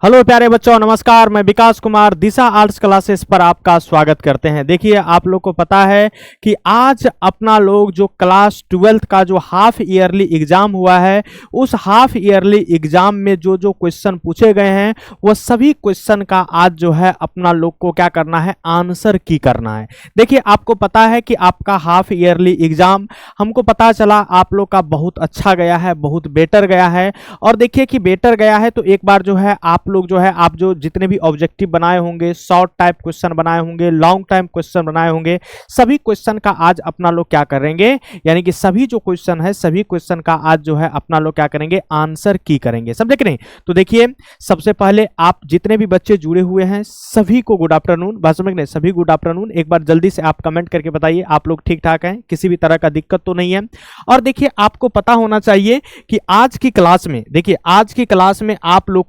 Hello प्यारे बच्चों, नमस्कार। मैं विकास कुमार दिशा आर्ट्स क्लासेस पर आपका स्वागत करते हैं। देखिए, आप लोग को पता है कि आज अपना लोग जो क्लास 12th का जो हाफ ईयरली एग्जाम हुआ है, उस हाफ ईयरली एग्जाम में जो जो क्वेश्चन पूछे गए हैं वह सभी क्वेश्चन का आज जो है अपना लोग को क्या करना है, आंसर की करना है। देखिए, आपको पता है कि आपका हाफ ईयरली एग्जाम हमको पता चला आप लोग का बहुत अच्छा गया है, बहुत बेटर गया है। और देखिए कि बेटर गया है तो एक बार जो है आप लोग जो है आप जो जितने भी ऑब्जेक्टिव बनाए होंगे, शॉर्ट टाइप क्वेश्चन बनाए होंगे, लॉन्ग टाइम क्वेश्चन बनाए होंगे, सभी क्वेश्चन का आज अपना लोग क्या करेंगे, यानी कि सभी जो क्वेश्चन है सभी क्वेश्चन का आज जो है अपना लोग क्या करेंगे, आंसर की करेंगे। सब देख रहे हैं? तो देखिए, सबसे पहले आप जितने भी बच्चे जुड़े हुए हैं सभी को गुड आफ्टरनून। बात समझ गए? सभी गुड आफ्टरनून। एक बार जल्दी से आप कमेंट करके बताइए आप लोग ठीक ठाक हैं, किसी भी तरह का दिक्कत तो नहीं है। और देखिए, आपको पता होना चाहिए कि आज की क्लास में, देखिए आज की क्लास में आप लोग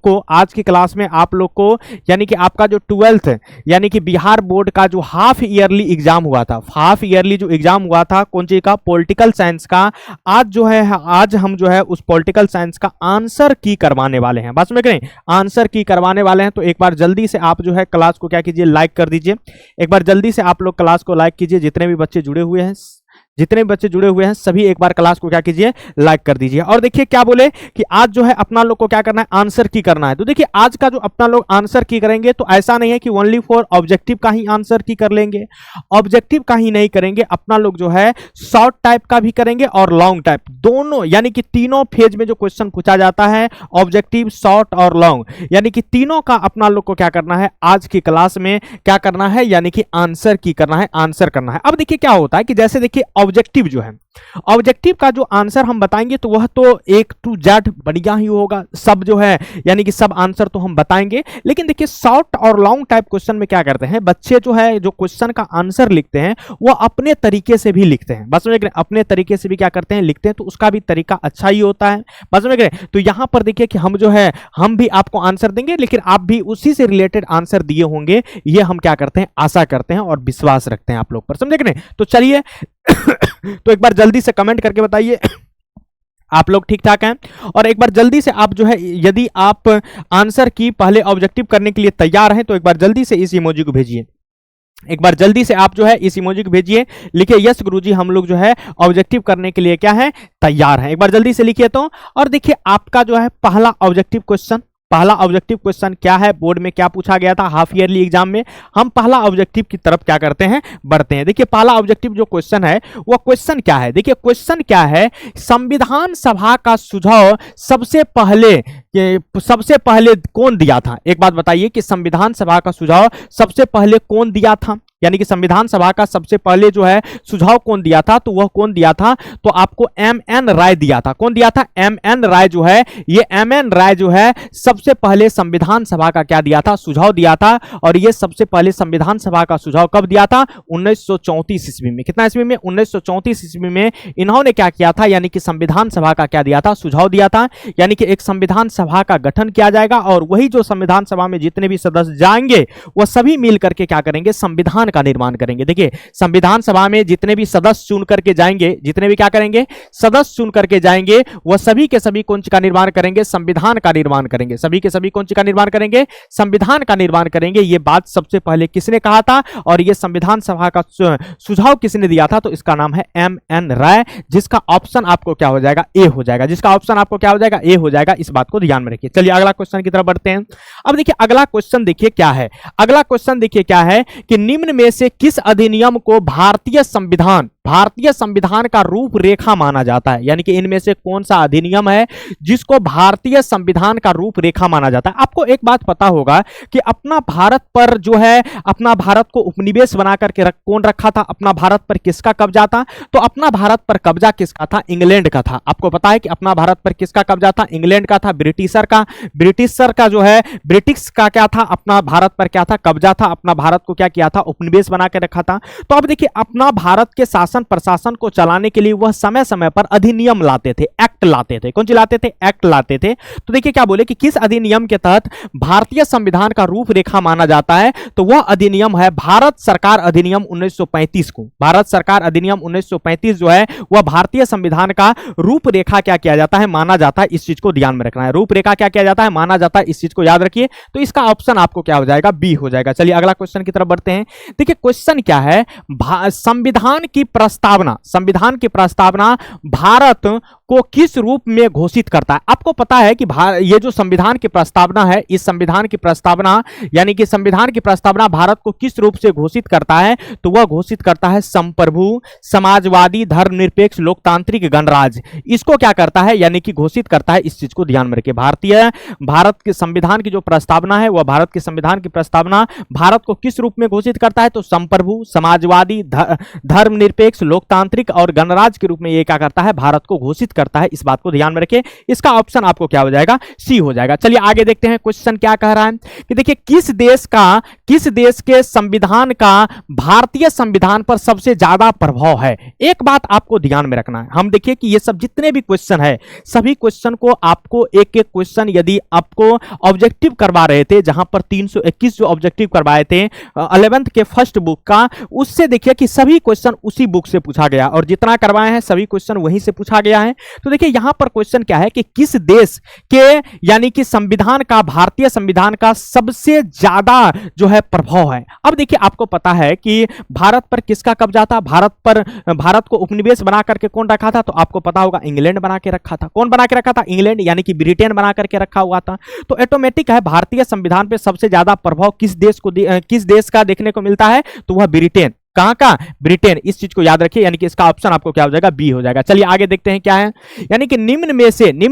को यानी कि आपका जो 12th यानी कि बिहार बोर्ड का जो हाफ ईयरली एग्जाम हुआ था, हाफ ईयरली जो एग्जाम हुआ था कौन सी का, पॉलिटिकल साइंस का, आज जो है आज हम जो है उस पॉलिटिकल साइंस का आंसर की करवाने वाले हैं। बात समझ रहे हैं? आंसर की करवाने वाले हैं। तो एक बार जल्दी से आप जो है क्लास को क्या कीजिए, लाइक कर दीजिए। एक बार जल्दी से आप लोग क्लास को लाइक कीजिए। जितने भी बच्चे जुड़े हुए हैं सभी एक बार क्लास को क्या कीजिए, लाइक कर दीजिए। और देखिए क्या बोले कि आज जो है अपना लोग को क्या करना है, आंसर की करना है। तो देखिए, आज का जो अपना लोग आंसर की करेंगे तो ऐसा नहीं है कि ओनली फॉर ऑब्जेक्टिव का ही आंसर की कर लेंगे, ऑब्जेक्टिव का ही नहीं करेंगे, अपना लोग जो है शॉर्ट टाइप का भी करेंगे और लॉन्ग टाइप, दोनों यानी कि तीनों फेज में जो क्वेश्चन पूछा जाता है, ऑब्जेक्टिव, शॉर्ट और लॉन्ग, यानी कि तीनों का अपना लोग को क्या करना है, आज की क्लास में क्या करना है, यानी कि आंसर की करना है, आंसर करना है। अब देखिए क्या होता है कि जैसे देखिए ऑब्जेक्टिव जो है, ऑब्जेक्टिव का जो आंसर हम बताएंगे तो वह तो एक टू जेड बढ़िया ही होगा, सब जो है यानी कि सब आंसर तो हम बताएंगे। लेकिन देखिए शॉर्ट और लॉन्ग टाइप क्वेश्चन में क्या करते हैं बच्चे, जो है जो क्वेश्चन का आंसर लिखते हैं वो अपने तरीके से भी लिखते हैं। बस समझ गए? अपने तरीके से भी क्या करते हैं, लिखते हैं, तो उसका भी तरीका अच्छा ही होता है। बस समझ गए? तो यहां पर देखिए कि हम जो है हम भी आपको आंसर देंगे, लेकिन आप भी उसी से रिलेटेड आंसर दिए होंगे, ये हम क्या करते हैं, आशा करते हैं और विश्वास रखते हैं आप लोग पर। समझे कि नहीं? तो चलिए तो एक बार जल्दी से कमेंट करके बताइए आप लोग ठीक ठाक हैं। और एक बार जल्दी से आप जो है, यदि आप आंसर की पहले ऑब्जेक्टिव करने के लिए तैयार हैं तो एक बार जल्दी से इस इमोजी को भेजिए। एक बार जल्दी से आप जो है इस इमोजी को भेजिए, लिखिए यस गुरुजी हम लोग जो है ऑब्जेक्टिव करने के लिए क्या है, तैयार हैं। एक बार जल्दी से लिखिए तो। और देखिए आपका जो है पहला ऑब्जेक्टिव क्वेश्चन क्या है, बोर्ड में क्या पूछा गया था हाफ ईयरली एग्जाम में, हम पहला ऑब्जेक्टिव की तरफ क्या करते हैं, बढ़ते हैं। देखिए पहला ऑब्जेक्टिव जो क्वेश्चन है वो क्वेश्चन क्या है, देखिए क्वेश्चन क्या है, संविधान सभा का सुझाव सबसे पहले कौन दिया था। एक बात बताइए कि संविधान सभा का सुझाव सबसे पहले कौन दिया था, यानी कि संविधान सभा का सबसे पहले जो है सुझाव कौन दिया था, तो वह कौन दिया था, तो आपको एम.एन. राय दिया था। कौन दिया था? एम.एन. राय जो है, ये एम.एन. राय जो है सबसे पहले संविधान सभा का क्या दिया था, सुझाव दिया था। और ये सबसे पहले संविधान सभा का सुझाव कब दिया था, 1934 ईस्वी में। कितना ईस्वी में? 1934 ईस्वी में इन्होंने क्या किया था, यानी कि संविधान सभा का क्या दिया था, सुझाव दिया था। यानी कि एक संविधान सभा का गठन किया जाएगा और वही जो संविधान सभा में जितने भी सदस्य जाएंगे वह सभी मिल करके क्या करेंगे, संविधान का निर्माण करेंगे। देखिए संविधान सभा में जितने भी सदस्य चुन करके जाएंगे, जितने भी क्या करेंगे, सदस्य चुन करके जाएंगे, वह सभी के सभी कौन सी का निर्माण करेंगे, संविधान का निर्माण करेंगे। सभी के सभी कौन सी का निर्माण करेंगे, संविधान का निर्माण करेंगे। ये बात सबसे पहले किसने कहा था और ये संविधान सभा का सुझाव किसने दिया था, तो इसका नाम है एम.एन. राय, जिसका ऑप्शन आपको क्या हो जाएगा, ए हो जाएगा। जिसका ऑप्शन आपको क्या हो जाएगा, ए हो जाएगा। इस बात को ध्यान में रखिए। चलिए अगला क्वेश्चन की तरफ बढ़ते हैं। अब देखिए अगला क्वेश्चन देखिए क्या है, अगला क्वेश्चन देखिए क्या है कि निम्न में से किस अधिनियम को भारतीय संविधान का रूपरेखा माना जाता है, यानी कि इनमें से कौन सा अधिनियम है जिसको भारतीय संविधान का रूपरेखा माना जाता है। आपको एक बात पता होगा कि अपना भारत पर जो है, अपना भारत को उपनिवेश बना करके कौन रखा था, अपना भारत पर किसका कब्जा था, तो अपना भारत पर कब्जा किसका था, इंग्लैंड का था। आपको पता है कि अपना भारत पर किसका कब्जा था, इंग्लैंड का था, ब्रिटिशर का जो है, ब्रिटिश का क्या था, अपना भारत पर क्या था, कब्जा था, अपना भारत को क्या किया था, उपनिवेश बना के रखा था। तो अब देखिए अपना भारत के शासन शासन प्रशासन को चलाने के लिए वह समय समय पर अधिनियम लाते थे, एक्ट लाते थे। कौन सी लाते थे? एक्ट लाते थे। तो देखिए क्या बोले कि किस अधिनियम के तहत भारतीय संविधान का रूपरेखा माना जाता है, तो वह अधिनियम है भारत सरकार अधिनियम 1935 को। भारत सरकार अधिनियम 1935 जो है वह भारतीय संविधान का रूपरेखा क्या किया जाता है, माना जाता है। इस चीज को ध्यान में रखना है, रूपरेखा क्या किया जाता है, माना जाता है, इस चीज को याद रखिए। तो इसका ऑप्शन आपको क्या हो जाएगा? बी हो जाएगा। चलिए अगला क्वेश्चन की तरफ बढ़ते हैं। देखिए क्वेश्चन क्या है, संविधान की प्रस्तावना, संविधान की प्रस्तावना भारत को किस रूप में घोषित करता है? आपको पता है कि ये जो संविधान की प्रस्तावना है, इस संविधान की प्रस्तावना यानी कि संविधान की प्रस्तावना भारत को किस रूप से घोषित करता है, तो वह घोषित करता है संप्रभु, समाजवादी, धर्मनिरपेक्ष, लोकतांत्रिक, गणराज्य। इसको क्या करता है, यानी कि घोषित करता है। इस चीज को ध्यान में रखिए। भारत के संविधान की जो प्रस्तावना है, वह भारत के संविधान की प्रस्तावना भारत को किस रूप में घोषित करता है, तो संप्रभु, समाजवादी, धर्मनिरपेक्ष, लोकतांत्रिक और गणराज्य के रूप में यह क्या करता है, भारत को घोषित करता है। इस बात को ध्यान में रखिए। इसका ऑप्शन आपको क्या हो जाएगा? सी हो जाएगा। चलिए आगे देखते हैं। क्वेश्चन क्या कह रहा है कि देखिए किस देश के संविधान का भारतीय संविधान पर सबसे ज्यादा प्रभाव है? एक बात आपको ध्यान में रखना है। हम देखिए कि ये सब जितने भी क्वेश्चन है, सभी क्वेश्चन को आपको एक एक क्वेश्चन यदि आपको ऑब्जेक्टिव करवा रहे थे, जहां पर 321 जो ऑब्जेक्टिव करवाए थे 11th के फर्स्ट बुक का, उससे देखिए कि सभी क्वेश्चन उसी बुक से पूछा गया और जितना करवाए हैं सभी क्वेश्चन वहीं से पूछा गया है। तो देखिए यहां पर क्वेश्चन क्या है कि किस देश के यानी कि संविधान का, भारतीय संविधान का सबसे ज्यादा जो है प्रभाव है। अब देखिए आपको पता है कि भारत पर किसका कब्जा था, भारत को उपनिवेश बना करके कौन रखा था, तो आपको पता होगा इंग्लैंड बना के रखा था। कौन बना के रखा था? इंग्लैंड, यानी कि ब्रिटेन बना करके रखा हुआ था। तो ऑटोमेटिक है भारतीय संविधान पे सबसे ज्यादा प्रभाव किस देश का देखने को मिलता है, तो वह ब्रिटेन। कहां का? ब्रिटेन। इस चीज को याद रखिए, यानी कि इसका ऑप्शन आपको क्या हो जाएगा? बी हो जाएगा। चलिए आगे देखते हैं क्या है, यानी कि निम्न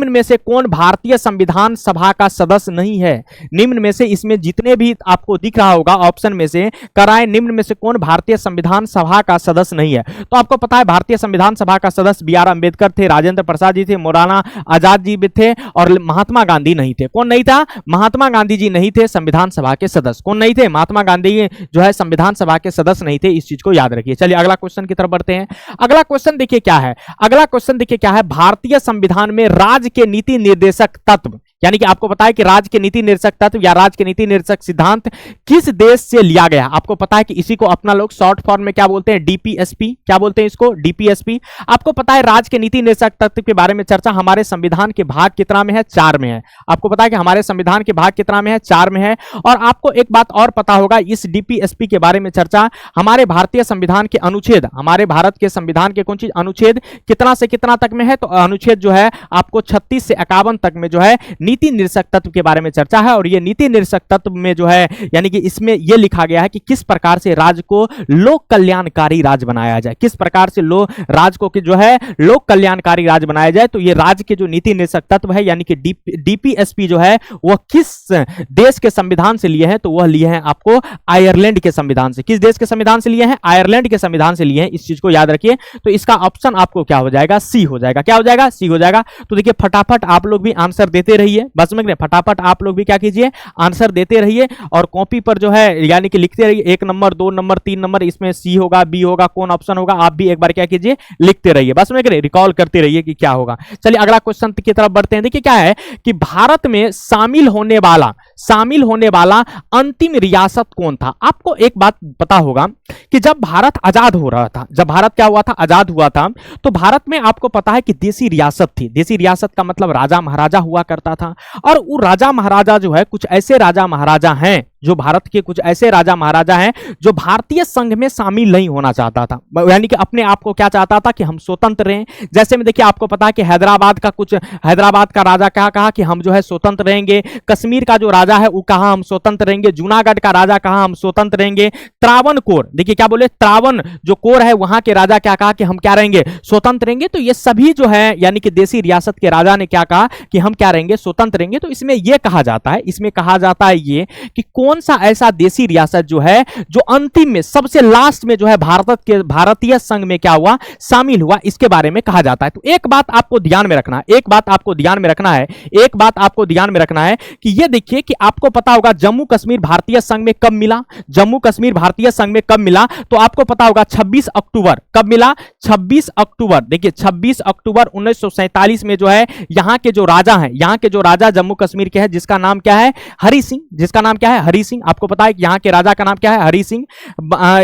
में से कौन भारतीय संविधान सभा का सदस्य नहीं है? निम्न में से, इसमें जितने भी आपको दिख रहा होगा ऑप्शन में से, कराए निम्न में से कौन भारतीय संविधान सभा का सदस्य नहीं है? तो आपको पता है भारतीय संविधान सभा का सदस्य बी आर अम्बेडकर थे, राजेंद्र प्रसाद जी थे, मौलाना आजाद जी भी थे और महात्मा गांधी नहीं थे। कौन नहीं था? महात्मा गांधी जी नहीं थे संविधान सभा के सदस्य। कौन नहीं थे? महात्मा गांधी जो है संविधान सभा के सदस्य नहीं थे। इस को याद रखिए। चलिए अगला क्वेश्चन की तरफ बढ़ते हैं। अगला क्वेश्चन देखिए क्या है, भारतीय संविधान में राज्य के नीति निर्देशक तत्व, यानी कि आपको पता है कि राज्य के नीति निर्देशक तत्व या राज्य के नीति निर्देशक सिद्धांत किस देश से लिया गया? आपको पता है कि इसी को अपना लोग शॉर्ट फॉर्म में क्या बोलते हैं? डीपीएसपी। क्या बोलते हैं इसको? डीपीएसपी। आपको पता है राज्य के नीति निर्देशक तत्व के बारे में चर्चा हमारे संविधान के भाग कितना में है? 4 में है। आपको पता है कि हमारे संविधान के भाग कितना में है? 4 में है। और आपको एक बात और पता होगा, इस डीपीएसपी के बारे में चर्चा हमारे भारतीय संविधान के अनुच्छेद, हमारे भारत के संविधान के कौन चीज अनुच्छेद कितना से कितना तक में है? तो अनुच्छेद जो है आपको 36 से 51 तक में जो है नीति निर्देशक तत्व के बारे में चर्चा है। और ये नीति निर्देशक तत्व में जो है यानी कि इसमें यह लिखा गया है कि किस प्रकार से राज्य को लोक कल्याणकारी राज्य बनाया जाए, किस प्रकार से राज्य को जो है लोक कल्याणकारी राज्य बनाया जाए। तो ये राज्य के जो नीति निर्देशक तत्व है यानी कि डीपीएसपी जो है वह किस देश के संविधान से लिए हैं? तो वह लिए हैं आपको आयरलैंड के संविधान से। किस देश के संविधान से लिए हैं? आयरलैंड के संविधान से लिए हैं। इस चीज को याद रखिए। तो इसका ऑप्शन आपको क्या हो जाएगा? सी हो जाएगा। क्या हो जाएगा? सी हो जाएगा। तो देखिए फटाफट आप लोग भी आंसर देते रहिए, बस समझ रहे, फटाफट आप लोग भी क्या कीजिए? आंसर देते रहिए और कॉपी पर जो है यानी कि लिखते रहिए। 1 नंबर, 2 नंबर, 3 नंबर, इसमें सी होगा, बी होगा, कौन ऑप्शन होगा, आप भी एक बार क्या कीजिए? लिखते रहिए, बस समझ रहे, रिकॉल करते रहिए कि क्या होगा। चलिए अगला क्वेश्चन की तरफ बढ़ते हैं। देखिए क्या है कि भारत में शामिल होने वाला अंतिम रियासत कौन था? आपको एक बात पता होगा कि जब भारत आजाद हो रहा था, जब भारत क्या हुआ था? आजाद हुआ था, तो भारत में आपको पता है कि देसी रियासत थी। देसी रियासत का मतलब राजा महाराजा हुआ करता था। और वो राजा महाराजा जो है, कुछ ऐसे राजा महाराजा हैं जो भारत के कुछ ऐसे राजा महाराजा हैं जो भारतीय संघ में शामिल नहीं होना चाहता था, यानी कि अपने आप को क्या चाहता था कि हम स्वतंत्र रहें। जैसे में देखिए आपको पता है कि हैदराबाद का राजा क्या कहा कि हम जो है स्वतंत्र रहेंगे। कश्मीर का जो राजा है वो कहा हम स्वतंत्र रहेंगे। जूनागढ़ का राजा कहा हम स्वतंत्र रहेंगे। त्रावणकोर, देखिए क्या बोले, त्रावण जो कोर है वहां के राजा क्या कहा कि हम क्या रहेंगे? स्वतंत्र रहेंगे। तो ये सभी जो है यानी कि देसी रियासत के राजा ने क्या कहा कि हम क्या रहेंगे? स्वतंत्र रहेंगे। तो इसमें यह कहा जाता है ये कि कौन कौन सा ऐसा देसी रियासत जो है जो अंतिम में सबसे लास्ट में जो है भारतीय संघ में क्या हुआ, शामिल हुआ, इसके बारे में कहा जाता है। तो एक बात आपको ध्यान में रखना है, एक बात आपको ध्यान में रखना है, एक बात आपको ध्यान में रखना है कि ये देखिए कि आपको पता होगा जम्मू कश्मीर भारतीय संघ में कब मिला, जम्मू कश्मीर भारतीय संघ में कब मिला, तो आपको पता होगा 26 अक्टूबर, कब मिला, 26 अक्टूबर, देखिए 26 अक्टूबर 1947 में जो है यहां के जो राजा हैं, यहां के जो राजा जम्मू कश्मीर के हैं, जिसका नाम क्या है, हरि सिंह, जिसका नाम क्या है, हरि सिंह, आपको पता है कि यहां के राजा का नाम क्या है, हरि सिंह।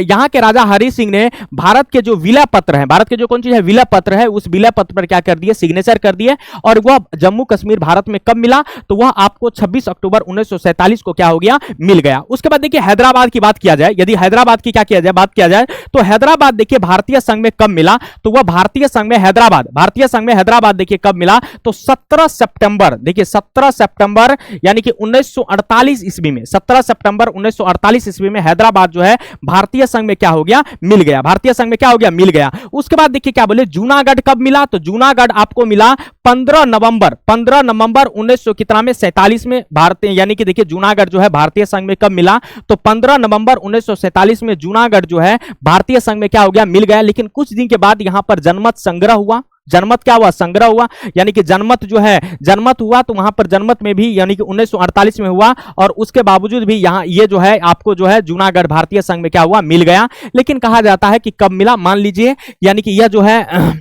यहां के राजा हरि सिंह ने भारत के जो विलय पत्र है, भारत के जो कौन चीज है, विलय पत्र है, उस विलय पत्र पर क्या कर दिए, सिग्नेचर कर दिए, और वह जम्मू कश्मीर भारत में कब मिला, तो वह आपको 26 अक्टूबर 1947 को क्या हो गया, मिल गया। उसके बाद देखिए हैदराबाद की बात किया जाए, यदि हैदराबाद की क्या किया जाए, बात किया जाए, तो हैदराबाद देखिए भारतीय संघ में कब मिला, तो वह भारतीय संघ में हैदराबाद, भारतीय संघ में हैदराबाद देखिए कब मिला, तो 17 सितंबर, देखिए 17 सितंबर यानी कि 1948 ईस्वी में, 17 सितंबर 1948 ईस्वी में हैदराबाद जो है भारतीय संघ में क्या हो गया, मिल गया, भारतीय संघ में क्या हो गया, मिल गया। उसके बाद देखिए क्या बोले, जूनागढ़ कब मिला, तो जूनागढ़ आपको मिला 15 नवंबर 1900 कितना में, 47 में, भारतीय यानी कि देखिए जूनागढ़ जो है भारतीय संघ में कब मिला, तो 15 नवंबर 1947 में जूनागढ़ जो है भारतीय संघ में क्या हो गया, मिल गया। लेकिन कुछ दिन के बाद यहां पर जनमत संग्रह हुआ, जनमत क्या हुआ, संग्रह हुआ, यानी कि जनमत जो है, जनमत हुआ, तो वहां पर जनमत में भी यानी कि 1948 में हुआ, और उसके बावजूद भी यहां ये जो है आपको जो है जूनागढ़ भारतीय संघ में क्या हुआ, मिल गया। लेकिन कहा जाता है कि कब मिला, मान लीजिए यानी कि यह जो है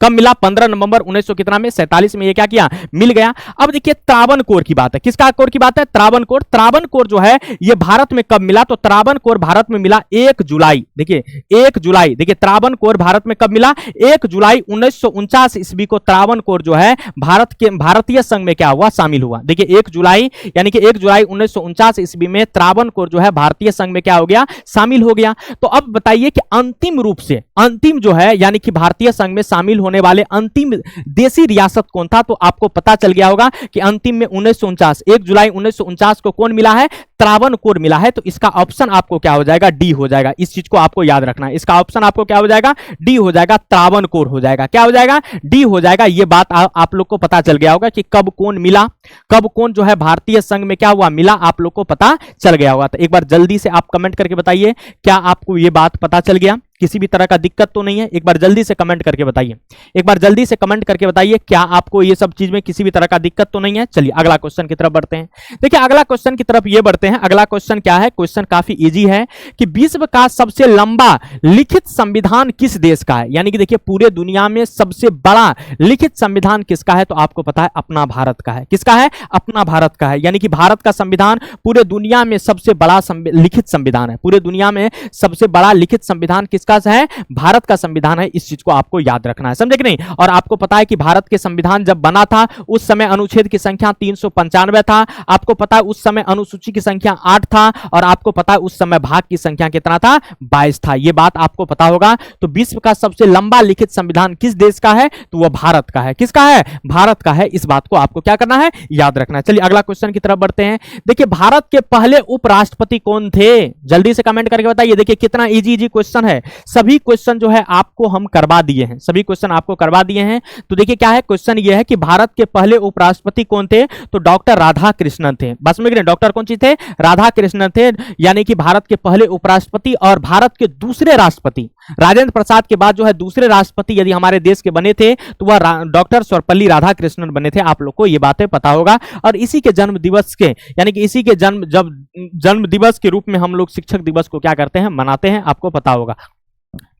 कब मिला, 15 नवंबर 1900 कितना में, 47 में ये क्या किया, मिल गया। अब देखिए त्रावणकोर की बात है, किसका कोर की बात है, त्रावणकोर। त्रावणकोर जो है ये भारत में कब मिला, तो त्रावणकोर भारत में मिला 1 जुलाई, देखिए 1 जुलाई, देखिए त्रावणकोर भारत में कब मिला, 1 जुलाई 1949 ईस्वी को त्रावणकोर जो है भारतीय संघ में क्या हुआ, शामिल हुआ। देखिए 1 जुलाई यानी कि 1 जुलाई 1949 ईस्वी में त्रावणकोर जो है भारतीय संघ में क्या हो गया, शामिल हो गया। तो अब बताइए कि अंतिम रूप से, अंतिम जो है यानी कि भारतीय संघ में शामिल होने वाले अंतिम देसी रियासत कौन था, तो आपको पता चल गया होगा कि अंतिम में 1949, 1 जुलाई 1949 को कौन मिला है, त्रावणकोर मिला है। तो इसका ऑप्शन आपको क्या हो जाएगा, डी हो जाएगा। इस चीज को आपको याद रखना है, इसका ऑप्शन आपको क्या हो जाएगा, डी हो जाएगा, त्रावणकोर हो जाएगा। क्या हो जाएगा, डी हो जाएगा। ये बात आप लोग को पता चल गया होगा कि कब कौन मिला, कब कौन जो है भारतीय संघ में क्या हुआ, मिला, आप लोग को पता चल गया होगा। तो एक बार जल्दी से आप कमेंट करके बताइए, क्या आपको ये बात पता चल गया, किसी भी तरह का दिक्कत तो नहीं है, एक बार जल्दी से कमेंट करके बताइए, एक बार जल्दी से कमेंट करके बताइए, क्या आपको ये सब चीज में किसी भी तरह का दिक्कत तो नहीं है। चलिए अगला क्वेश्चन की तरफ बढ़ते हैं। देखिए अगला क्वेश्चन की तरफ ये बढ़ते हैं। अगला क्वेश्चन क्या है, क्वेश्चन काफी इजी है कि विश्व का सबसे लंबा लिखित संविधान किस देश का है, यानी कि देखिए पूरे दुनिया में सबसे बड़ा लिखित संविधान किसका है, तो आपको पता है अपना भारत का है। किसका है, अपना भारत का है। यानी कि भारत का संविधान पूरे दुनिया में सबसे बड़ा लिखित संविधान है, पूरे दुनिया में सबसे बड़ा लिखित संविधान किसका है, भारत का संविधान है। इस चीज को आपको याद रखना है, समझे कि नहीं। और आपको पता है कि भारत के संविधान जब बना था उस समय अनुच्छेद की संख्या 395 था, आपको पता है उस समय अनुसूची की संख्या 8 था, और आपको पता है उस समय भाग की संख्या कितना था, 22 था। यह बात आपको पता होगा। तो विश्व का सबसे लंबा लिखित संविधान किस देश का है, तो वह भारत का है। किसका है, भारत का है। इस बात को आपको क्या करना है, याद रखना है। चलिए अगला क्वेश्चन की तरफ बढ़ते हैं। देखिए भारत के पहले उपराष्ट्रपति कौन थे, जल्दी से कमेंट करके बताइए। देखिए कितना इजी इजी क्वेश्चन है, सभी क्वेश्चन जो है आपको हम करवा दिए हैं, सभी क्वेश्चन आपको करवा दिए हैं। तो देखिए क्या है, क्वेश्चन ये है कि भारत के पहले उपराष्ट्रपति कौन थे, तो डॉक्टर राधा कृष्णन थे। बस में डॉक्टर कौन सी थे, राधा कृष्णन थे, यानी कि भारत के पहले उपराष्ट्रपति। और भारत के दूसरे राष्ट्रपति राजेंद्र प्रसाद के बाद जो है दूसरे राष्ट्रपति यदि हमारे देश के बने थे तो वह डॉक्टर सर्वपल्ली राधाकृष्णन बने थे। आप लोग को यह बातें पता होगा। और इसी के जन्म दिवस के यानी कि इसी के जन्म दिवस के रूप में हम लोग शिक्षक दिवस को क्या करते हैं, मनाते हैं, आपको पता होगा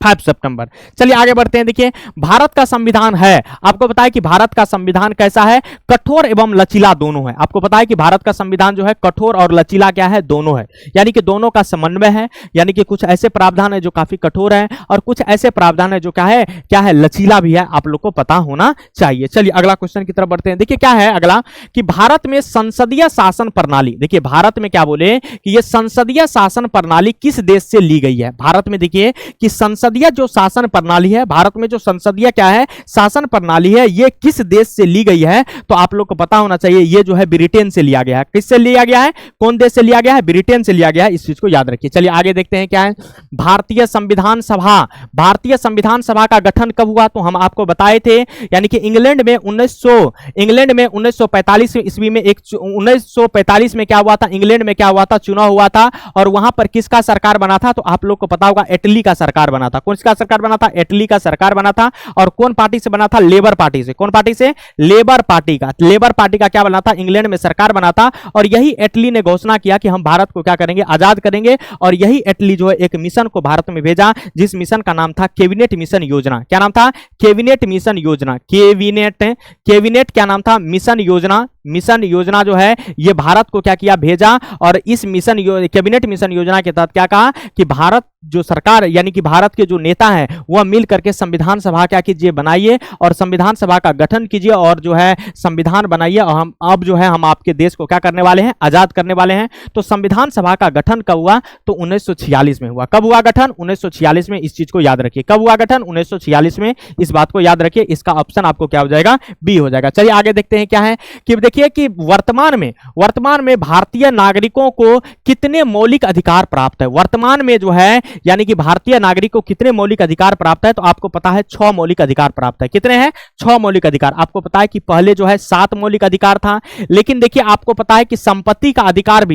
5 सितंबर। चलिए आगे बढ़ते हैं। देखिए भारत का संविधान है, आपको पता है कि भारत का संविधान कैसा है, कठोर एवं लचीला दोनों है। आपको पता है कि भारत का संविधान जो है कठोर और लचीला क्या है, दोनों है, यानी कि दोनों का समन्वय है। यानी कि कुछ ऐसे प्रावधान है जो काफी कठोर है और कुछ ऐसे प्रावधान है जो क्या है लचीला भी है, आप लोग को पता होना चाहिए। चलिए अगला क्वेश्चन की तरफ बढ़ते हैं। देखिए क्या है अगला कि भारत में संसदीय शासन प्रणाली, देखिए भारत में क्या बोले कि यह संसदीय शासन प्रणाली किस देश से ली गई है। भारत में देखिए कि संसदीय संसदीय जो शासन प्रणाली है, भारत में जो संसदीय क्या है, शासन प्रणाली है, ये किस देश से ली गई है? तो आप लोग को पता होना चाहिए, ये जो है ब्रिटेन से लिया गया है। किससे लिया गया है? कौन देश से लिया गया है? ब्रिटेन से लिया गया है। इस चीज को याद रखिए। चलिए आगे देखते हैं क्या है। भारतीय संविधान सभा, भारतीय संविधान सभा का गठन कब हुआ? तो हम आपको बताए थे, यानी कि इंग्लैंड में 1945 ईस्वी में 1945 में क्या हुआ था? इंग्लैंड में क्या हुआ था? चुनाव हुआ था, और वहां पर किसका सरकार बना था? तो आप लोग को पता होगा, एटली का सरकार बना था। कौन सा सरकार बना था? एटली का सरकार बना था। और कौन पार्टी से बना था? लेबर पार्टी से। कौन पार्टी से? लेबर पार्टी का। लेबर पार्टी का क्या बना था? इंग्लैंड में सरकार बना था। और यही एटली ने घोषणा किया कि हम भारत को क्या करेंगे? आजाद करेंगे। और यही एटली जो है एक मिशन को भारत में भेजा, जिस मिशन का नाम था कैबिनेट मिशन योजना। क्या नाम था? कैबिनेट मिशन योजना। कैबिनेट क्या नाम था? मिशन योजना। मिशन योजना जो है ये भारत को क्या किया? भेजा। और इस मिशन कैबिनेट मिशन योजना के तहत क्या कहा कि भारत जो सरकार, यानी कि भारत के जो नेता हैं, वह मिल करके संविधान सभा क्या कीजिए? बनाइए, और संविधान सभा का गठन कीजिए, और जो है संविधान बनाइए, और हम अब जो है हम आपके देश को क्या करने वाले हैं? आजाद करने वाले हैं। तो संविधान सभा का गठन कब हुआ? तो 1946 में हुआ। कब हुआ गठन? 1946 में। इस चीज को याद रखिए। कब हुआ गठन? 1946 में। इस बात को याद रखिए। इसका ऑप्शन आपको क्या हो जाएगा? बी हो जाएगा। चलिए आगे देखते हैं क्या है कि देखिए कि वर्तमान में भारतीय नागरिकों को कितने मौलिक अधिकार प्राप्त है? वर्तमान में जो है, यानी कि भारतीय नागरिक को कितने मौलिक अधिकार प्राप्त है? तो आपको पता है 6 मौलिक अधिकार प्राप्त है। कितने हैं? 6 मौलिक अधिकार। आपको पता है कि पहले जो है 7 मौलिक अधिकार था, लेकिन देखिए आपको पता है कि संपत्ति का अधिकार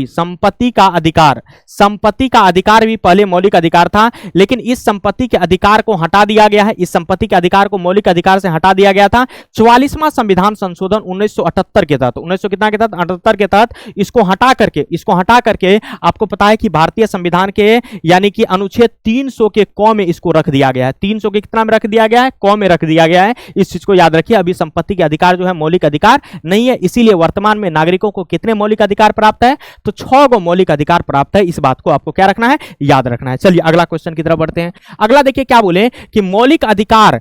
भी पहले मौलिक अधिकार था, लेकिन इस संपत्ति के अधिकार को हटा दिया गया है। इस संपत्ति के अधिकार को मौलिक अधिकार से हटा दिया गया था 44वां संविधान संशोधन 1978 के तहत। 1978 के तहत इसको हटा करके आपको पता है कि भारतीय संविधान के, यानी कि अनुच्छेद 300 के क में इसको रख दिया गया है। 300 के कितना में रख दिया गया है? क में रख दिया गया है। इस चीज को याद रखिए। अभी संपत्ति के अधिकार जो है मौलिक अधिकार नहीं है, इसीलिए वर्तमान में नागरिकों को कितने मौलिक अधिकार प्राप्त है? तो 6 गो मौलिक अधिकार प्राप्त है। इस बात को आपको क्या रखना है? याद रखना है। चलिए अगला क्वेश्चन की तरफ बढ़ते हैं। अगला देखिए क्या बोले कि मौलिक अधिकार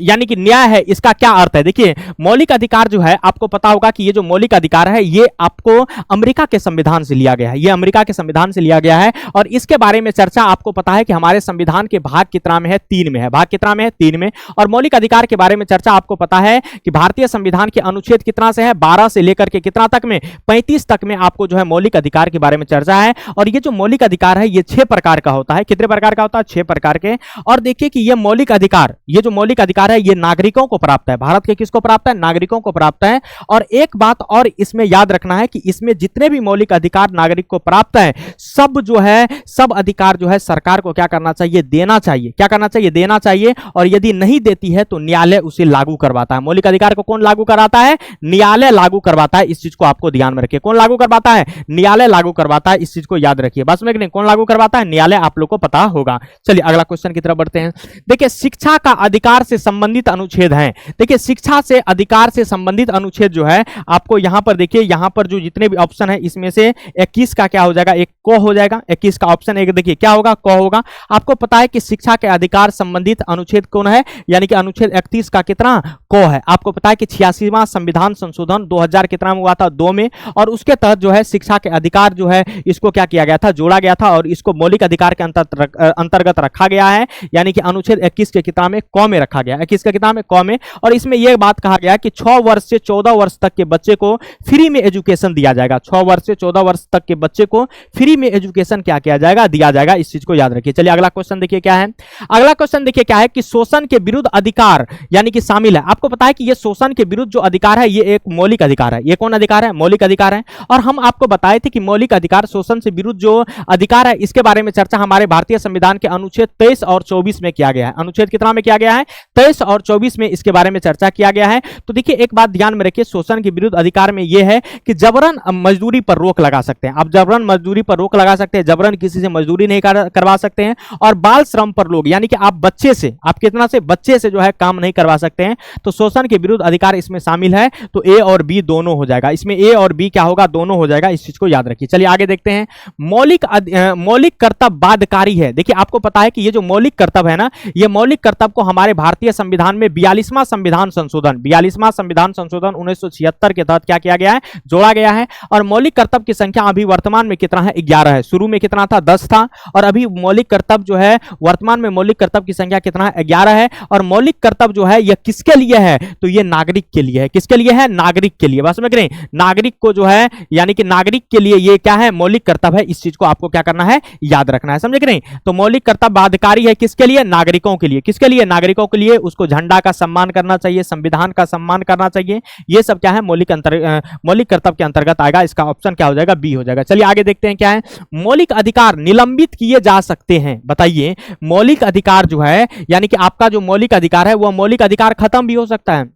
यानी कि न्याय है, इसका क्या अर्थ है? देखिए मौलिक अधिकार जो है, आपको पता होगा कि ये जो मौलिक अधिकार है ये आपको अमेरिका के संविधान से लिया गया है। ये अमेरिका के संविधान से लिया गया है, और इसके बारे में चर्चा आपको पता है कि हमारे संविधान के भाग कितना में है? 3 में है। भाग कितना में है? 3 में। और मौलिक अधिकार के बारे में चर्चा आपको पता है कि भारतीय संविधान के अनुच्छेद कितना से है? 12 से लेकर के कितना तक में? 35 तक में आपको जो है मौलिक अधिकार के बारे में चर्चा है। और ये जो मौलिक अधिकार है ये 6 प्रकार का होता है। कितने प्रकार का होता है? 6 प्रकार के। और देखिए कि ये मौलिक अधिकार, ये जो मौलिक अधिकार है ये नागरिकों को प्राप्त है। भारत के किसको प्राप्त है? नागरिकों को प्राप्त है। और एक बात और इसमें याद रखना है कि इसमें जितने भी मौलिक अधिकार नागरिक को प्राप्त है, सब जो है, सब अधिकार जो है सरकार को क्या करना चाहिए? देना चाहिए। क्या करना चाहिए? देना चाहिए। और यदि नहीं देती है तो न्यायालय उसे लागू करवाता है। मौलिक अधिकार को कौन लागू कराता है? न्यायालय लागू करवाता है। इस चीज को आपको ध्यान में रखिए। कौन लागू करवाता है? न्यायालय लागू करवाता है। इस चीज को याद रखिए। बस में कौन लागू करवाता है? न्यायालय। आप लोग को पता होगा। चलिए अगला क्वेश्चन की तरफ बढ़ते हैं। देखिए शिक्षा का अधिकार से संबंधित अनुच्छेद है। देखिए शिक्षा से अधिकार से संबंधित अनुच्छेद जो है, आपको यहां पर देखिए, यहां पर जो जितने भी ऑप्शन है इसमें से 21 का क्या हो जाएगा? एक क हो जाएगा। 21 का ऑप्शन एक देखिए क्या होगा? क होगा। आपको पता है कि शिक्षा के अधिकार संबंधित अनुच्छेद कौन है? यानी कि अनुच्छेद 31 का कितना? क है। आपको पता है कि 86वां संविधान संशोधन 2000 कितना में हुआ था? 2 में। और उसके तहत जो है शिक्षा के अधिकार जो है इसको क्या किया गया था? जोड़ा गया था, और इसको मौलिक अधिकार के अंतर्गत रखा गया है। यानी कि अनुच्छेद 21 के किताब में क में रखा गया। 21 के किताब में क में। और इसमें यह बात कहा गया कि 6 वर्ष से 14 वर्ष तक के बच्चे को फ्री में एजुकेशन दिया जाएगा। 6 वर्ष से 14 वर्ष तक के बच्चे को फ्री में एजुकेशन क्या किया जाएगा? दिया जाएगा। इस चीज को याद रखिए। चलिए अगला क्वेश्चन देखिए क्या है। अगला क्वेश्चन देखिए क्या है कि शोषण के विरुद्ध अधिकार यानी कि शामिल है। आपको पता है कि ये शोषण के विरुद्ध जो अधिकार है ये एक मौलिक अधिकार है। ये कौन अधिकार है? मौलिक अधिकार है। और हम आपको बताए थे कि मौलिक अधिकार, शोषण से विरुद्ध जो अधिकार है, इसके बारे में चर्चा हमारे भारतीय संविधान के अनुच्छेद 23 और 24 में किया गया है। अनुच्छेद कितना में किया गया है? 23 और 24 में इसके बारे में चर्चा किया गया है। तो देखिए एक बात ध्यान में रखिए, शोषण के विरुद्ध अधिकार में यह है कि जबरन मजदूरी पर रोक लगा सकते हैं। आप जबरन मजदूरी पर रोक लगा सकते हैं, जबरन किसी से मजदूरी नहीं करवा सकते हैं। और बाल श्रम पर लोग, यानी कि आप बच्चे से, आप कितना से? बच्चे से जो है काम नहीं करवा सकते हैं। तो शोषण के विरुद्ध अधिकार इसमें शामिल है। तो ए और बी दोनों हो जाएगा। इसमें ए और बी क्या होगा? दोनों हो जाएगा। इस चीज को याद रखिए। चलिए आगे देखते हैं। मौलिक कर्तव्य बाध्यकारी है। देखिए आपको पता है कि ये जो मौलिक कर्तव्य है ना, ये मौलिक कर्तव्य को हमारे भारतीय संविधान में 42वां संविधान संशोधन 1976 के तहत क्या किया गया है? जोड़ा गया है। और मौलिक कर्तव्य की संख्या अभी वर्तमान में कितना है? 11 है। शुरू में कितना था? 10 था। और अभी मौलिक कर्तव्य जो है वर्तमान में मौलिक कर्तव्य की संख्या कितना है? 11 है। और मौलिक कर्तव्य जो है यह किसके लिए है? तो ये नागरिक के लिए है। किसके लिए है? नागरिक के लिए। बस समझ रहे हैं, नागरिक को जो है यानी कि नागरिक के लिए ये क्या है? मौलिक कर्तव्य है। इस चीज को आपको क्या करना है? याद रखना है। समझ रहे हैं? तो मौलिक कर्तव्य बाध्यकारी है किसके लिए? नागरिकों के लिए। किसके लिए? नागरिकों के लिए। उसको झंडा का सम्मान करना चाहिए, संविधान का सम्मान करना चाहिए। ये सब क्या है? मौलिक कर्तव्य के अंतर्गत आएगा। इसका ऑप्शन क्या हो जाएगा? बी हो जाएगा। चलिए आगे देखते हैं क्या है। मौलिक अधिकार निलंबित किए जा सकते हैं। बताइए, मौलिक अधिकार जो है यानी कि आपका जो मौलिक अधिकार है वह मौलिक अधिकार खत्म भी हो सकता है।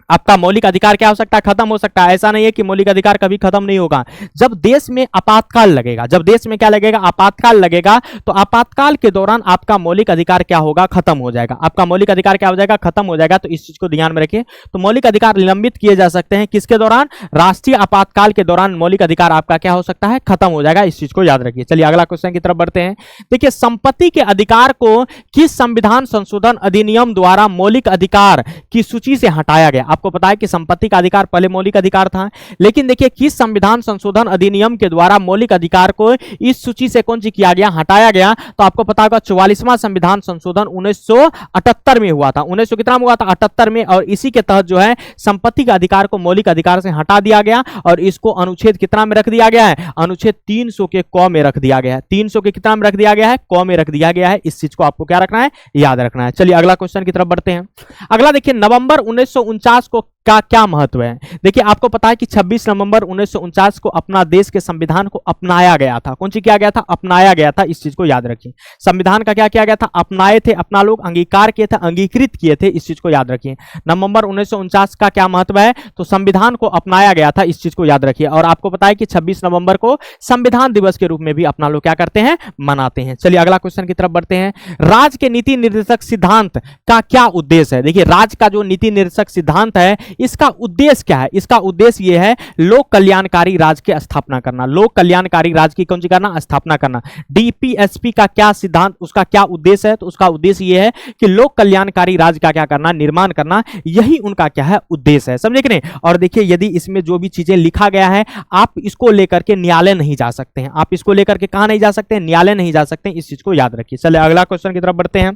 आपका मौलिक अधिकार क्या हो सकता है? खत्म हो सकता है। ऐसा नहीं है कि मौलिक अधिकार कभी खत्म नहीं होगा। जब देश में आपातकाल लगेगा, जब देश में क्या लगेगा? आपातकाल लगेगा, तो आपातकाल के दौरान आपका मौलिक अधिकार क्या होगा? खत्म हो जाएगा। आपका मौलिक अधिकार क्या हो जाएगा? खत्म हो जाएगा। तो इस चीज को ध्यान में रखिए। तो मौलिक अधिकार निलंबित किए जा सकते हैं किसके दौरान? राष्ट्रीय आपातकाल के दौरान मौलिक अधिकार आपका क्या हो सकता है? खत्म हो जाएगा। इस चीज को याद रखिए। चलिए अगला क्वेश्चन की तरफ बढ़ते हैं। देखिए, संपत्ति के अधिकार को किस संविधान संशोधन अधिनियम द्वारा मौलिक अधिकार की सूची से हटाया गया? आपको पता है कि संपत्ति का अधिकार पहले मौलिक अधिकार था, लेकिन देखिए किस संविधान संशोधन अधिनियम के द्वारा मौलिक अधिकार को इस सूची से कौन सी किया गया? हटाया गया। तो आपको पता होगा 44वां संविधान संशोधन 1978 में हुआ था। 1900 कितना में हुआ था? 78 में। और इसी के तहत जो है संपत्ति के अधिकार को मौलिक अधिकार से हटा दिया गया और इसको अनुच्छेद कितना में रख दिया गया है? अनुच्छेद 300 के क में रख दिया गया है। 300 के कितना में रख दिया गया है? क में रख दिया गया है। इस चीज को आपको क्या रखना है? याद रखना है। चलिए अगला क्वेश्चन की तरफ बढ़ते हैं। अगला देखिए, नवंबर 1949 को का क्या महत्व है? देखिए, आपको पता है कि 26 नवंबर 1949 को अपना देश के संविधान को अपनाया गया था। कौन सी किया गया था? अपनाया गया था। इस चीज को याद रखिए। संविधान का क्या किया गया था? अपनाए थे, अपना लोग अंगीकार किए थे, अंगीकृत किए थे। इस चीज को याद रखिए। नवंबर 1949 का क्या महत्व है? तो संविधान को अपनाया गया था। इस चीज को याद रखिए। और आपको पता है कि 26 नवंबर को संविधान दिवस के रूप में भी अपना लोग क्या करते हैं? मनाते हैं। चलिए अगला क्वेश्चन की तरफ बढ़ते हैं। राज्य के नीति निर्देशक सिद्धांत का क्या उद्देश्य है? देखिए, राज्य का जो नीति निर्देशक सिद्धांत है इसका उद्देश्य क्या है? इसका उद्देश्य यह है लोक कल्याणकारी राज्य की स्थापना करना। लोक कल्याणकारी राज्य की कौन सी करना? स्थापना करना। डीपीएसपी का क्या सिद्धांत, उसका क्या उद्देश्य है? तो उसका उद्देश्य यह है कि लोक कल्याणकारी राज्य का क्या करना? निर्माण करना। यही उनका क्या है? उद्देश्य है। समझे कि नहीं? और देखिए, यदि इसमें जो भी चीजें लिखा गया है आप इसको लेकर के न्यायालय नहीं जा सकते हैं। आप इसको लेकर के कहां नहीं जा सकते? न्यायालय नहीं जा सकते। इस चीज को याद रखिए। चलिए अगला क्वेश्चन की तरफ बढ़ते हैं।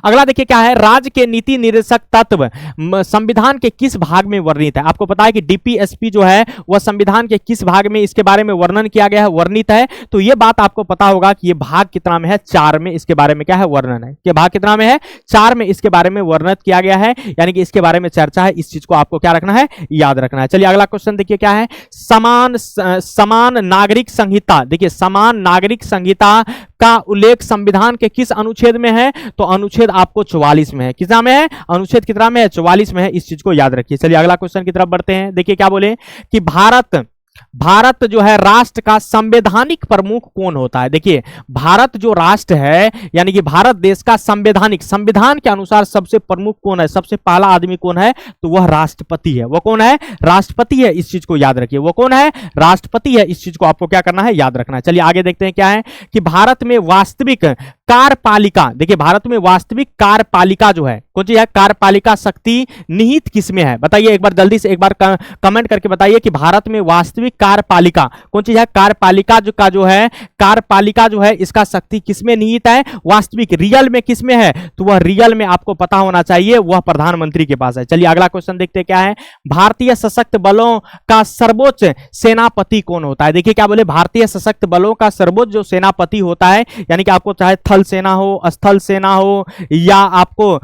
अगला देखिए क्या है? राज्य के नीति निर्देशक तत्व संविधान के किस भाग में वर्णित है? आपको पता है कि डीपीएसपी जो है वह संविधान के किस भाग में इसके बारे में वर्णन किया गया है? वर्णित है। तो यह बात आपको पता होगा कि यह भाग कितना में है? 4 में इसके बारे में क्या है? वर्णन है। कि भाग कितना में है? 4 में इसके बारे में वर्णित किया गया है, यानी कि इसके बारे में चर्चा है। इस चीज को आपको क्या रखना है? याद रखना है। चलिए अगला क्वेश्चन देखिए क्या है? समान नागरिक संहिता। देखिए, समान नागरिक संहिता का उल्लेख संविधान के किस अनुच्छेद में है? तो अनुच्छेद आपको 44 में है। कितना में है? अनुच्छेद कितना में है? 44 में है। इस चीज को याद रखिए। चलिए अगला क्वेश्चन की तरफ बढ़ते हैं। देखिए क्या बोले कि भारत जो है राष्ट्र का संवैधानिक प्रमुख कौन होता है? देखिए, भारत जो राष्ट्र है यानी कि भारत देश का संविधान के अनुसार सबसे प्रमुख कौन है? सबसे पहला आदमी कौन है? तो वह राष्ट्रपति है। वो कौन है? राष्ट्रपति है। इस चीज को याद रखिए। वो कौन है? राष्ट्रपति है। इस चीज को आपको क्या करना है? याद रखना है। चलिए आगे देखते हैं क्या है कि भारत में वास्तविक कार्यपालिका। देखिए, भारत में वास्तविक कार्यपालिका जो है कौन सी है? कार्यपालिका शक्ति निहित किसमें है? बताइए एक बार जल्दी से, एक बार कमेंट करके बताइए कि भारत में वास्तविक कार्यपालिका कौन सी है? कार्यपालिका जो है इसका शक्ति किसमें निहित है? वास्तविक रियल में किसमें है? तो वह रियल में आपको पता होना चाहिए, वह प्रधानमंत्री के पास है। चलिए अगला क्वेश्चन देखते हैं क्या है? भारतीय सशस्त्र बलों का सर्वोच्च सेनापति कौन होता है? देखिए क्या बोले? भारतीय सशस्त्र बलों का सर्वोच्च जो सेनापति होता है, यानी कि आपको चाहे थल सेना हो, स्थल सेना हो, या आपको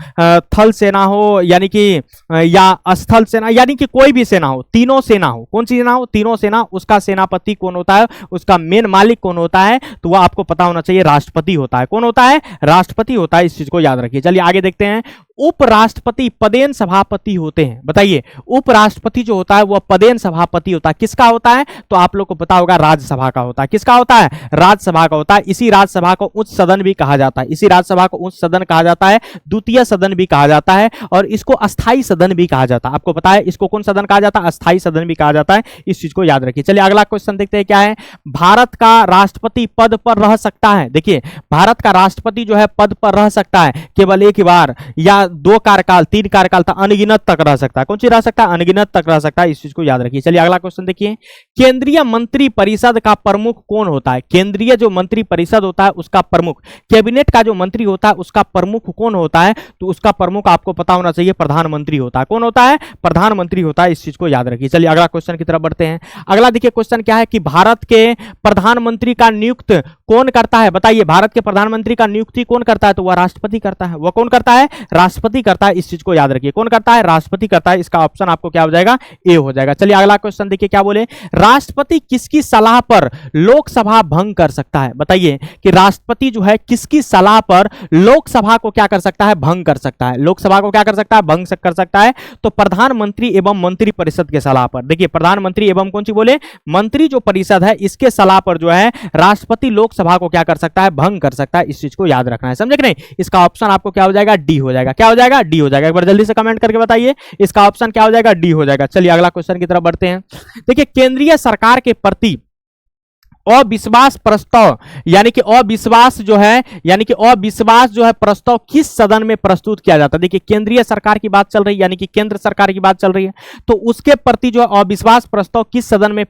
थल सेना हो यानी कि या स्थल सेना, यानी कि कोई भी सेना हो, तीनों सेना हो, कौन सी सेना हो? तीनों सेना, उसका सेनापति कौन होता है? उसका मेन मालिक कौन होता है? तो वह आपको पता होना चाहिए, राष्ट्रपति होता है। कौन होता है? राष्ट्रपति होता है। इस चीज को याद रखिए। चलिए आगे देखते हैं। उपराष्ट्रपति पदेन सभापति होते हैं। बताइए, उपराष्ट्रपति जो होता है वह पदेन सभापति होता है। किसका होता है? तो आप लोग को पता होगा, राज्यसभा का होता है। किसका होता है? राज्यसभा का होता है। इसी राज्यसभा को उच्च सदन भी कहा जाता है। इसी राज्यसभा को उच्च सदन कहा जाता है, द्वितीय सदन भी कहा जाता है, और इसको अस्थायी सदन भी कहा जाता है। आपको पता है इसको कौन सदन कहा जाता है? अस्थायी सदन भी कहा जाता है। इस चीज को याद रखिए। चलिए अगला क्वेश्चन देखते हैं क्या है? भारत का राष्ट्रपति पद पर रह सकता है। देखिए, भारत का राष्ट्रपति जो है पद पर रह सकता है केवल एक बार, या 2 कार्यकाल 3 कार्यकाल तक अनगिनत तक रह सकता है। कौन सी रह सकता है? अनगिनत तक रह सकता है। इस चीज को याद रखिए। चलिए अगला क्वेश्चन देखिए, केंद्रीय मंत्री परिषद का प्रमुख कौन होता है? केंद्रीय जो मंत्री परिषद होता है उसका प्रमुख, कैबिनेट का जो मंत्री होता है उसका प्रमुख कौन होता है? तो उसका प्रमुख आपको पता होना चाहिए, प्रधानमंत्री होता है। कौन होता है? प्रधानमंत्री होता है। इस चीज को याद रखिए। चलिए अगला क्वेश्चन की तरफ बढ़ते हैं। अगला देखिए क्वेश्चन क्या है कि भारत के प्रधानमंत्री का नियुक्त कौन करता है? बताइए, भारत के प्रधानमंत्री का नियुक्ति कौन करता है? तो वह राष्ट्रपति करता है। वह कौन करता है? राष्ट्रपति करता है। इस चीज को याद रखिए। कौन करता है? राष्ट्रपति करता है। इसका ऑप्शन आपको क्या हो जाएगा? ए हो जाएगा। चलिए अगला क्वेश्चन देखिए क्या बोले, राष्ट्रपति किसकी सलाह पर लोकसभा भंग कर सकता है? बताइए कि राष्ट्रपति जो है किसकी सलाह पर लोकसभा को क्या कर सकता है? भंग कर सकता है। लोकसभा को क्या कर सकता है? भंग कर सकता है। तो प्रधानमंत्री एवं मंत्री परिषद के सलाह पर। देखिए प्रधानमंत्री एवं कौन सी बोले? मंत्री जो परिषद है इसके सलाह पर जो है राष्ट्रपति लोकसभा को क्या कर सकता है? भंग कर सकता है। इस चीज को याद रखना है। समझे कि नहीं? इसका ऑप्शन आपको क्या हो जाएगा? डी हो जाएगा। क्या हो जाएगा? डी हो जाएगा। एक बार जल्दी से कमेंट करके बताइए, इसका ऑप्शन क्या हो जाएगा? डी हो जाएगा। चलिए अगला क्वेश्चन की तरफ बढ़ते हैं। देखिए केंद्रीय सरकार के प्रति अविश्वास प्रस्ताव यानी कि अविश्वास जो है प्रस्ताव किस सदन में प्रस्तुत किया जाता है? देखिए केंद्रीय सरकार की बात चल रही है, यानी कि केंद्र सरकार की बात चल रही है, तो उसके प्रति जो अविश्वास प्रस्ताव किस सदन में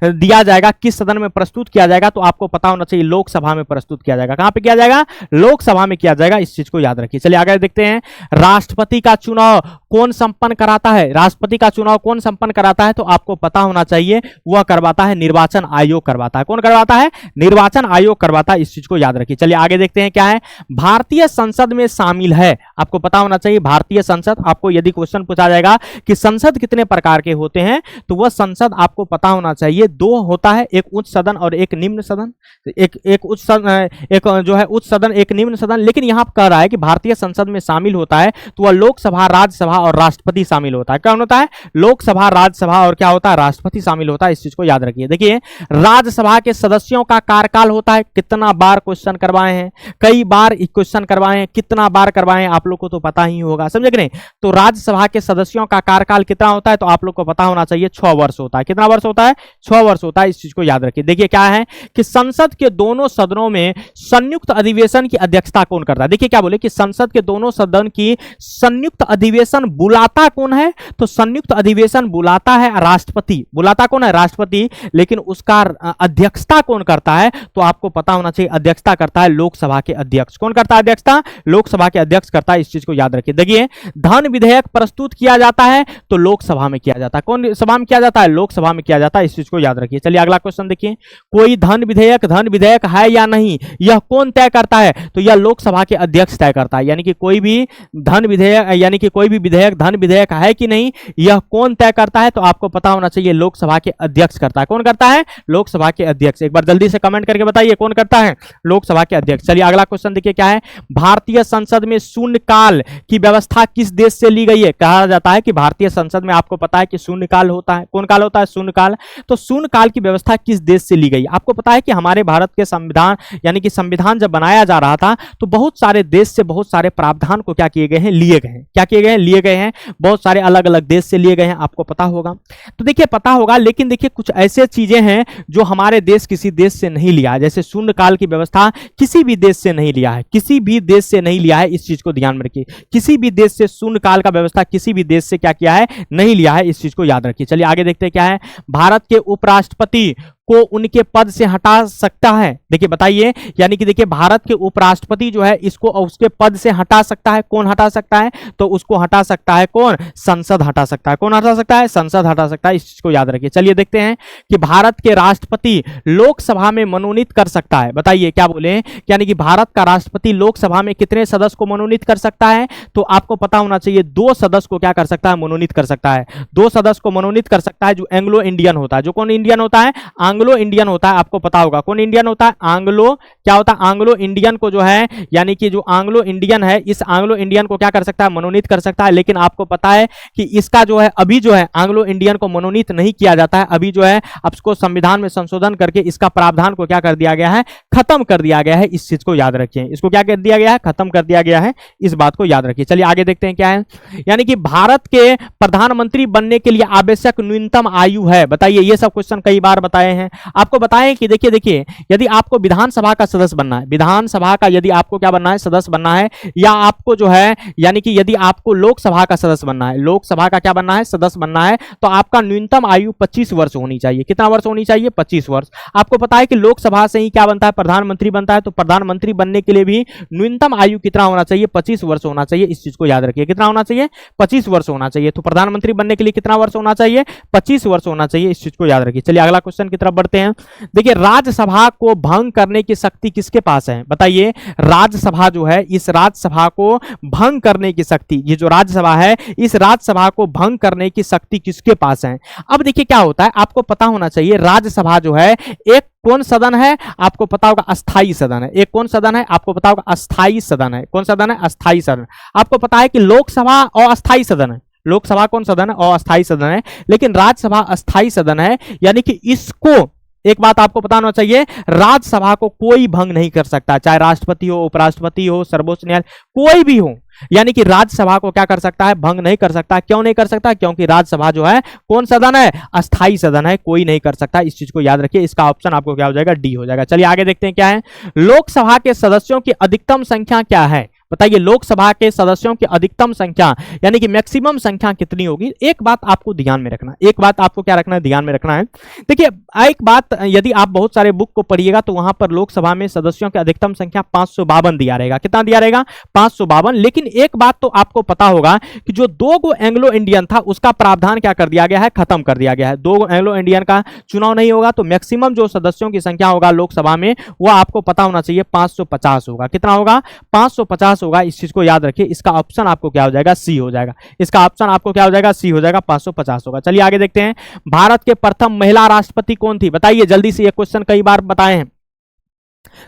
दिया जाएगा, किस सदन में प्रस्तुत किया जाएगा? तो आपको पता होना चाहिए लोकसभा में प्रस्तुत किया जाएगा। कहां पे किया जाएगा? लोकसभा में किया जाएगा। इस चीज को याद रखिए। चलिए आगे देखते हैं, राष्ट्रपति का चुनाव कौन संपन्न कराता है? राष्ट्रपति का चुनाव कौन संपन्न कराता है? तो आपको पता होना चाहिए वह करवाता है निर्वाचन आयोग करवाता है। कौन करवाता है? निर्वाचन आयोग करवाता है। इस चीज को याद रखिए। चलिए आगे देखते हैं क्या है, भारतीय संसद में शामिल है। आपको पता होना चाहिए भारतीय संसद। आपको यदि क्वेश्चन पूछा जाएगा कि संसद कितने प्रकार के होते हैं, तो वह संसद आपको पता होना चाहिए 2 होता है, एक उच्च सदन और एक निम्न सदन। एक उच्च सदन, एक जो है उच्च सदन, एक निम्न सदन। लेकिन यहां पर कह रहा है कि भारतीय संसद में शामिल होता है तो वह लोकसभा, राज्यसभा और राष्ट्रपति शामिल होता है। क्या होता है? लोकसभा, राज्यसभा और क्या होता है? राष्ट्रपति शामिल होता है। इस चीज को याद रखिए। देखिए राज्यसभा के सदस्यों का कार्यकाल होता है, कितना बार क्वेश्चन करवाए हैं, कई बार क्वेश्चन करवाए हैं, कितना बार करवाए हैं आप लोग को तो पता ही होगा। समझे कि नहीं? तो राज्यसभा के सदस्यों का कार्यकाल कितना होता है? तो आप लोग को पता होना चाहिए 6 वर्ष होता है। कितना वर्ष होता है? 6 वर्ष होता है। इस चीज को याद रखिए। देखिए क्या है कि संसद के दोनों सदनों में संयुक्त अधिवेशन की अध्यक्षता कौन करता है? देखिए क्या बोले कि संसद के दोनों सदन की संयुक्त अधिवेशन बुलाता कौन है? तो संयुक्त अधिवेशन बुलाता है राष्ट्रपति। बुलाता कौन है? राष्ट्रपति। लेकिन उसका अध्यक्षता कौन करता है? तो आपको पता होना चाहिए अध्यक्षता करता है लोकसभा के अध्यक्ष। कौन करता है अध्यक्षता? लोकसभा के अध्यक्ष करता है। इस चीज को याद रखिए। देखिए धन विधेयक प्रस्तुत किया जाता है तो लोकसभा में किया जाता है। कौन सभा में किया जाता है? लोकसभा में किया जाता है। इस चीज को याद रखिए। चलिए अगला क्वेश्चन देखिए, कोई धन विधेयक है या नहीं, यह कौन तय करता है? तो यह लोकसभा के अध्यक्ष तय करता है। यानी कि कोई भी धन विधेयक, यानी कि कोई भी विधेयक धन विधेयक है कि नहीं, यह कौन तय करता है? तो आपको पता होना चाहिए लोकसभा के अध्यक्ष करता है। कौन करता है? लोकसभा के अध्यक्ष। एक बार जल्दी से कमेंट करके बताइए कौन करता है? लोकसभा के अध्यक्ष। चलिए अगला क्वेश्चन देखिए क्या है, भारतीय संसद में शून्यकाल की व्यवस्था किस देश से ली गई है? कहा जाता है कि भारतीय संसद में आपको पता है कि शून्यकाल होता है। कौन काल होता है? शून्यकाल। तो शून्यकाल की व्यवस्था किस देश से ली गई? आपको पता है कि हमारे भारत के संविधान, यानी कि संविधान जब बनाया जा रहा था तो बहुत सारे देश से बहुत सारे प्रावधान को क्या किए गए हैं? लिए गए हैं। क्या किए गए हैं? लिए गए हैं। बहुत सारे अलग अलग देश से लिए गए हैं। आपको पता होगा। तो देखिए पता होगा, लेकिन देखिए कुछ ऐसे चीजें हैं जो हमारे देश किसी देश से नहीं लिया है। जैसे शून्यकाल की व्यवस्था किसी भी देश से नहीं लिया है, किसी भी देश से नहीं लिया है। इस चीज को ध्यान में रखिए। किसी भी देश से शून्यकाल का व्यवस्था किसी भी देश से क्या किया है? नहीं लिया है। इस चीज को याद रखिए। चलिए आगे देखते हैं क्या है, भारत के उपराष्ट्रपति को उनके पद से हटा सकता है? देखिए बताइए, यानी कि देखिए भारत के उपराष्ट्रपति जो है इसको उसके पद से हटा सकता है। कौन हटा सकता है? तो उसको हटा सकता है कौन? संसद हटा सकता है। कौन हटा सकता है? संसद हटा सकता है। इस चीज को याद रखिए। चलिए देखते हैं कि भारत के राष्ट्रपति लोकसभा में मनोनीत कर सकता है। बताइए क्या बोले, यानी कि भारत का राष्ट्रपति लोकसभा में कितने सदस्य को मनोनीत कर सकता है? तो आपको पता होना चाहिए 2 सदस्य को क्या कर सकता है? मनोनीत कर सकता है। 2 सदस्य को मनोनीत कर सकता है जो एंग्लो इंडियन होता है। जो कौन इंडियन होता है? आंग्लो इंडियन होता है। आपको पता होगा कौन इंडियन होता है? आंग्लो, क्या होता है? आंग्लो इंडियन को जो है, यानी कि जो आंग्लो इंडियन है, इस आंग्लो इंडियन को क्या कर सकता है? मनोनीत कर सकता है। लेकिन आपको पता है कि इसका जो है अभी जो है आंग्लो इंडियन को मनोनीत नहीं किया जाता है। अभी जो है आपको संविधान में संशोधन करके इसका प्रावधान को क्या कर दिया गया है? खत्म कर दिया गया है। इस चीज को याद रखिए। इसको क्या कर दिया गया है? खत्म कर दिया गया है। इस बात को याद रखिए। चलिए आगे देखते हैं क्या है, यानी कि भारत के प्रधानमंत्री बनने के लिए आवश्यक न्यूनतम आयु है। बताइए, ये सब क्वेश्चन कई बार बताए हैं। हैं। आपको बताएं कि देखिए देखिए यदि आपको विधानसभा का सदस्य बनना है, विधानसभा का यदि आपको क्या बनना है, सदस्य बनना है, या आपको जो है यानी कि यदि आपको लोकसभा का सदस्य बनना है, लोकसभा का क्या बनना है, सदस्य बनना है, तो आपका न्यूनतम आयु 25 वर्ष होनी चाहिए। कितना वर्ष होनी चाहिए, 25 वर्ष। आपको पता है कि लोकसभा से ही क्या बनता है, प्रधानमंत्री बनता है, तो प्रधानमंत्री बनने के लिए भी न्यूनतम आयु कितना होना चाहिए, 25 वर्ष होना चाहिए। इस चीज को याद रखिए, कितना होना चाहिए, 25 वर्ष होना चाहिए। तो प्रधानमंत्री बनने के लिए कितना वर्ष होना चाहिए, 25 वर्ष होना चाहिए। इस चीज को याद रखिए। चलिए अगला क्वेश्चन की तरफ बढ़ते हैं। देखिए राज्यसभा को भंग करने की शक्ति किसके पास है, बताइए। राज्यसभा जो है, इस राज्यसभा को भंग करने की शक्ति, ये जो राज्यसभा है, इस राज्यसभा को भंग करने की शक्ति किसके पास है। अब देखिए क्या होता है, आपको पता होना चाहिए राज्यसभा जो है एक कौन सदन है, आपको पता होगा अस्थाई सदन है। एक कौन सदन है, आपको पता होगा अस्थाई सदन है। कौन सदन है, अस्थाई सदन। आपको पता है कि लोकसभा अस्थाई सदन है, लोकसभा कौन सदन है, अस्थाई सदन है, लेकिन राज्यसभा अस्थाई सदन है। यानी कि इसको एक बात आपको पता होना चाहिए, राज्यसभा को कोई भंग नहीं कर सकता, चाहे राष्ट्रपति हो, उपराष्ट्रपति हो, सर्वोच्च न्यायालय कोई भी हो। यानी कि राज्यसभा को क्या कर सकता है, भंग नहीं कर सकता। क्यों नहीं कर सकता, क्योंकि राज्यसभा जो है कौन सदन है, अस्थाई सदन है, कोई नहीं कर सकता। इस चीज को याद रखिए। इसका ऑप्शन आपको क्या हो जाएगा, डी हो जाएगा। चलिए आगे देखते हैं क्या है। लोकसभा के सदस्यों की अधिकतम संख्या क्या है, बताइए। लोकसभा के सदस्यों की अधिकतम संख्या यानी कि मैक्सिमम संख्या कितनी होगी। एक बात आपको ध्यान में रखना, एक बात आपको क्या रखना है, ध्यान में रखना है। देखिए एक बात, यदि आप बहुत सारे बुक को पढ़िएगा तो वहां पर लोकसभा में सदस्यों की अधिकतम संख्या 552 दिया रहेगा। कितना दिया रहेगा, 552। लेकिन एक बात तो आपको पता होगा कि जो 2 गो एंग्लो इंडियन था उसका प्रावधान क्या कर दिया गया है, खत्म कर दिया गया है। 2 गो एंग्लो इंडियन का चुनाव नहीं होगा, तो मैक्सिमम जो सदस्यों की संख्या होगा लोकसभा में वो आपको पता होना चाहिए 550 होगा। कितना होगा, 550 होगा। इस चीज को याद रखिए। इसका ऑप्शन आपको क्या हो जाएगा, सी हो जाएगा। इसका ऑप्शन आपको क्या हो जाएगा, सी हो जाएगा, 550 होगा। चलिए आगे देखते हैं। भारत के प्रथम महिला राष्ट्रपति कौन थी, बताइए जल्दी से। ये क्वेश्चन कई बार बताए हैं,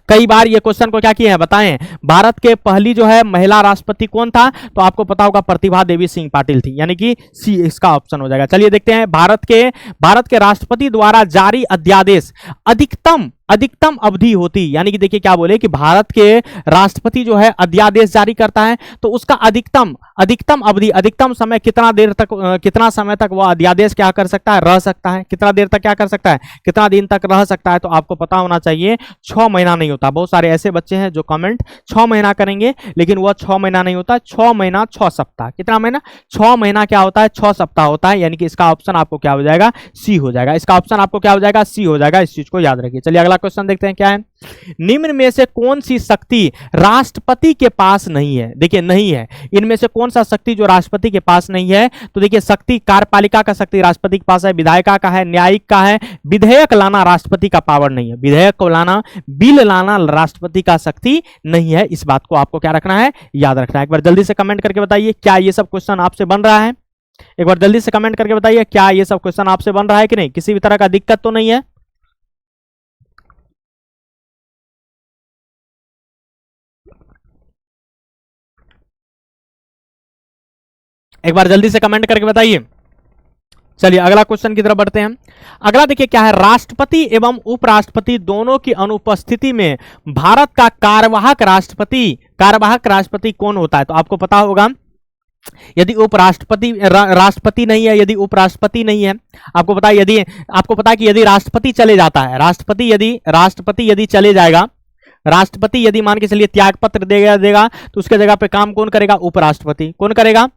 कई बार ये क्वेश्चन को क्या किए हैं, बताएं। भारत के पहली जो है महिला राष्ट्रपति कौन था, तो आपको पता होगा प्रतिभा देवी सिंह पाटिल थी, यानी कि सी इसका ऑप्शन हो जाएगा। चलिए देखते हैं। भारत के राष्ट्रपति द्वारा जारी अध्यादेश अधिकतम अवधि होती, यानी कि देखिए क्या बोले कि भारत के राष्ट्रपति जो है अध्यादेश जारी करता है तो उसका अधिकतम अवधि, अधिकतम समय कितना देर तक, कितना समय तक वह अध्यादेश क्या कर सकता है, रह सकता है। कितना देर तक क्या कर सकता है, कितना दिन तक रह सकता है। तो आपको पता होना चाहिए 6 महीना नहीं होता। बहुत सारे ऐसे बच्चे हैं जो कमेंट 6 महीना करेंगे, लेकिन वह 6 महीना नहीं होता, 6 महीना 6 सप्ताह। कितना महीना, 6 महीना क्या होता है, 6 सप्ताह होता है। यानी कि इसका ऑप्शन आपको क्या हो जाएगा, सी हो जाएगा। इसका ऑप्शन आपको क्या हो जाएगा, सी हो जाएगा। इस चीज को याद रखिए। चलिए अगला क्वेश्चन देखते हैं क्या है। निम्न में से कौन सी शक्ति राष्ट्रपति के पास नहीं है, देखिए नहीं है। इनमें से कौन सा शक्ति जो राष्ट्रपति के पास नहीं है, तो देखिए शक्ति कार्यपालिका का शक्ति राष्ट्रपति के पास है, विधायिका का है, न्यायिक का है, विधेयक लाना राष्ट्रपति का पावर नहीं है। विधेयक को लाना, बिल लाना राष्ट्रपति का शक्ति नहीं है। इस बात को आपको क्या रखना है, याद रखना है। एक बार जल्दी से कमेंट करके बताइए क्या ये सब क्वेश्चन आपसे बन रहा है। एक बार जल्दी से कमेंट करके बताइए क्या ये सब क्वेश्चन आपसे बन रहा है कि नहीं, किसी भी तरह का दिक्कत तो नहीं है। एक बार जल्दी से कमेंट करके बताइए। चलिए अगला क्वेश्चन की तरफ बढ़ते हैं। अगला देखिए क्या है। राष्ट्रपति एवं उपराष्ट्रपति दोनों की अनुपस्थिति में भारत का कार्यवाहक राष्ट्रपति कौन होता है, तो आपको पता होगा यदि उपराष्ट्रपति राष्ट्रपति नहीं है, यदि उपराष्ट्रपति नहीं है, आपको पता है आपको पता है कि यदि राष्ट्रपति चले जाता है, राष्ट्रपति यदि चले जाएगा, राष्ट्रपति यदि मान के चलिए त्याग पत्र देगा तो उसके जगह पे काम कौन करेगा, उपराष्ट्रपति। कौन करेगा,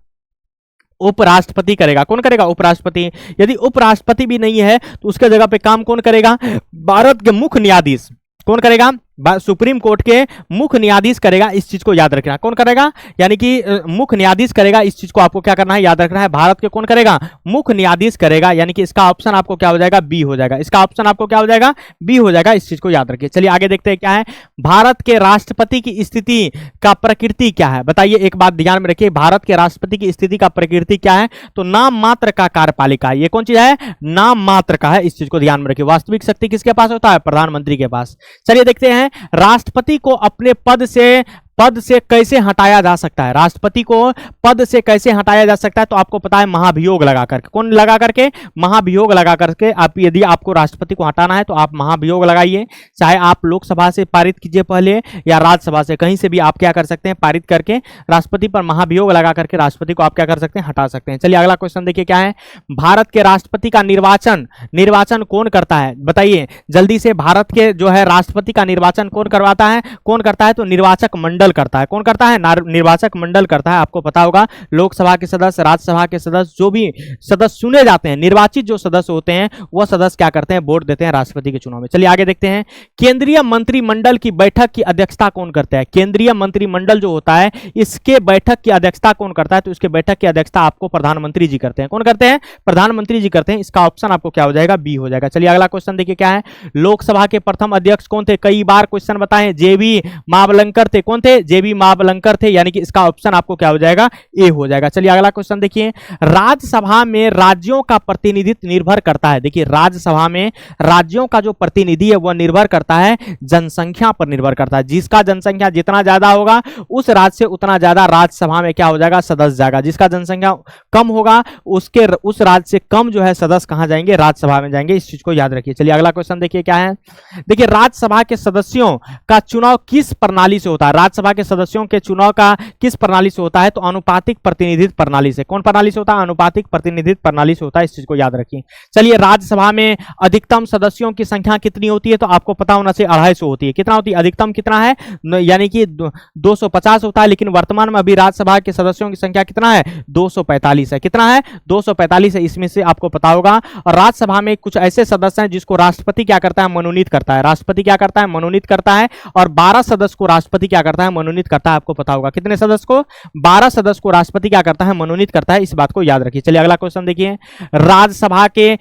उपराष्ट्रपति करेगा। कौन करेगा, उपराष्ट्रपति। यदि उपराष्ट्रपति भी नहीं है तो उसके जगह पे काम कौन करेगा, भारत के मुख्य न्यायाधीश। कौन करेगा, सुप्रीम कोर्ट के मुख्य न्यायाधीश करेगा। इस चीज को याद रखना। कौन करेगा, यानी कि मुख्य न्यायाधीश करेगा। इस चीज को आपको क्या करना है, याद रखना है। भारत के कौन करेगा, मुख्य न्यायाधीश करेगा। यानी कि इसका ऑप्शन आपको क्या हो जाएगा, बी हो जाएगा। इसका ऑप्शन आपको क्या हो जाएगा, बी हो जाएगा। इस चीज को याद रखिए। चलिए आगे देखते हैं क्या है। भारत के राष्ट्रपति की स्थिति का प्रकृति क्या है, बताइए। एक बात ध्यान में रखिए, भारत के राष्ट्रपति की स्थिति का प्रकृति क्या है, तो नाम मात्र का कार्यपालिका। ये कौन चीज है, नाम मात्र का है। इस चीज को ध्यान में रखिए। वास्तविक शक्ति किसके पास होता है, प्रधानमंत्री के पास। चलिए देखते हैं। राष्ट्रपति को अपने पद से पद से कैसे हटाया जा सकता है, राष्ट्रपति को पद से कैसे हटाया जा सकता है, तो आपको पता है महाभियोग लगा करके। कौन लगा करके? महाभियोग लगा करके। आप यदि आपको राष्ट्रपति को हटाना है तो आप महाभियोग लगाइए, चाहे आप लोकसभा से पारित कीजिए पहले या राज्यसभा से, कहीं से भी आप क्या कर सकते हैं, पारित करके राष्ट्रपति पर महाभियोग लगा करके राष्ट्रपति को आप क्या कर सकते हैं, हटा सकते हैं। चलिए अगला क्वेश्चन देखिए क्या है, भारत के राष्ट्रपति का निर्वाचन कौन करता है, बताइए जल्दी से। भारत के जो है राष्ट्रपति का निर्वाचन कौन करवाता है, कौन करता है, तो निर्वाचक मंडल करता है। कौन करता है? निर्वाचक मंडल करता है। आपको पता होगा लोकसभा के सदस्य, राज्यसभा के सदस्य, जो भी सदस्य चुने जाते हैं, निर्वाचित जो सदस्य होते हैं, वह सदस्य क्या करते हैं, वोट देते हैं राष्ट्रपति के चुनाव में। चलिए आगे देखते हैं, केंद्रीय मंत्रिमंडल की बैठक की अध्यक्षता कौन करता है? केंद्रीय मंत्रिमंडल जो होता है इसके बैठक की अध्यक्षता कौन करता है, तो इसके बैठक की अध्यक्षता आपको प्रधानमंत्री जी करते हैं। कौन करते हैं? प्रधानमंत्री जी करते हैं। इसका ऑप्शन आपको क्या हो जाएगा, बी हो जाएगा। चलिए अगला क्वेश्चन देखिए क्या है, लोकसभा के प्रथम अध्यक्ष कौन थे? कई बार क्वेश्चन बताएं, जेबी महाबलंकर थे। कौन थे? जेबी महाबलंकर थे, यानी कि इसका ऑप्शन आपको क्या हो जाएगा, ए हो जाएगा। चलिए अगला क्वेश्चन देखिए, राज्यसभा में राज्यों का प्रतिनिधित्व निर्भर करता है। देखिए राज्यसभा में राज्यों का जो प्रतिनिधि है वह निर्भर करता है जनसंख्या पर, निर्भर करता है। जिसका जनसंख्या जितना ज्यादा होगा उस राज्य से उतना ज्यादा राज्यसभा में क्या हो जाएगा, सदस्य जाएगा। जिसका जनसंख्या कम होगा उस राज्य से कम जो है सदस्य कहां जाएंगे, राज्यसभा में जाएंगे। इस चीज को याद रखिए। चलिए अगला क्वेश्चन देखिए क्या है, देखिए राज्यसभा के सदस्यों का चुनाव किस प्रणाली से होता है? राज्यसभा के सदस्यों के चुनाव का किस प्रणाली से होता है, तो अनुपातिक प्रतिनिधित्व प्रणाली से। कौन प्रणाली से होता है? अनुपातिक प्रतिनिधित्व प्रणाली से होता है। इस चीज को याद रखिए। चलिए राज्यसभा में अधिकतम सदस्यों की संख्या कितनी होती है, तो आपको पता होना चाहिए 250 होती है। कितना होती है? अधिकतम कितना है, यानी कि 250 होता है, लेकिन वर्तमान में अभी राज्यसभा के सदस्यों की संख्या कितना है, 245 है। कितना है? 245 है। इसमें से आपको पता होगा। और राज्यसभा में कुछ ऐसे सदस्य हैं जिसको राष्ट्रपति क्या करता है, मनोनीत करता है। राष्ट्रपति क्या करता है, मनोनीत करता है। और 12 सदस्य को राष्ट्रपति क्या करता है, मनोनीत करता है। आपको पता होगा कितने सदस्य को, 12 सदस्य को राष्ट्रपति क्या करता है, मनोनीत करता है। इस बात को याद रखिए। चलिए अगला क्वेश्चन देखिए, राज्यसभा के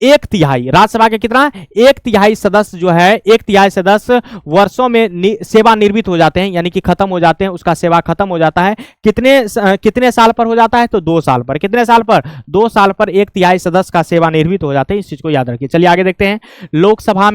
एक तिहाई, राज्यसभा के कितना, एक तिहाई सदस्य जो है, एक तिहाई सदस्य वर्षों में सेवानिवृत्त हो जाते हैं, यानी कि खत्म हो जाते हैं, उसका सेवा खत्म हो जाता है। कितने साल पर हो जाता है, तो 2 साल पर। कितने साल पर? 2 साल पर एक तिहाई सदस्य का सेवानिवृत्त हो जाते हैं। इस चीज को याद रखिए। चलिए आगे देखते हैं, लोकसभा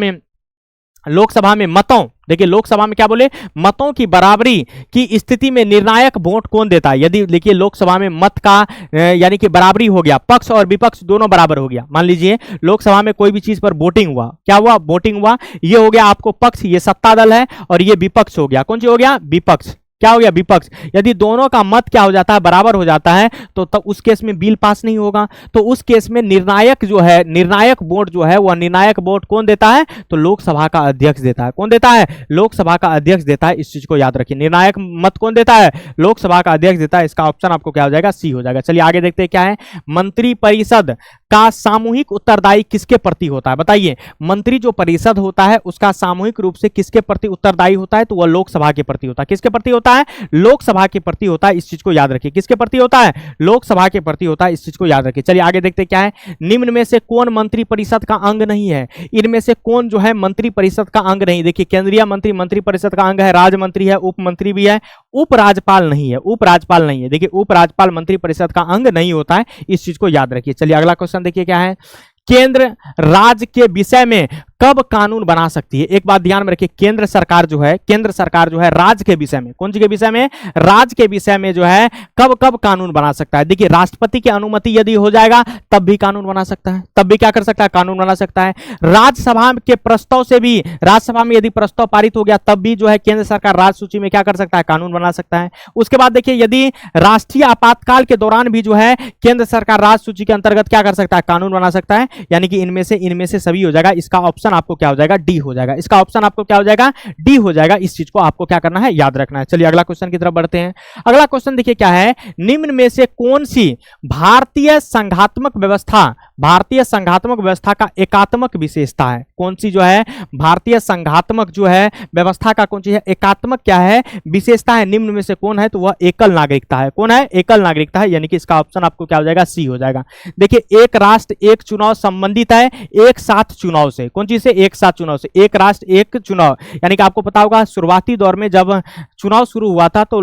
में मतों, देखिए लोकसभा में क्या बोले, मतों की बराबरी की स्थिति में निर्णायक वोट कौन देता है? यदि देखिए लोकसभा में मत का यानी कि बराबरी हो गया, पक्ष और विपक्ष दोनों बराबर हो गया। मान लीजिए लोकसभा में कोई भी चीज पर वोटिंग हुआ, क्या हुआ, वोटिंग हुआ, ये हो गया आपको पक्ष, ये सत्ता दल है, और ये विपक्ष हो गया। कौन सी हो गया? विपक्ष। क्या हो गया? विपक्ष। यदि दोनों का मत क्या हो जाता है, बराबर हो जाता है, तो तब उस केस में बिल पास नहीं होगा। तो उस केस में निर्णायक जो है, निर्णायक वोट जो है, वह निर्णायक वोट कौन देता है, तो लोकसभा का अध्यक्ष देता है। कौन देता है? लोकसभा का अध्यक्ष देता है। इस चीज को याद रखिए। निर्णायक मत कौन देता है? लोकसभा का अध्यक्ष देता है। इसका ऑप्शन आपको क्या हो जाएगा, सी हो जाएगा। चलिए आगे देखते हैं क्या है, मंत्रिपरिषद का सामूहिक उत्तरदायी किसके प्रति होता है? बताइए, मंत्री जो परिषद होता है उसका सामूहिक रूप से किसके प्रति उत्तरदायी होता है, तो वह लोकसभा के प्रति होता है। किसके प्रति होता है? लोकसभा के प्रति होता है। इस चीज को याद रखिए। किसके प्रति होता है? लोकसभा के प्रति होता है। इस चीज को याद रखिए। चलिए आगे देखते हैं क्या है, निम्न में से कौन मंत्रिपरिषद का अंग नहीं है? इनमें से कौन जो है मंत्रिपरिषद का अंग नहीं? देखिए केंद्रीय मंत्रिपरिषद का अंग है, राज्य मंत्री है, उप मंत्री भी है, उपराज्यपाल नहीं है। उपराज्यपाल नहीं है। देखिए उपराज्यपाल मंत्रिपरिषद का अंग नहीं होता है। इस चीज को याद रखिए। चलिए अगला क्वेश्चन देखिए क्या है, केंद्र राज्य के विषय में कब कानून बना सकती है? एक बात ध्यान में रखिए, केंद्र सरकार जो है राज्य के विषय में, कौन सी के विषय में, राज्य के विषय में जो है कब कानून बना सकता है? देखिए राष्ट्रपति की अनुमति यदि हो जाएगा तब भी कानून बना सकता है, तब भी क्या कर सकता है, कानून बना सकता है। राज्यसभा के प्रस्ताव से भी, राज्यसभा में यदि प्रस्ताव पारित हो गया तब भी जो है केंद्र सरकार राज्य सूची में क्या कर सकता है, कानून बना सकता है। उसके बाद देखिए यदि राष्ट्रीय आपातकाल के दौरान भी जो है केंद्र सरकार राज्य सूची के अंतर्गत क्या कर सकता है, कानून बना सकता है। यानी कि इनमें से सभी हो जाएगा। इसका ऑप्शन आपको क्या हो जाएगा, डी हो जाएगा। इसका ऑप्शन आपको क्या हो जाएगा, डी हो जाएगा। इस चीज को आपको क्या करना है, याद रखना है। चलिए अगला क्वेश्चन की तरफ बढ़ते हैं। अगला क्वेश्चन देखिए क्या है, निम्न में से कौन सी भारतीय संघात्मक व्यवस्था का एकात्मक विशेषता है? कौन सी जो है भारतीय संघात्मक जो है व्यवस्था का कौन सी है, एकात्मक क्या है, विशेषता है? निम्न में से कौन है, तो वह एकल नागरिकता है। कौन है, एकल नागरिकता है। यानी कि इसका ऑप्शन आपको क्या हो जाएगा, सी हो जाएगा। देखिए एक राष्ट्र एक चुनाव संबंधित है एक साथ चुनाव से। कौन चीज से, एक साथ चुनाव से। एक राष्ट्र एक चुनाव, यानी कि आपको पता होगा शुरुआती दौर में जब चुनाव शुरू हुआ था तो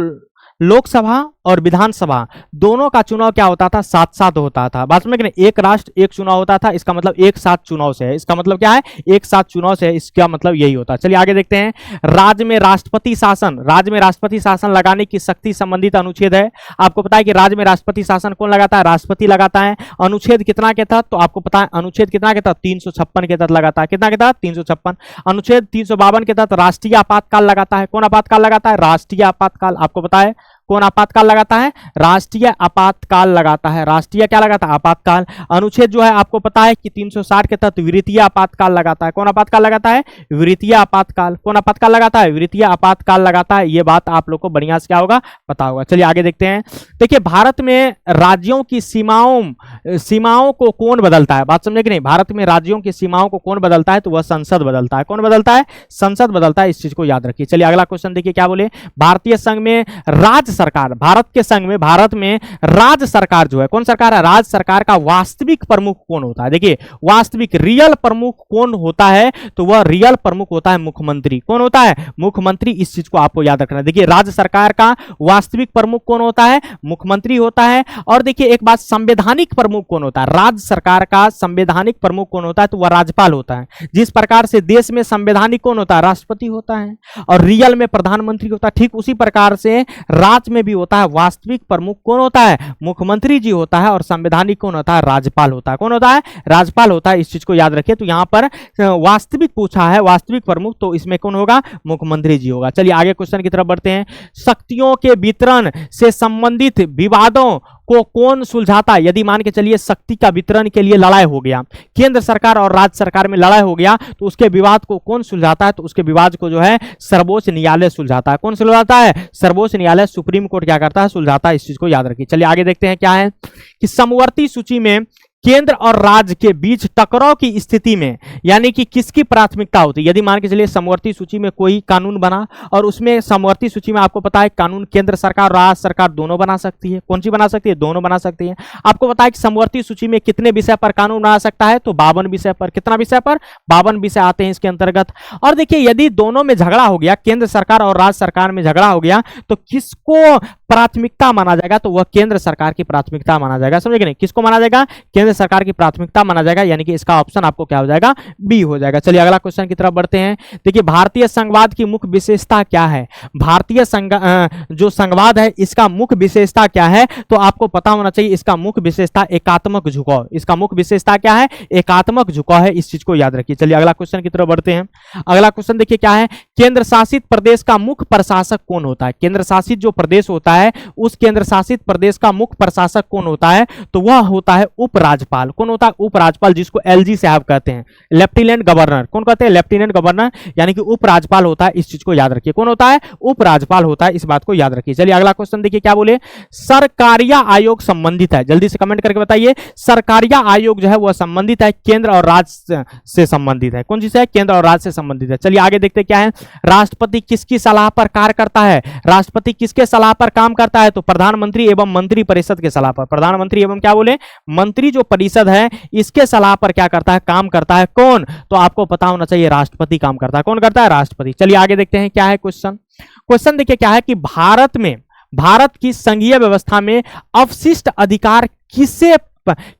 लोकसभा और विधानसभा दोनों का चुनाव क्या होता था, साथ साथ होता था। बात समझ गए, एक राष्ट्र एक चुनाव होता था, इसका मतलब एक साथ चुनाव से है। इसका मतलब क्या है, एक साथ चुनाव से है, इसका मतलब यही होता है। चलिए आगे देखते हैं। राज्य में राष्ट्रपति शासन, राज्य में राष्ट्रपति शासन लगाने की शक्ति संबंधित अनुच्छेद है। आपको पता है कि राज्य में राष्ट्रपति शासन कौन लगाता है, राष्ट्रपति लगाता है। अनुच्छेद कितना के तहत, तो आपको पता है अनुच्छेद कितना के तहत, 356 के तहत लगाता है। कितना के तहत, 356। अनुच्छेद 352 के तहत राष्ट्रीय आपातकाल लगाता है। कौन आपातकाल लगाता है, राष्ट्रीय आपातकाल। आपको पता है कौन आपातकाल लगाता है, राष्ट्रीय आपातकाल लगाता है। राष्ट्रीय क्या लगाता है, आपातकाल। अनुच्छेद जो है आपको पता है कि 360 के तहत वित्तीय आपातकाल लगाता है। कौन आपातकाल लगाता है, वित्तीय आपातकाल। कौन आपातकाल लगाता है, वित्तीय आपातकाल लगाता है। ये बात आप लोग को बढ़िया से क्या होगा, पता होगा। चलिए आगे देखते हैं। देखिए भारत में राज्यों की सीमाओं को कौन बदलता है, बात समझे कि नहीं। भारत में राज्यों की सीमाओं को कौन बदलता है, तो वह संसद बदलता है। कौन बदलता है, संसद बदलता है। इस चीज को याद रखिए। चलिए अगला क्वेश्चन देखिए क्या बोले। भारतीय संघ में राज्य सरकार, भारत के संघ में, भारत में राज्य सरकार जो है, कौन सरकार है, राज्य सरकार का वास्तविक प्रमुख कौन होता है। देखिए वास्तविक रियल प्रमुख कौन होता है, तो वह रियल प्रमुख होता है मुख्यमंत्री। कौन होता है, मुख्यमंत्री। इस चीज को आपको याद रखना है। देखिए राज्य सरकार का वास्तविक प्रमुख कौन होता है, मुख्यमंत्री होता है। और देखिए एक बात, संवैधानिक प्रमुख कौन होता है, राज्य सरकार का संवैधानिक प्रमुख कौन होता है, तो वह राज्यपाल होता है। जिस प्रकार से देश में संवैधानिक कौन होता है, राष्ट्रपति होता है, और रियल में प्रधानमंत्री होता है, ठीक उसी प्रकार से राज्य में भी होता है। वास्तविक प्रमुख कौन होता है, मुख्यमंत्री जी होता है, और संवैधानिक कौन होता है, राज्यपाल होता है। कौन होता है, राज्यपाल होता है। इस चीज को याद रखिए। तो यहां पर वास्तविक पूछा है, वास्तविक प्रमुख, तो इसमें कौन होगा, मुख्यमंत्री जी होगा। चलिए आगे क्वेश्चन की तरफ बढ़ते हैं। शक्तियों के वितरण से संबंधित विवादों को कौन सुलझाता है। यदि मान के चलिए शक्ति का वितरण के लिए लड़ाई हो गया, केंद्र सरकार और राज्य सरकार में लड़ाई हो गया, तो उसके विवाद को कौन सुलझाता है, तो उसके विवाद को जो है सर्वोच्च न्यायालय सुलझाता है। कौन सुलझाता है, सर्वोच्च न्यायालय, सुप्रीम कोर्ट क्या करता है, सुलझाता है। इस चीज को याद रखिए। चलिए आगे देखते हैं क्या है कि समवर्ती सूची में केंद्र और राज्य के बीच टकराव की स्थिति में यानी कि किसकी प्राथमिकता होती है। यदि मान के चलिए समवर्ती सूची में कोई कानून बना, और उसमें समवर्ती सूची में आपको पता है कानून केंद्र सरकार, राज्य सरकार दोनों बना सकती है। कौन सी बना सकती है, दोनों बना सकती है। आपको पता है कि समवर्ती सूची में कितने विषय पर कानून बना सकता है, तो 52 विषय पर। कितना विषय पर, 52 विषय आते हैं इसके अंतर्गत। और देखिए यदि दोनों में झगड़ा हो गया, केंद्र सरकार और राज्य सरकार में झगड़ा हो गया, तो किसको प्राथमिकता माना जाएगा, तो वह केंद्र सरकार की प्राथमिकता माना जाएगा। समझे कि नहीं, किसको माना जाएगा, केंद्र सरकार की प्राथमिकता माना जाएगा। यानी कि इसका ऑप्शन आपको क्या हो जाएगा, बी हो जाएगा। चलिए अगला क्वेश्चन की तरफ बढ़ते हैं। देखिए भारतीय संघवाद की मुख्य विशेषता क्या है। भारतीय जो संघवाद है इसका मुख्य विशेषता क्या है, तो आपको पता होना चाहिए। इसका मुख्य विशेषता एकात्मक झुकाव। इसका मुख्य विशेषता क्या है, एकात्मक झुकाव है। इस चीज को याद रखिए। चलिए अगला क्वेश्चन की तरफ बढ़ते हैं। अगला क्वेश्चन देखिए क्या है, केंद्र शासित प्रदेश का मुख्य प्रशासक कौन होता है। केंद्र शासित जो प्रदेश होता है, उस केंद्र शासित प्रदेश का मुख्य प्रशासक कौन होता है, तो वह होता है उपराज्यपाल। कौन होता है, उपराज्यपाल, जिसको एलजी साहब कहते हैं, लेफ्टिनेंट गवर्नर। कौन कहते हैं, लेफ्टिनेंट गवर्नर, यानी कि उपराज्यपाल होता है। इस चीज को याद रखिए। कौन होता है, उपराज्यपाल होता है। इस बात को याद रखिए। चलिए अगला क्वेश्चन देखिए क्या बोले, सरकारिया आयोग संबंधित है। जल्दी से कमेंट करके बताइए। सरकारिया आयोग जो है वह संबंधित है, केंद्र और राज्य से संबंधित है। कौन चीज है, केंद्र और राज्य से संबंधित है। चलिए आगे देखते क्या है, राष्ट्रपति किसकी सलाह पर कार्य करता है। राष्ट्रपति किसके सलाह पर काम करता है, तो प्रधानमंत्री एवं मंत्री परिषद के सलाह पर। प्रधानमंत्री एवं क्या बोले, मंत्री जो परिषद है इसके सलाह पर क्या करता है, काम करता है। कौन, तो आपको पता होना चाहिए राष्ट्रपति काम करता है। कौन करता है, राष्ट्रपति। चलिए आगे देखते हैं क्या है क्वेश्चन देखिए क्या है कि भारत की संघीय व्यवस्था में अवशिष्ट अधिकार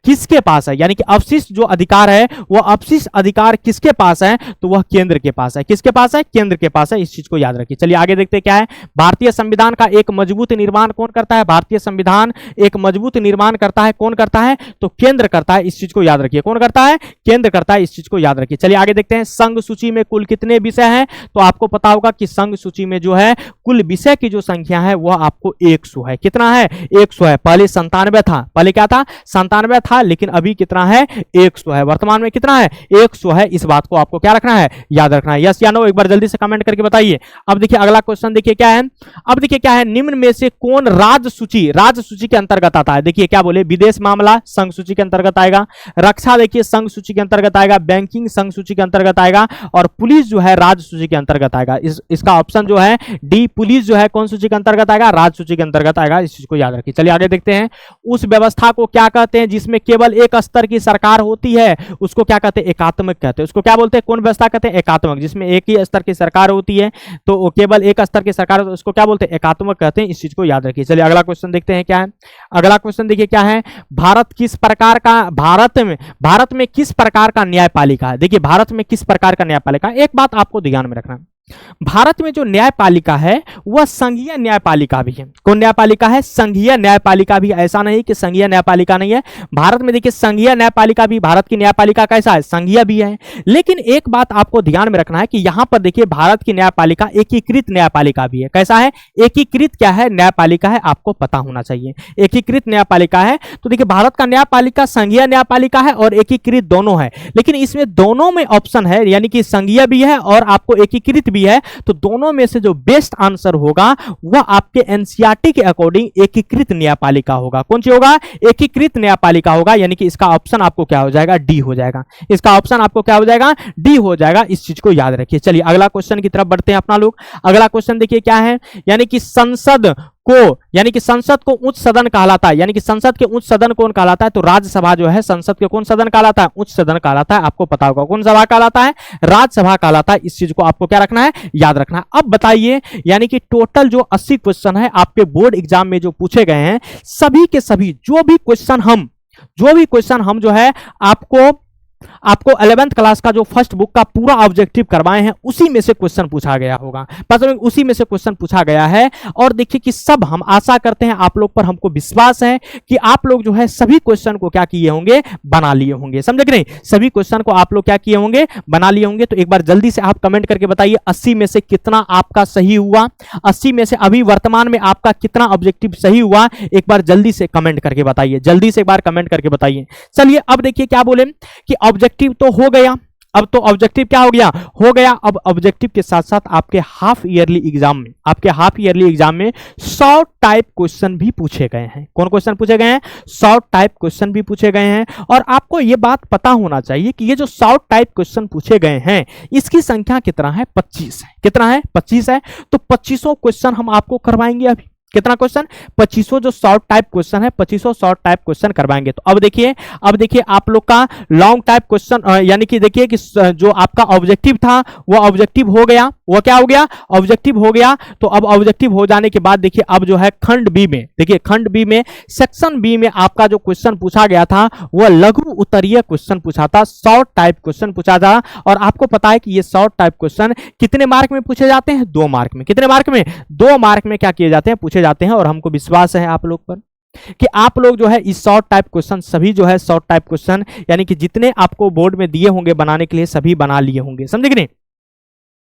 किसके पास है, यानी कि अवशिष्ट जो अधिकार है वह अवशिष्ट अधिकार किसके पास है, तो वह केंद्र के पास है। किसके पास है, केंद्र के पास है। इस चीज को याद रखिए। चलिए आगे देखते हैं क्या है, भारतीय संविधान का एक मजबूत निर्माण कौन करता है। भारतीय संविधान एक मजबूत निर्माण करता है, कौन करता है, तो केंद्र करता है। इस चीज को याद रखिए। कौन करता है, केंद्र करता है। इस चीज को याद रखिए। चलिए आगे देखते हैं, संघ सूची में कुल कितने विषय हैं, तो आपको पता होगा कि संघ सूची में जो है कुल विषय की जो संख्या है वह आपको 100 है। कितना है, 100 है। पहले 97 था, पहले क्या था, 97 था, लेकिन अभी कितना है, 100 है। वर्तमान में कितना है, 100 है। इस बात को आपको क्या रखना है, याद रखना है। यस या नो एक बार जल्दी से कमेंट करके बताइए। अब देखिए अगला क्वेश्चन देखिए क्या है, अब देखिए क्या है, निम्न में से कौन राज्य सूची के अंतर्गत आता है। देखिए क्या बोले, विदेश मामला संघ सूची के अंतर्गत आएगा, रक्षा देखिए संघ सूची के अंतर्गत आएगा, बैंकिंग संघ सूची के अंतर्गत आएगा, और पुलिस जो है राज्य सूची के अंतर्गत आएगा। इसका ऑप्शन जो है डी, पुलिस जो है कौन सूची के अंतर्गत आएगा, राज्य सूची के अंतर्गत आएगा। इस चीज को याद रखिए। चलिए आगे देखते हैं, उस व्यवस्था को क्या कहते कहते हैं जिसमें केवल एक स्तर की सरकार होती है, उसको क्या कहते हैं? एकात्मक कहते हैं। उसको क्या बोलते हैं? कौन व्यवस्था कहते हैं? एकात्मक। जिसमें एक ही स्तर की सरकार होती है, तो केवल एक स्तर की सरकार, तो उसको क्या बोलते हैं? एकात्मक कहते हैं। इस चीज को याद रखिए। चलिए अगला क्वेश्चन देखते हैं क्या है। अगला क्वेश्चन देखिए क्या है। भारत में किस प्रकार का न्यायपालिका है? देखिए भारत में किस प्रकार का न्यायपालिका, एक बात आपको ध्यान में रखना, भारत में जो न्यायपालिका है वह संघीय न्यायपालिका भी है। कौन न्यायपालिका है? संघीय न्यायपालिका भी। ऐसा नहीं कि संघीय न्यायपालिका नहीं है, भारत में देखिए संघीय न्यायपालिका भी। भारत की न्यायपालिका कैसा है? संघीय भी है। लेकिन एक बात आपको ध्यान में रखना है कि यहां पर देखिए भारत की न्यायपालिका एकीकृत न्यायपालिका भी है। कैसा है? एकीकृत क्या है? न्यायपालिका है, आपको पता होना चाहिए। एकीकृत न्यायपालिका है। तो देखिए भारत का न्यायपालिका संघीय न्यायपालिका है और एकीकृत दोनों है। लेकिन इसमें दोनों में ऑप्शन है, यानी कि संघीय भी है और आपको एकीकृत है, तो दोनों में से जो बेस्ट आंसर होगा वह आपके एनसीईआरटी के अकॉर्डिंग एकीकृत न्यायपालिका होगा। कौन सी होगा? एकीकृत न्यायपालिका होगा। यानी कि इसका ऑप्शन आपको क्या हो जाएगा? डी हो जाएगा। इसका ऑप्शन आपको क्या हो जाएगा? डी हो जाएगा। इस चीज को याद रखिए। चलिए अगला क्वेश्चन की तरफ बढ़ते हैं अपना लोग। अगला क्वेश्चन देखिए क्या है। यानी कि संसद को उच्च सदन कहलाता है। यानी कि संसद के उच्च सदन कौन कहलाता है? तो राज्यसभा जो है संसद के कौन सदन कहलाता है? उच्च सदन कहलाता है। आपको पता होगा कौन सभा कहलाता है? राज्यसभा कहलाता है। इस चीज को आपको क्या रखना है? याद रखना है। अब बताइए, यानी कि टोटल जो 80 क्वेश्चन है आपके बोर्ड एग्जाम में जो पूछे गए हैं, सभी के सभी जो भी क्वेश्चन हम जो है आपको 11th क्लास का जो फर्स्ट बुक का पूरा ऑब्जेक्टिव करवाए हैं, उसी में से क्वेश्चन पूछा गया होगा। मतलब उसी में से क्वेश्चन पूछा गया है। और देखिए कि सब, हम आशा करते हैं आप लोग पर, हमको विश्वास है कि आप लोग जो है सभी क्वेश्चन को क्या किए होंगे? बना लिए होंगे। समझे कि नहीं? सभी क्वेश्चन को आप लोग क्या किए होंगे? बना लिए होंगे। तो एक बार जल्दी से आप कमेंट करके बताइए 80 में से कितना आपका सही हुआ। 80 में से अभी वर्तमान में आपका कितना ऑब्जेक्टिव सही हुआ, एक बार जल्दी से कमेंट करके बताइए। जल्दी से एक बार कमेंट करके बताइए। चलिए अब देखिए क्या बोले कि ऑब्जेक्टिव तो हो गया। अब तो ऑब्जेक्टिव क्या हो गया? अब ऑब्जेक्टिव के साथ साथ आपके हाफ ईयरली एग्जाम में शॉर्ट टाइप क्वेश्चन भी पूछे गए हैं। कौन क्वेश्चन पूछे गए हैं? शॉर्ट टाइप क्वेश्चन भी पूछे गए हैं। और आपको यह बात पता होना चाहिए कि ये जो शॉर्ट टाइप क्वेश्चन पूछे गए हैं, इसकी संख्या कितना है? 25 है। कितना है? 25 है। तो 25 क्वेश्चन हम आपको करवाएंगे। अभी कितना क्वेश्चन? 25 जो शॉर्ट टाइप क्वेश्चन है, 25 शॉर्ट टाइप क्वेश्चन करवाएंगे। तो अब देखिए आप लोग का लॉन्ग टाइप क्वेश्चन, यानी कि देखिए कि जो आपका ऑब्जेक्टिव था वो ऑब्जेक्टिव हो गया। वो क्या हो गया? ऑब्जेक्टिव हो गया। तो अब ऑब्जेक्टिव हो जाने के बाद देखिए अब जो है खंड बी में, देखिए खंड बी में सेक्शन बी में आपका जो क्वेश्चन पूछा गया था वह लघु उत्तरीय क्वेश्चन पूछा था, शॉर्ट टाइप क्वेश्चन पूछा था। और आपको पता है कि ये शॉर्ट टाइप क्वेश्चन कितने मार्क में पूछे जाते हैं? 2 मार्क में। कितने मार्क में? 2 मार्क में क्या किए जाते हैं? पूछे जाते हैं। और हमको विश्वास है आप लोग पर कि आप लोग जो है इस शॉर्ट टाइप क्वेश्चन, सभी जो है शॉर्ट टाइप क्वेश्चन, यानी कि जितने आपको बोर्ड में दिए होंगे बनाने के लिए, सभी बना लिए होंगे। समझे कि नहीं?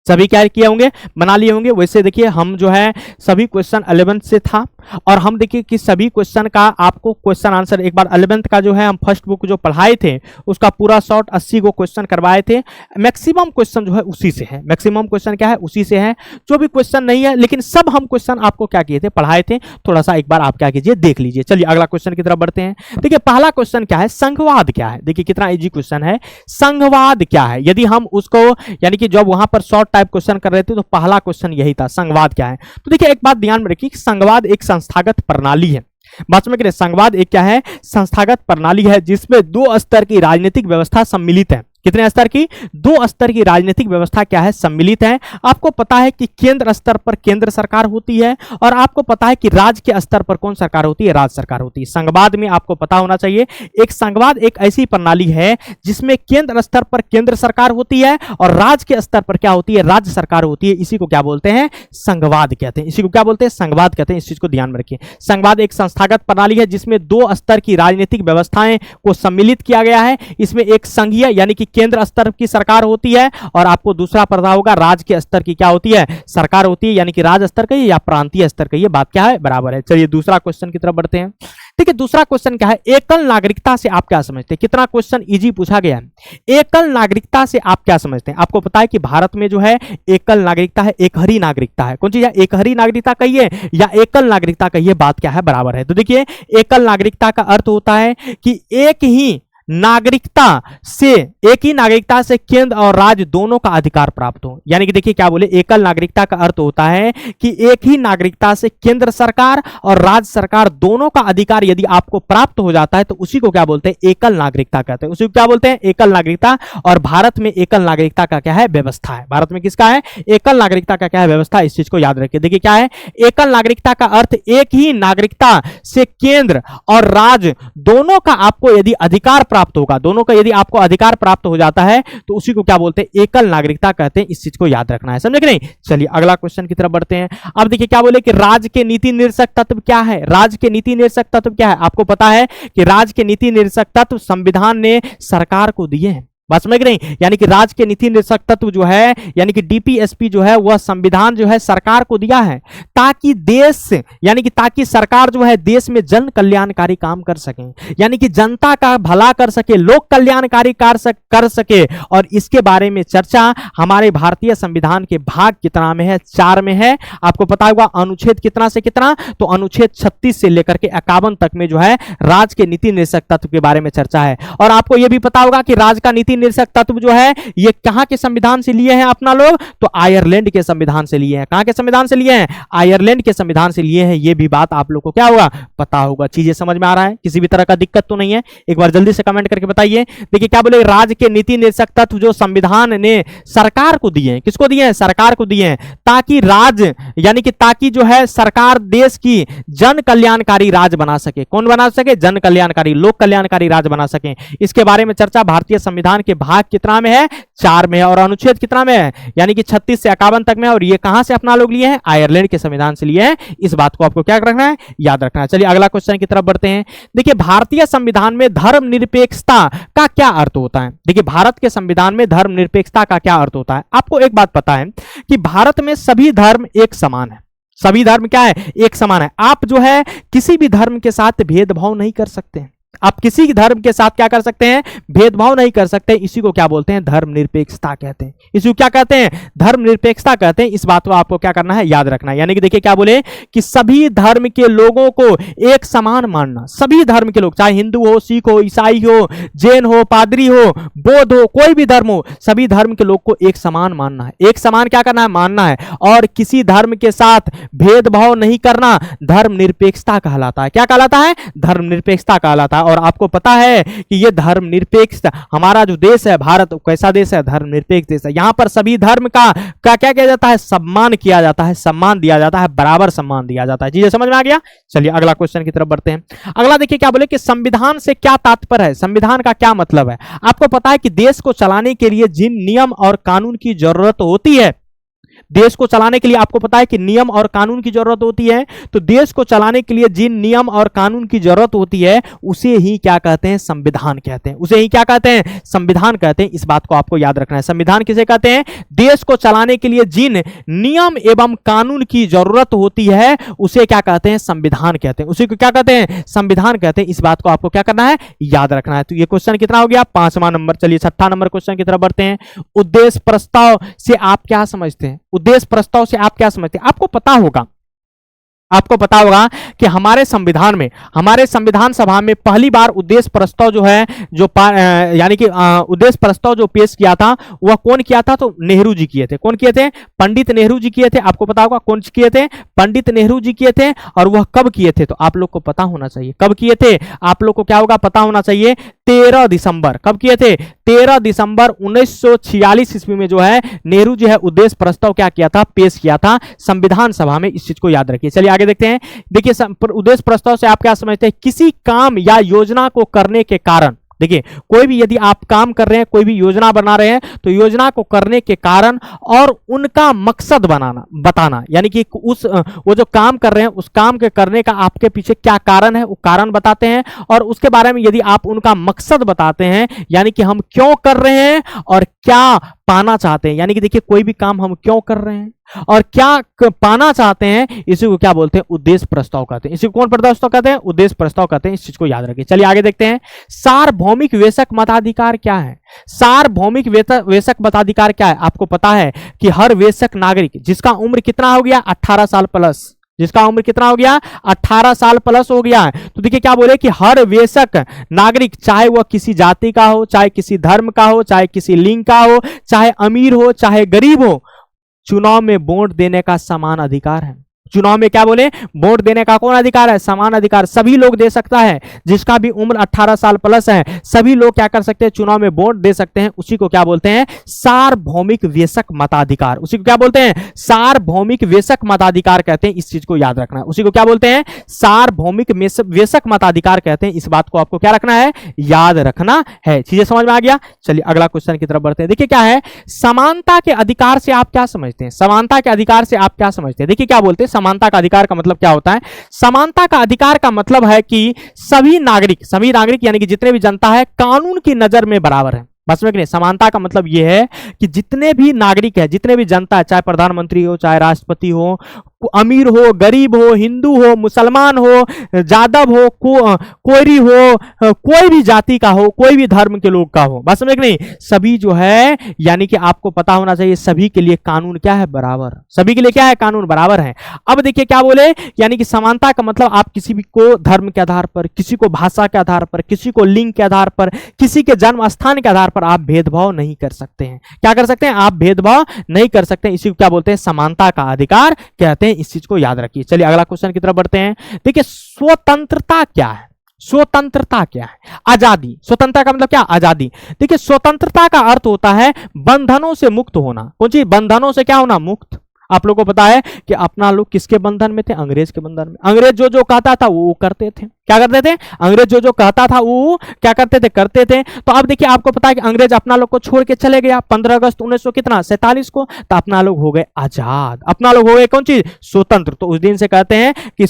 सभी क्या किए होंगे? बना लिए होंगे। वैसे देखिए हम जो है सभी क्वेश्चन 11th से था, और हम देखिए कि सभी क्वेश्चन का आपको क्वेश्चन आंसर एक बार 11th का जो है हम फर्स्ट बुक जो पढ़ाए थे उसका पूरा शॉर्ट 80 को क्वेश्चन करवाए थे। मैक्सिमम क्वेश्चन जो है उसी से है। मैक्सिमम क्वेश्चन क्या है? उसी से है। जो भी क्वेश्चन नहीं है, लेकिन सब हम क्वेश्चन आपको क्या किए थे? पढ़ाए थे। थोड़ा सा एक बार आप क्या कीजिए? देख लीजिए। चलिए अगला क्वेश्चन की तरफ बढ़ते हैं। देखिए पहला क्वेश्चन क्या है? संघवाद क्या है? देखिए कितना इजी क्वेश्चन है। संघवाद क्या है? यदि हम उसको, यानी कि जब वहां पर शॉर्ट टाइप क्वेश्चन कर रहे थे तो पहला क्वेश्चन यही था, संघवाद क्या है। तो देखिए एक बात ध्यान में रखिए कि संघवाद एक संस्थागत प्रणाली है। बात में संघवाद एक क्या है? संस्थागत प्रणाली है जिसमें 2 स्तर की राजनीतिक व्यवस्था सम्मिलित है। कितने स्तर की? 2 स्तर की राजनीतिक व्यवस्था क्या है? सम्मिलित है। आपको पता है कि केंद्र स्तर पर केंद्र सरकार होती है, और आपको पता है कि राज्य के स्तर पर कौन सरकार होती है? राज्य सरकार होती है। संघवाद में आपको पता होना चाहिए, एक संघवाद एक ऐसी प्रणाली है जिसमें केंद्र स्तर पर केंद्र सरकार होती है और राज्य के स्तर पर क्या होती है? राज्य सरकार होती है। इसी को क्या बोलते हैं? संघवाद कहते हैं। इसी को क्या बोलते हैं? संघवाद कहते हैं। इस चीज को ध्यान में रखिए। संघवाद एक संस्थागत प्रणाली है जिसमें 2 स्तर की राजनीतिक व्यवस्थाएं को सम्मिलित किया गया है। इसमें एक संघीय यानी कि केंद्र स्तर की सरकार होती है, और आपको दूसरा पता होगा राज्य के स्तर की क्या होती है? सरकार होती है। यानी कि राज्य स्तर का या प्रांतीय स्तर का, ये बात क्या है? बराबर है। चलिए दूसरा क्वेश्चन की तरफ बढ़ते हैं। ठीक है, दूसरा क्वेश्चन क्या है? एकल नागरिकता से आप क्या समझते हैं? कितना क्वेश्चन इजी पूछा गया है। एकल नागरिकता से आप क्या समझते हैं? आपको पता है कि भारत में जो है एकल नागरिकता है, एकहरी नागरिकता है। कौन चीज है? एकहरी नागरिकता कहिए या एकल नागरिकता कहिए, बात क्या है? बराबर है। तो देखिए एकल नागरिकता का अर्थ होता है कि एक ही नागरिकता से, एक ही नागरिकता से केंद्र और राज्य दोनों का अधिकार प्राप्त हो। यानी कि देखिए क्या बोले, एकल नागरिकता का अर्थ होता है कि एक ही नागरिकता से केंद्र सरकार और राज्य सरकार दोनों का अधिकार यदि आपको प्राप्त हो जाता है तो उसी को क्या बोलते हैं, एकल नागरिकता कहते हैं। उसी को क्या बोलते हैं, एकल नागरिकता। और भारत में एकल नागरिकता का क्या है, व्यवस्था है। भारत में किसका है, एकल नागरिकता का क्या है, व्यवस्था। इस चीज को याद रखिए। देखिए क्या है, एकल नागरिकता का अर्थ एक ही नागरिकता से केंद्र और राज्य दोनों का आपको यदि अधिकार प्राप्त होगा, दोनों का यदि आपको अधिकार प्राप्त हो जाता है तो उसी को क्या बोलते हैं, एकल नागरिकता कहते हैं। इस चीज को याद रखना है, समझे कि नहीं। चलिए अगला क्वेश्चन की तरफ बढ़ते हैं। अब देखिए क्या बोले कि राज्य के नीति निर्देशक तत्व क्या है। राज्य के नीति निर्देशक तत्व क्या है, आपको पता है कि राज्य के नीति निर्देशक तत्व संविधान ने सरकार को दिए हैं। बात समझ नहीं, यानी कि राज्य के नीति निर्देशक तत्व जो है, यानी कि डीपीएसपी जो है, वह संविधान जो है सरकार को दिया है ताकि देश, यानी कि ताकि सरकार जो है देश में जन कल्याणकारी काम कर सके, यानी कि जनता का भला कर सके, लोक कल्याणकारी कार्य कर सके। और इसके बारे में चर्चा हमारे भारतीय संविधान के भाग कितना में है, 4 में है। आपको पता होगा अनुच्छेद कितना से कितना, तो अनुच्छेद 36 से लेकर के 51 तक में जो है राज्य के नीति निर्देशक तत्व के बारे में चर्चा है। और आपको यह भी पता होगा कि राज्य का नीति निर्देशक तत्व जो है ये कहां के संविधान से लिए हैं अपना लोग, तो आयरलैंड के संविधान से लिए हैं। कहां के संविधान से लिए हैं, आयरलैंड के संविधान से लिए हैं। ये भी बात आप लोग को क्या होगा, पता होगा। चीजें समझ में आ रहा है, किसी भी तरह का दिक्कत तो नहीं है, एक बार जल्दी से कमेंट करके बताइए। देखिए क्या बोले, राज्य के नीति निर्देशक तत्व जो संविधान ने सरकार को दिए हैं, किसको दिए हैं, सरकार को दिए हैं, ताकि राज्य, यानी कि ताकि जो है सरकार देश की जन कल्याणकारी राज्य बना सके। कौन बना सके, जन कल्याणकारी, लोक कल्याणकारी राज्य बना सके। इसके बारे में चर्चा भारतीय संविधान के भाग कितना में है, 4 में है। और अनुच्छेद कितना में है, यानी कि 36 से 51 तक में। और ये कहां से अपना लोग लिए हैं, आयरलैंड के संविधान से लिए हैं। इस बात को आपको क्या रखना है, याद रखना है। चलिए अगला क्वेश्चन की तरफ बढ़ते हैं। देखिए भारतीय संविधान में धर्मनिरपेक्षता का क्या अर्थ होता है। देखिए भारत के संविधान में धर्मनिरपेक्षता का क्या अर्थ होता है। आपको एक बात पता है कि भारत में सभी धर्म एक समान है। सभी धर्म क्या है, एक समान है। आप जो है किसी भी धर्म के साथ भेदभाव नहीं कर सकते। आप किसी धर्म के साथ क्या कर सकते हैं, भेदभाव नहीं कर सकते। इसी को क्या बोलते हैं, धर्मनिरपेक्षता कहते हैं। इसी को क्या कहते हैं, धर्मनिरपेक्षता कहते हैं। इस बात को आपको क्या करना है, याद रखना है। यानी कि देखिए क्या बोले कि सभी धर्म के लोगों को एक समान मानना। सभी धर्म के लोग, चाहे हिंदू हो, सिख हो, ईसाई हो, जैन हो, पादरी हो, बौद्ध हो, कोई भी धर्म हो, सभी धर्म के लोग को एक समान मानना है। एक समान क्या करना है, मानना है। और किसी धर्म के साथ भेदभाव नहीं करना धर्मनिरपेक्षता कहलाता है। क्या कहलाता है, धर्मनिरपेक्षता कहलाता है। और आपको पता है कि ये धर्मनिरपेक्ष, हमारा जो देश है भारत, कैसा देश है, धर्मनिरपेक्ष देश है। यहां पर सभी धर्म का क्या क्या किया जाता है, सम्मान किया जाता है, सम्मान दिया जाता है, बराबर सम्मान दिया जाता है। चीजें समझ में आ गया। चलिए अगला क्वेश्चन की तरफ बढ़ते हैं। अगला देखिए क्या बोले कि संविधान से क्या तात्पर्य है, संविधान का क्या मतलब है। आपको पता है कि देश को चलाने के लिए जिन नियम और कानून की जरूरत होती है, देश को चलाने के लिए आपको पता है कि नियम और कानून की जरूरत होती है। तो देश को चलाने के लिए जिन नियम और कानून की जरूरत होती है उसे ही क्या कहते हैं, संविधान कहते हैं। उसे ही क्या कहते हैं, संविधान कहते हैं। इस बात को आपको याद रखना है। संविधान किसे कहते हैं, देश को चलाने के लिए जिन नियम एवं कानून की जरूरत होती है उसे क्या कहते हैं, संविधान कहते हैं। उसी को क्या कहते हैं, संविधान कहते हैं। इस बात को आपको क्या करना है, याद रखना है। तो ये क्वेश्चन कितना हो गया, 5वां नंबर। चलिए 6ठा नंबर क्वेश्चन की तरफ बढ़ते हैं। उद्देश्य प्रस्ताव से आप क्या समझते हैं, उद्देश्य प्रस्ताव से आप क्या समझते हैं। आपको पता होगा कि हमारे संविधान में, हमारे संविधान सभा में पहली बार उद्देश्य प्रस्ताव जो है, जो यानी कि उद्देश्य प्रस्ताव जो पेश किया था वह कौन किया था, तो नेहरू जी किए थे। कौन किए थे, पंडित नेहरू जी किए थे। आपको पता होगा कौन किए थे, पंडित नेहरू जी किए थे। और वह कब किए थे, तो आप लोग को पता होना चाहिए कब किए थे। आप लोग को क्या होगा, पता होना चाहिए 13 दिसंबर। कब किए थे, 13 दिसंबर 1946 ईस्वी में जो है नेहरू जी है उद्देश्य प्रस्ताव क्या किया था, पेश किया था संविधान सभा में। इस चीज को याद रखिए। चलिए आगे देखते हैं। देखिए उद्देश्य प्रस्ताव से आप क्या समझते हैं, किसी काम या योजना को करने के कारण, देखिए कोई भी यदि आप काम कर रहे हैं, कोई भी योजना बना रहे हैं, तो योजना को करने के कारण और उनका मकसद बताना, यानी कि वो जो काम कर रहे हैं उस काम के करने का आपके पीछे क्या कारण है, वो कारण बताते हैं। और उसके बारे में यदि आप उनका मकसद बताते हैं, यानी कि हम क्यों कर रहे हैं और क्या पाना चाहते हैं। यानी कि देखिए कोई भी काम हम क्यों कर रहे हैं और क्या पाना चाहते हैं, इसी को क्या बोलते हैं, उद्देश्य प्रस्ताव कहते हैं। इसी को कौन प्रस्ताव कहते हैं, उद्देश्य प्रस्ताव कहते हैं। इस चीज को याद रखिए। चलिए आगे देखते हैं। सार्वभौमिक वेशक मताधिकार क्या है। सार्वभौमिक वेशक मताधिकार क्या है। आपको पता है कि हर वेशक नागरिक जिसका उम्र कितना हो गया, 18 साल प्लस, जिसका उम्र कितना हो गया, 18 साल प्लस हो गया है। तो देखिए क्या बोले कि हर वयस्क नागरिक, चाहे वह किसी जाति का हो, चाहे किसी धर्म का हो, चाहे किसी लिंग का हो, चाहे अमीर हो, चाहे गरीब हो, चुनाव में वोट देने का समान अधिकार है। चुनाव में क्या बोले, वोट देने का कौन अधिकार है, समान अधिकार, सभी लोग दे सकता है। जिसका भी उम्र 18 साल प्लस है, सभी लोग क्या कर सकते हैं, चुनाव में वोट दे सकते हैं। उसी को क्या बोलते हैं, सार्वभौमिक वयस्क मताधिकार। उसी को क्या बोलते हैं, सार्वभौमिक वयस्क मताधिकार कहते हैं। इस चीज को याद रखना है। उसी को क्या बोलते हैं, सार्वभौमिक वयस्क मताधिकार कहते हैं। इस बात को आपको क्या रखना है, याद रखना है। चीजें समझ में आ गया। चलिए अगला क्वेश्चन की तरफ बढ़ते हैं। देखिए क्या है, समानता के अधिकार से आप क्या समझते हैं, समानता के अधिकार से आप क्या समझते हैं। देखिए क्या बोलते हैं, समानता का अधिकार का मतलब क्या होता है। समानता का अधिकार का मतलब है कि सभी नागरिक यानी कि जितने भी जनता है, कानून की नजर में बराबर है। बस में नहीं, समानता का मतलब यह है कि जितने भी नागरिक है, जितने भी जनता है, चाहे प्रधानमंत्री हो, चाहे राष्ट्रपति हो, अमीर हो, गरीब हो, हिंदू हो, मुसलमान हो, जादव हो, कोयरी हो, कोई भी जाति का हो, कोई भी धर्म के लोग का हो, बस में नहीं, सभी जो है, यानी कि आपको पता होना चाहिए सभी के लिए कानून क्या है, बराबर। सभी के लिए क्या है, कानून बराबर है। अब देखिए क्या बोले, यानी कि समानता का मतलब आप किसी भी को धर्म के आधार पर, किसी को भाषा के आधार पर, किसी को लिंग के आधार पर, किसी के जन्म स्थान के आधार पर आप भेदभाव नहीं कर सकते हैं। क्या कर सकते हैं, आप भेदभाव नहीं कर सकते हैं। इसी को क्या बोलते हैं, समानता का अधिकार कहते हैं। इस चीज को याद रखिए। चलिए अगला क्वेश्चन की तरफ बढ़ते हैं। देखिए स्वतंत्रता क्या है, स्वतंत्रता क्या है, आजादी। स्वतंत्रता का मतलब क्या, आजादी। देखिए स्वतंत्रता का अर्थ होता है बंधनों से मुक्त होना। कौन सी, बंधनों से क्या होना, मुक्त। आप लोगों को पता है कि अपना लोग किसके बंधन में थे, अंग्रेज के बंधन में। अंग्रेज जो जो कहता था वो करते थे। क्या करते थे, अंग्रेज जो जो कहता था वो क्या करते थे, करते थे। तो अब देखिए आपको पता है कि अंग्रेज अपना लोग को छोड़ के चले गया 15 अगस्त 1947 को, तो अपना लोग हो गए आजाद, अपना लोग हो गए कौन चीज, स्वतंत्र। तो उस दिन से कहते हैं कि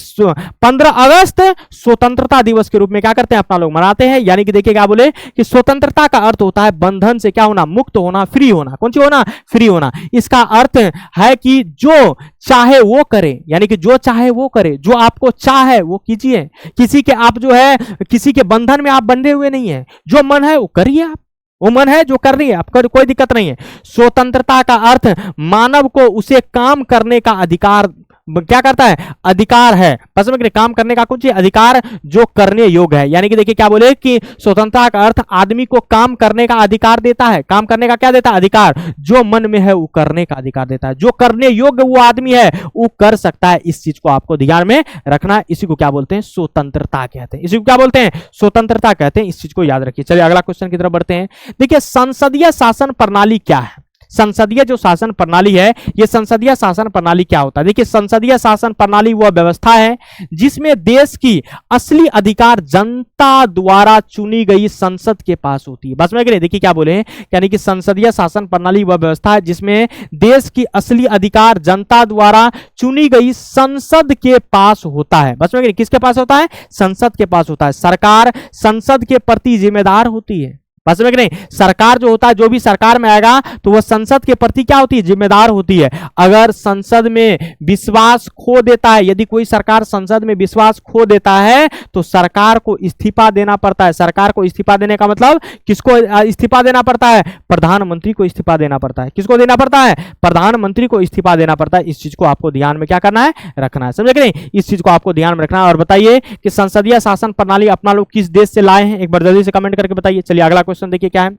15 अगस्त स्वतंत्रता दिवस के रूप में क्या करते हैं, अपना लोग मनाते हैं। यानी कि देखिए क्या बोले कि स्वतंत्रता का अर्थ होता है बंधन से क्या होना, मुक्त होना, फ्री होना। कौन सी होना, फ्री होना। इसका अर्थ है कि जो चाहे वो करे, यानी कि जो चाहे वो करे, जो आपको चाहे वो कीजिए। किसी के आप जो है, किसी के बंधन में आप बंधे हुए नहीं है, जो मन है वो करिए आप, वो मन है जो कर रही है आपका, कोई दिक्कत नहीं है। स्वतंत्रता का अर्थ मानव को उसे काम करने का अधिकार क्या करता है, अधिकार है। बस में काम करने का कुछ अधिकार जो करने योग्य है। यानी कि देखिए क्या बोले कि स्वतंत्रता का अर्थ आदमी को काम करने का अधिकार देता है। काम करने का क्या देता है, अधिकार। जो मन में है वो करने का अधिकार देता है। जो करने योग्य वो आदमी है वो कर सकता है। इस चीज को आपको ध्यान में रखना है। इसी को क्या बोलते हैं, स्वतंत्रता कहते हैं। इसी को क्या बोलते हैं, स्वतंत्रता कहते हैं। इस चीज को याद रखिए। चलिए अगला क्वेश्चन की तरफ बढ़ते हैं। देखिए संसदीय शासन प्रणाली क्या है, संसदीय जो शासन प्रणाली है, ये संसदीय शासन प्रणाली क्या होता है। देखिए संसदीय शासन प्रणाली वह व्यवस्था है जिसमें देश की असली अधिकार जनता द्वारा चुनी गई संसद के पास होती है। बस में देखिए क्या बोले, यानी कि संसदीय शासन प्रणाली वह व्यवस्था है जिसमें देश की असली अधिकार जनता द्वारा चुनी गई संसद के पास होता है। बस में किसके पास होता है, संसद के पास होता है। सरकार संसद के प्रति जिम्मेदार होती है। बस में नहीं, सरकार जो होता है, जो भी सरकार में आएगा तो वह संसद के प्रति क्या होती है, जिम्मेदार होती है। अगर संसद में विश्वास खो देता है, यदि कोई सरकार संसद में विश्वास खो देता है तो सरकार को इस्तीफा देना पड़ता है। सरकार को इस्तीफा देने का मतलब, किसको इस्तीफा देना पड़ता है, प्रधानमंत्री को इस्तीफा देना पड़ता है। किसको देना पड़ता है, प्रधानमंत्री को इस्तीफा देना पड़ता है। इस चीज को आपको ध्यान में क्या करना है, रखना है। समझे कि नहीं, इस चीज को आपको ध्यान में रखना है। और बताइए कि संसदीय शासन प्रणाली अपना लोग किस देश से लाए हैं, एक बार जल्दी से कमेंट करके बताइए। चलिए अगला क्वेश्चन देखिए क्या है,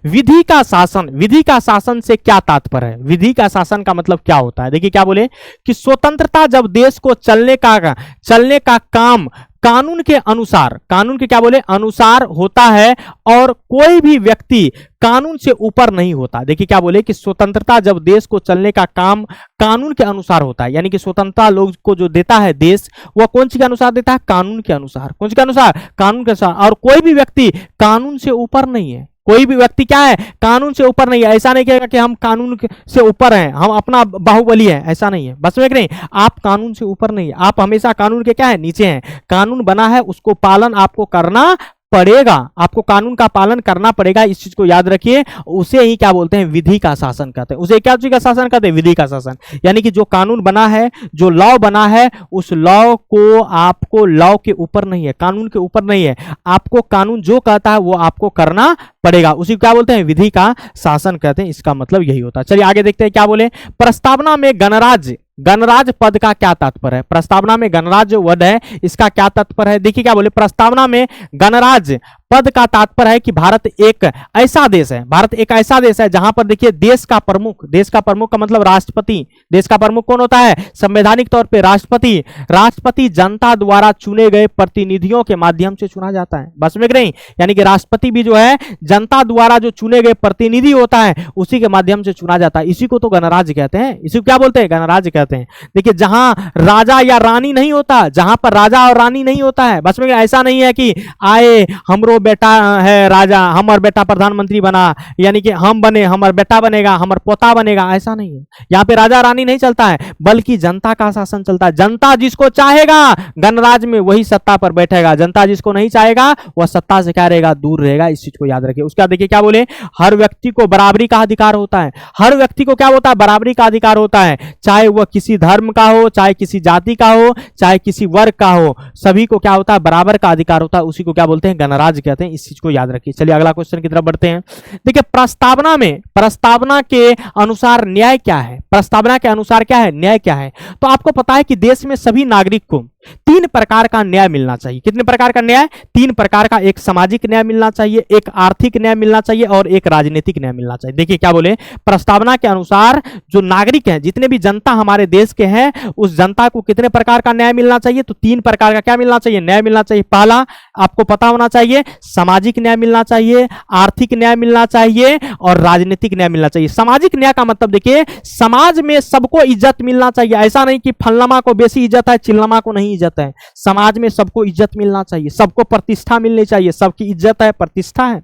विधि का शासन। विधि का शासन से क्या तात्पर्य है, विधि का शासन का मतलब क्या होता है। देखिए क्या बोले कि स्वतंत्रता जब देश को चलने का काम कानून के अनुसार, कानून के क्या बोले, अनुसार होता है और कोई भी व्यक्ति कानून से ऊपर नहीं होता। देखिए क्या बोले कि स्वतंत्रता जब देश को चलने का काम कानून के अनुसार होता है, यानी कि स्वतंत्रता लोग को जो देता है देश, वह कौन सी के अनुसार देता है, कानून के अनुसार। कौन सी के अनुसार, कानून के अनुसार। और कोई भी व्यक्ति कानून से ऊपर नहीं है। कोई भी व्यक्ति क्या है, कानून से ऊपर नहीं है। ऐसा नहीं कहेगा कि हम कानून से ऊपर हैं, हम अपना बाहुबली है, ऐसा नहीं है। बस में नहीं, आप कानून से ऊपर नहीं है, आप हमेशा कानून के क्या है, नीचे हैं। कानून बना है उसको पालन आपको करना पड़ेगा, आपको कानून का पालन करना पड़ेगा। इस चीज को याद रखिए। उसे ही क्या बोलते हैं, विधि का शासन कहते हैं। उसे क्या चीज का शासन कहते हैं, विधि का शासन। यानी कि जो कानून बना है, जो लॉ बना है, उस लॉ को आपको लॉ के ऊपर नहीं है, कानून के ऊपर नहीं है। आपको कानून जो कहता है वो आपको करना पड़ेगा। उसी को क्या बोलते हैं, विधि का शासन कहते हैं। इसका मतलब यही होता है। चलिए आगे देखते हैं क्या बोले, प्रस्तावना में गणराज्य गणराज्य पद का क्या तात्पर्य है? प्रस्तावना में गणराज्य जो वर्ड है इसका क्या तात्पर्य है? देखिए क्या बोले, प्रस्तावना में गणराज्य पद का तात्पर्य है कि भारत एक ऐसा देश है, भारत एक ऐसा देश है जहां पर देखिए देश का प्रमुख का मतलब राष्ट्रपति, देश का प्रमुख कौन होता है? संवैधानिक तौर पे राष्ट्रपति जनता द्वारा चुने गए प्रतिनिधियों के माध्यम से चुना जाता है। बस में नहीं, यानी कि राष्ट्रपति भी जो है जनता द्वारा जो चुने गए प्रतिनिधि होता है उसी के माध्यम से चुना जाता है। इसी को तो गणराज्य कहते हैं, इसी को क्या बोलते हैं? गणराज्य कहते हैं। देखिए जहां राजा या रानी नहीं होता, जहां पर राजा और रानी नहीं होता है, बस में ऐसा नहीं है कि आए हमरो बेटा है राजा, हमर बेटा प्रधानमंत्री बना, यानी कि हम बने हमर बेटा बनेगा, हमर पोता बनेगा, ऐसा नहीं है। यहाँ पे राजा रानी नहीं चलता है, बल्कि जनता का शासन चलता है। जनता जिसको चाहेगा गणराज्य में वही सत्ता पर बैठेगा, जनता जिसको नहीं चाहेगा वह सत्ता से क्या रहेगा? दूर रहेगा। इस चीज को याद रखिए। उसका देखिए क्या बोले, हर व्यक्ति को बराबरी का अधिकार होता है। हर व्यक्ति को क्या होता है? बराबरी का अधिकार होता है, चाहे वह किसी धर्म का हो, चाहे किसी जाति का हो, चाहे किसी वर्ग का हो, सभी को क्या होता है? बराबर का अधिकार होता है। उसी को क्या बोलते हैं? गणराज्य कहते हैं। इस चीज को याद रखिए। चलिए अगला क्वेश्चन की तरफ बढ़ते हैं। देखिए प्रस्तावना के अनुसार न्याय क्या है? प्रस्तावना के अनुसार क्या है? न्याय क्या है? तो आपको पता है कि देश में सभी नागरिक को 3 प्रकार का न्याय मिलना चाहिए। कितने प्रकार का न्याय? 3 प्रकार का। एक सामाजिक न्याय मिलना चाहिए, एक आर्थिक न्याय मिलना चाहिए और एक राजनीतिक न्याय मिलना चाहिए। देखिए क्या बोले, प्रस्तावना के अनुसार जो नागरिक हैं, जितने भी जनता हमारे देश के हैं, उस जनता को कितने प्रकार का न्याय मिलना चाहिए? तो 3 प्रकार का क्या मिलना चाहिए? न्याय मिलना चाहिए। पहला आपको पता होना चाहिए, सामाजिक न्याय मिलना चाहिए, आर्थिक न्याय मिलना चाहिए और राजनीतिक न्याय मिलना चाहिए। सामाजिक न्याय का मतलब देखिए, समाज में सबको इज्जत मिलना चाहिए। ऐसा नहीं कि फलनमा को बेसी इज्जत है, चिल्लमा को नहीं इज्जत है। समाज में सबको इज्जत मिलना चाहिए, सबको प्रतिष्ठा मिलनी चाहिए, सबकी इज्जत है, प्रतिष्ठा है।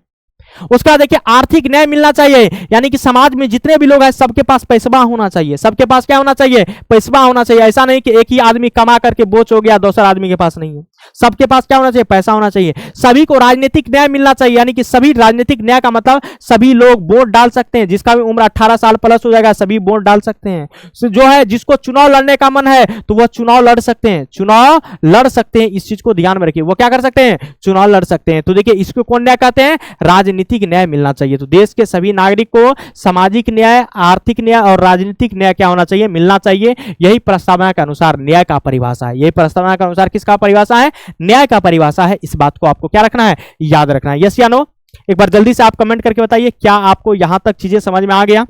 उसका देखिए आर्थिक न्याय मिलना चाहिए, यानी कि समाज में जितने भी लोग हैं सबके पास पैसा होना चाहिए। सबके पास क्या होना चाहिए? पैसा होना चाहिए। ऐसा नहीं कि एक ही आदमी कमा करके बोझ हो गया, दूसरा आदमी के पास नहीं है। सबके पास क्या होना चाहिए? पैसा होना चाहिए। सभी को राजनीतिक न्याय मिलना चाहिए, यानी कि सभी राजनीतिक न्याय का मतलब सभी लोग वोट डाल सकते हैं। जिसका भी उम्र 18 साल प्लस हो जाएगा सभी वोट डाल सकते हैं। जो है जिसको चुनाव लड़ने का मन है तो वह चुनाव लड़ सकते हैं, चुनाव लड़ सकते हैं। इस चीज को ध्यान में रखिए, वो क्या कर सकते हैं? चुनाव लड़ सकते हैं। तो देखिए इसको कौन न्याय कहते हैं? राजनीतिक न्याय मिलना चाहिए। तो देश के सभी नागरिक को सामाजिक न्याय, आर्थिक न्याय और राजनीतिक न्याय क्या होना चाहिए? मिलना चाहिए। यही प्रस्तावना के अनुसार न्याय का परिभाषा है। यही प्रस्तावना के अनुसार किसका परिभाषा है? न्याय का परिभाषा है। इस बात को आपको क्या रखना है? याद रखना है। यस या नो? एक बार जल्दी से आप कमेंट करके बताइए, क्या आपको यहां तक चीजें समझ में आ गया?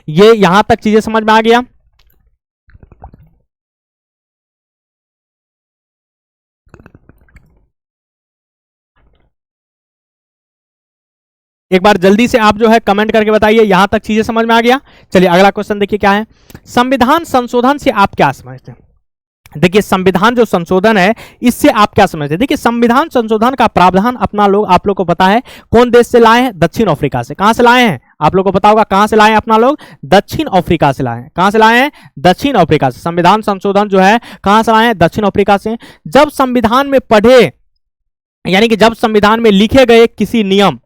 ये यहां तक चीजें समझ में आ गया? एक बार जल्दी से आप जो है कमेंट करके बताइए, यहां तक चीजें समझ में आ गया? चलिए अगला क्वेश्चन देखिए क्या है। संविधान संशोधन से आप क्या समझते हैं? देखिए संविधान जो संशोधन है इससे आप क्या समझते हैं? देखिए संविधान संशोधन का प्रावधान आप लोग को पता है कौन देश से लाए हैं? दक्षिण अफ्रीका से। कहां से लाए हैं? आप लोग को पता होगा कहां से लाए हैं अपना लोग? दक्षिण अफ्रीका से लाए हैं। कहां से लाए हैं? दक्षिण अफ्रीका से। संविधान संशोधन जो है कहां से लाए हैं? दक्षिण अफ्रीका से। जब संविधान में पढ़े, यानी कि जब संविधान में लिखे गए किसी नियम,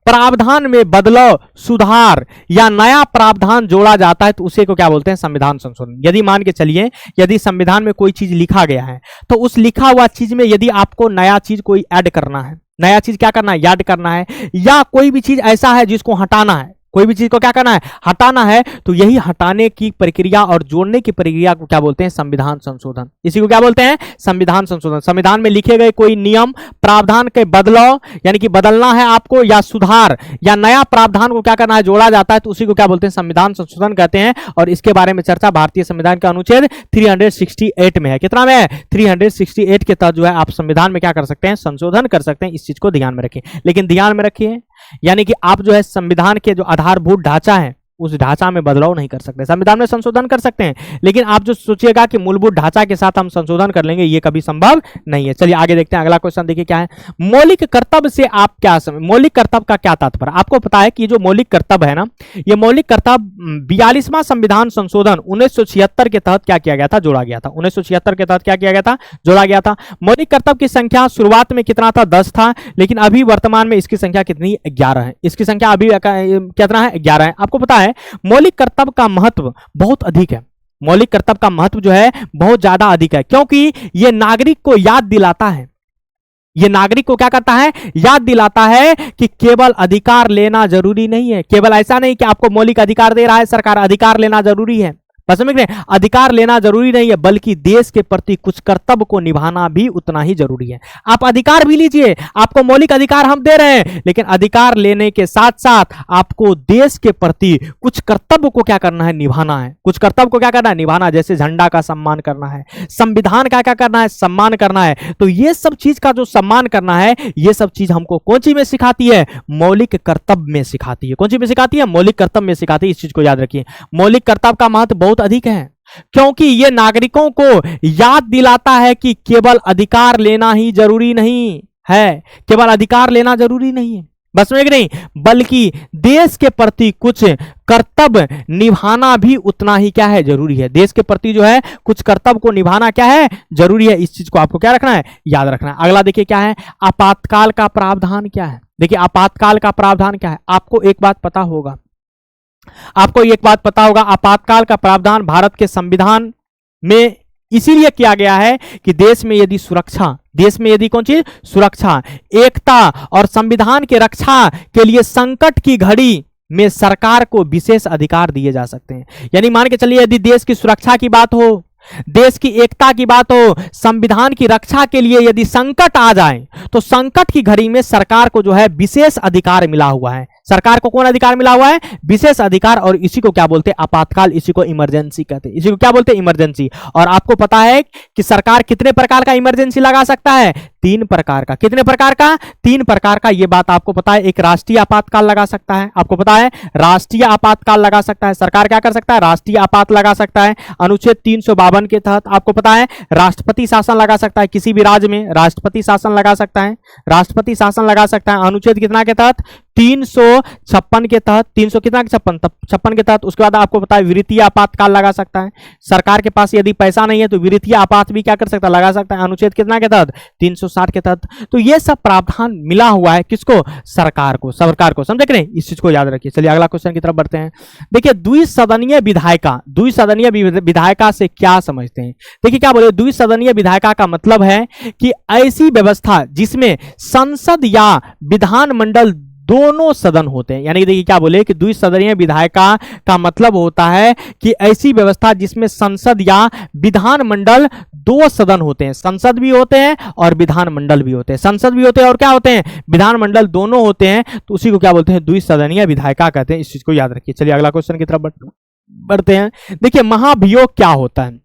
प्रावधान में बदलाव, सुधार या नया प्रावधान जोड़ा जाता है तो उसे को क्या बोलते हैं? संविधान संशोधन। यदि मान के चलिए यदि संविधान में कोई चीज लिखा गया है तो उस लिखा हुआ चीज में यदि आपको नया चीज कोई ऐड करना है, नया चीज क्या करना है? ऐड करना है, या कोई भी चीज ऐसा है जिसको हटाना है, कोई भी चीज को क्या करना है? हटाना है, तो यही हटाने की प्रक्रिया और जोड़ने की प्रक्रिया को क्या बोलते हैं? संविधान संशोधन। इसी को क्या बोलते हैं? संविधान संशोधन। संविधान में लिखे गए कोई नियम, प्रावधान के बदलाव, यानी कि बदलना है आपको, या सुधार या नया प्रावधान को क्या करना है? जोड़ा जाता है, तो उसी को क्या बोलते हैं? संविधान संशोधन कहते हैं। और इसके बारे में चर्चा भारतीय संविधान के अनुच्छेद 368 में है। कितना में है? 368 के तहत जो है आप संविधान में क्या कर सकते हैं? संशोधन कर सकते हैं। इस चीज को ध्यान में रखें। लेकिन ध्यान में रखिए, यानी कि आप जो है संविधान के जो आधारभूत ढांचा है उस ढांचा में बदलाव नहीं कर सकते। संविधान में संशोधन कर सकते हैं, लेकिन आप जो सोचिएगा कि मूलभूत ढांचा के साथ हम संशोधन कर लेंगे, ये कभी संभव नहीं है। चलिए आगे देखते हैं। अगला क्वेश्चन देखिए क्या है। मौलिक कर्तव्य से आप क्या समझ? मौलिक कर्तव्य का क्या तात्पर्य? आपको पता है कि जो मौलिक कर्तव्य है ना, ये मौलिक कर्तव्य 42वां संविधान संशोधन 1976 के तहत क्या किया गया था? जोड़ा गया था। 1976 के तहत क्या किया गया था? जोड़ा गया था। मौलिक कर्तव्य की संख्या शुरुआत में कितना था? 10 था, लेकिन अभी वर्तमान में इसकी संख्या कितनी? 11 है। इसकी संख्या अभी कितना है? 11 है। आपको पता है मौलिक कर्तव्य का महत्व बहुत अधिक है। मौलिक कर्तव्य का महत्व जो है बहुत ज्यादा अधिक है, क्योंकि यह नागरिक को याद दिलाता है, यह नागरिक को क्या करता है? याद दिलाता है कि केवल अधिकार लेना जरूरी नहीं है। केवल ऐसा नहीं कि आपको मौलिक अधिकार दे रहा है सरकार, अधिकार लेना जरूरी है। बस समझ रहे हैं? अधिकार लेना जरूरी नहीं है, बल्कि देश के प्रति कुछ कर्तव्य को निभाना भी उतना ही जरूरी है। आप अधिकार भी लीजिए, आपको मौलिक अधिकार हम दे रहे हैं, लेकिन अधिकार लेने के साथ साथ आपको देश के प्रति कुछ कर्तव्य को क्या करना है, निभाना है। कुछ कर्तव्य को क्या करना है, निभाना। जैसे झंडा का सम्मान करना है, संविधान का क्या करना है, सम्मान करना है। तो ये सब चीज का जो सम्मान करना है, ये सब चीज हमको कौन चीज में सिखाती है, मौलिक कर्तव्य में सिखाती है। कौन चीज में सिखाती है, मौलिक कर्तव्य में सिखाती है। इस चीज को याद रखिए, मौलिक कर्तव्य का महत्व बहुत अधिक है, क्योंकि यह नागरिकों को याद दिलाता है कि केवल अधिकार लेना ही जरूरी नहीं है, केवल अधिकार लेना जरूरी नहीं है बस में नहीं, बल्कि देश के प्रति कुछ कर्तव्य निभाना भी उतना ही क्या है, जरूरी है। देश के प्रति जो है कुछ कर्तव्य को निभाना क्या है, जरूरी है। इस चीज को आपको क्या रखना है, याद रखना है। अगला देखिए क्या है, आपातकाल का प्रावधान क्या है। देखिए आपातकाल का प्रावधान क्या है, आपको एक बात पता होगा, आपातकाल का प्रावधान भारत के संविधान में इसीलिए किया गया है कि देश में यदि कौन चीज, सुरक्षा, एकता और संविधान के रक्षा के लिए संकट की घड़ी में सरकार को विशेष अधिकार दिए जा सकते हैं। यानी मान के चलिए, यदि देश की सुरक्षा की बात हो, देश की एकता की बात हो, संविधान की रक्षा के लिए यदि संकट आ जाए, तो संकट की घड़ी में सरकार को जो है विशेष अधिकार मिला हुआ है। सरकार को कौन अधिकार मिला हुआ है, विशेष अधिकार, और इसी को क्या बोलते हैं, आपातकाल। इसी को इमरजेंसी कहते हैं, इसी को क्या बोलते हैं, इमरजेंसी। और आपको पता है कि सरकार कितने प्रकार का इमरजेंसी लगा सकता है, 3 प्रकार का। कितने प्रकार का, 3 प्रकार का। ये बात आपको पता है। एक राष्ट्रीय आपातकाल लगा सकता है, आपको पता है, राष्ट्रीय आपातकाल लगा सकता है। सरकार क्या कर सकता है, राष्ट्रीय आपात लगा सकता है। अनुच्छेद 352 के तहत आपको पता है, राष्ट्रपति शासन लगा सकता है। किसी भी राज्य में राष्ट्रपति शासन लगा सकता है, राष्ट्रपति शासन लगा सकता है। अनुच्छेद कितना के तहत, 356 के तहत, 300 कितना, 56 के तहत। उसके बाद आपको पता है वित्तीय आपातकाल लगा सकता है। सरकार के पास यदि पैसा नहीं है तो वित्तीय आपात भी क्या कर सकता है, लगा सकता है। अनुच्छेद कितना के तहत, 360 के तहत। तो ये सब प्रावधान मिला हुआ है किसको, सरकार को, समझे कि नहीं, इस चीज को याद रखिए। चलिए अगला क्वेश्चन की तरफ बढ़ते हैं। देखिए द्विसदनीय विधायिका से क्या समझते हैं। देखिए क्या बोले, द्विसदनीय विधायिका का मतलब है कि ऐसी व्यवस्था जिसमें संसद या विधानमंडल दोनों सदन होते हैं। यानी देखिए क्या बोले कि द्विसदनीय विधायिका का मतलब होता है कि ऐसी व्यवस्था जिसमें संसद या विधानमंडल 2 सदन होते हैं। संसद भी होते हैं और विधानमंडल भी होते हैं, संसद भी होते हैं और क्या होते हैं, विधानमंडल दोनों होते हैं। तो उसी को क्या बोलते हैं, द्विसदनीय विधायिका कहते हैं। इस चीज को याद रखिए। चलिए अगला क्वेश्चन की तरफ बढ़ते हैं। देखिए महाभियोग क्या होता है।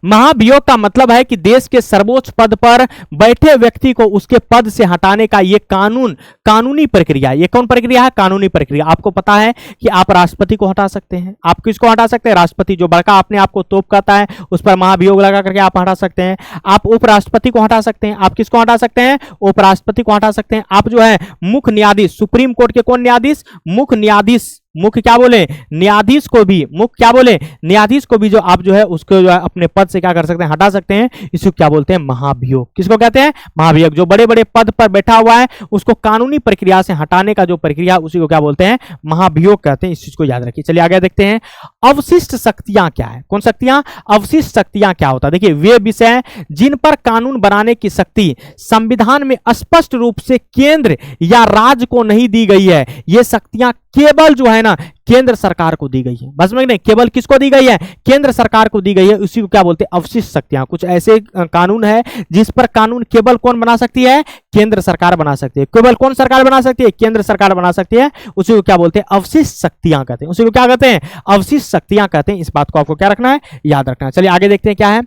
महाभियोग का मतलब है कि देश के सर्वोच्च पद पर बैठे व्यक्ति को उसके पद से हटाने का ये कानूनी प्रक्रिया। ये कौन प्रक्रिया है, कानूनी प्रक्रिया। आपको पता है कि आप राष्ट्रपति को हटा सकते हैं। आप किसको हटा सकते हैं, राष्ट्रपति। जो बड़का अपने आप को तोप करता है उस पर महाभियोग लगा करके आप हटा सकते हैं। आप उपराष्ट्रपति को हटा सकते हैं। आप किसको हटा सकते हैं, उपराष्ट्रपति को हटा सकते हैं। आप जो है मुख्य न्यायाधीश, सुप्रीम कोर्ट के कौन न्यायाधीश, मुख्य न्यायाधीश, मुख्य क्या बोले, न्यायाधीश को भी, मुख्य क्या बोले, न्यायाधीश को भी जो आप जो है उसको जो है अपने पद से क्या कर सकते हैं, हटा सकते हैं। इसको क्या बोलते हैं, महाभियोग। किसको कहते हैं, महाभियोग। जो बड़े बड़े पद पर बैठा हुआ है उसको कानूनी प्रक्रिया से हटाने का जो प्रक्रिया, उसी को क्या बोलते हैं, महाभियोग कहते हैं। इस चीज को याद रखिए। चलिए आगे देखते हैं, अवशिष्ट शक्तियां क्या है। कौन शक्तियां, अवशिष्ट शक्तियां क्या होता है। देखिए वे विषय जिन पर कानून बनाने की शक्ति संविधान में स्पष्ट रूप से केंद्र या राज्य को नहीं दी गई है, ये शक्तियां केवल जो है ना केंद्र सरकार को दी गई है। बस में नहीं, केवल किसको दी गई है, केंद्र सरकार को दी गई है। उसी को क्या बोलते हैं, अवशिष्ट शक्तियां। कुछ ऐसे कानून है जिस पर कानून केवल कौन बना सकती है, केंद्र सरकार बना सकती है। केवल कौन सरकार बना सकती है, केंद्र सरकार बना सकती है। उसी को क्या बोलते हैं, अवशिष्ट शक्तियां कहते हैं। उसी को क्या कहते हैं, अवशिष्ट शक्तियां कहते हैं। इस बात को आपको क्या रखना है, याद रखना है। चलिए आगे देखते हैं क्या है,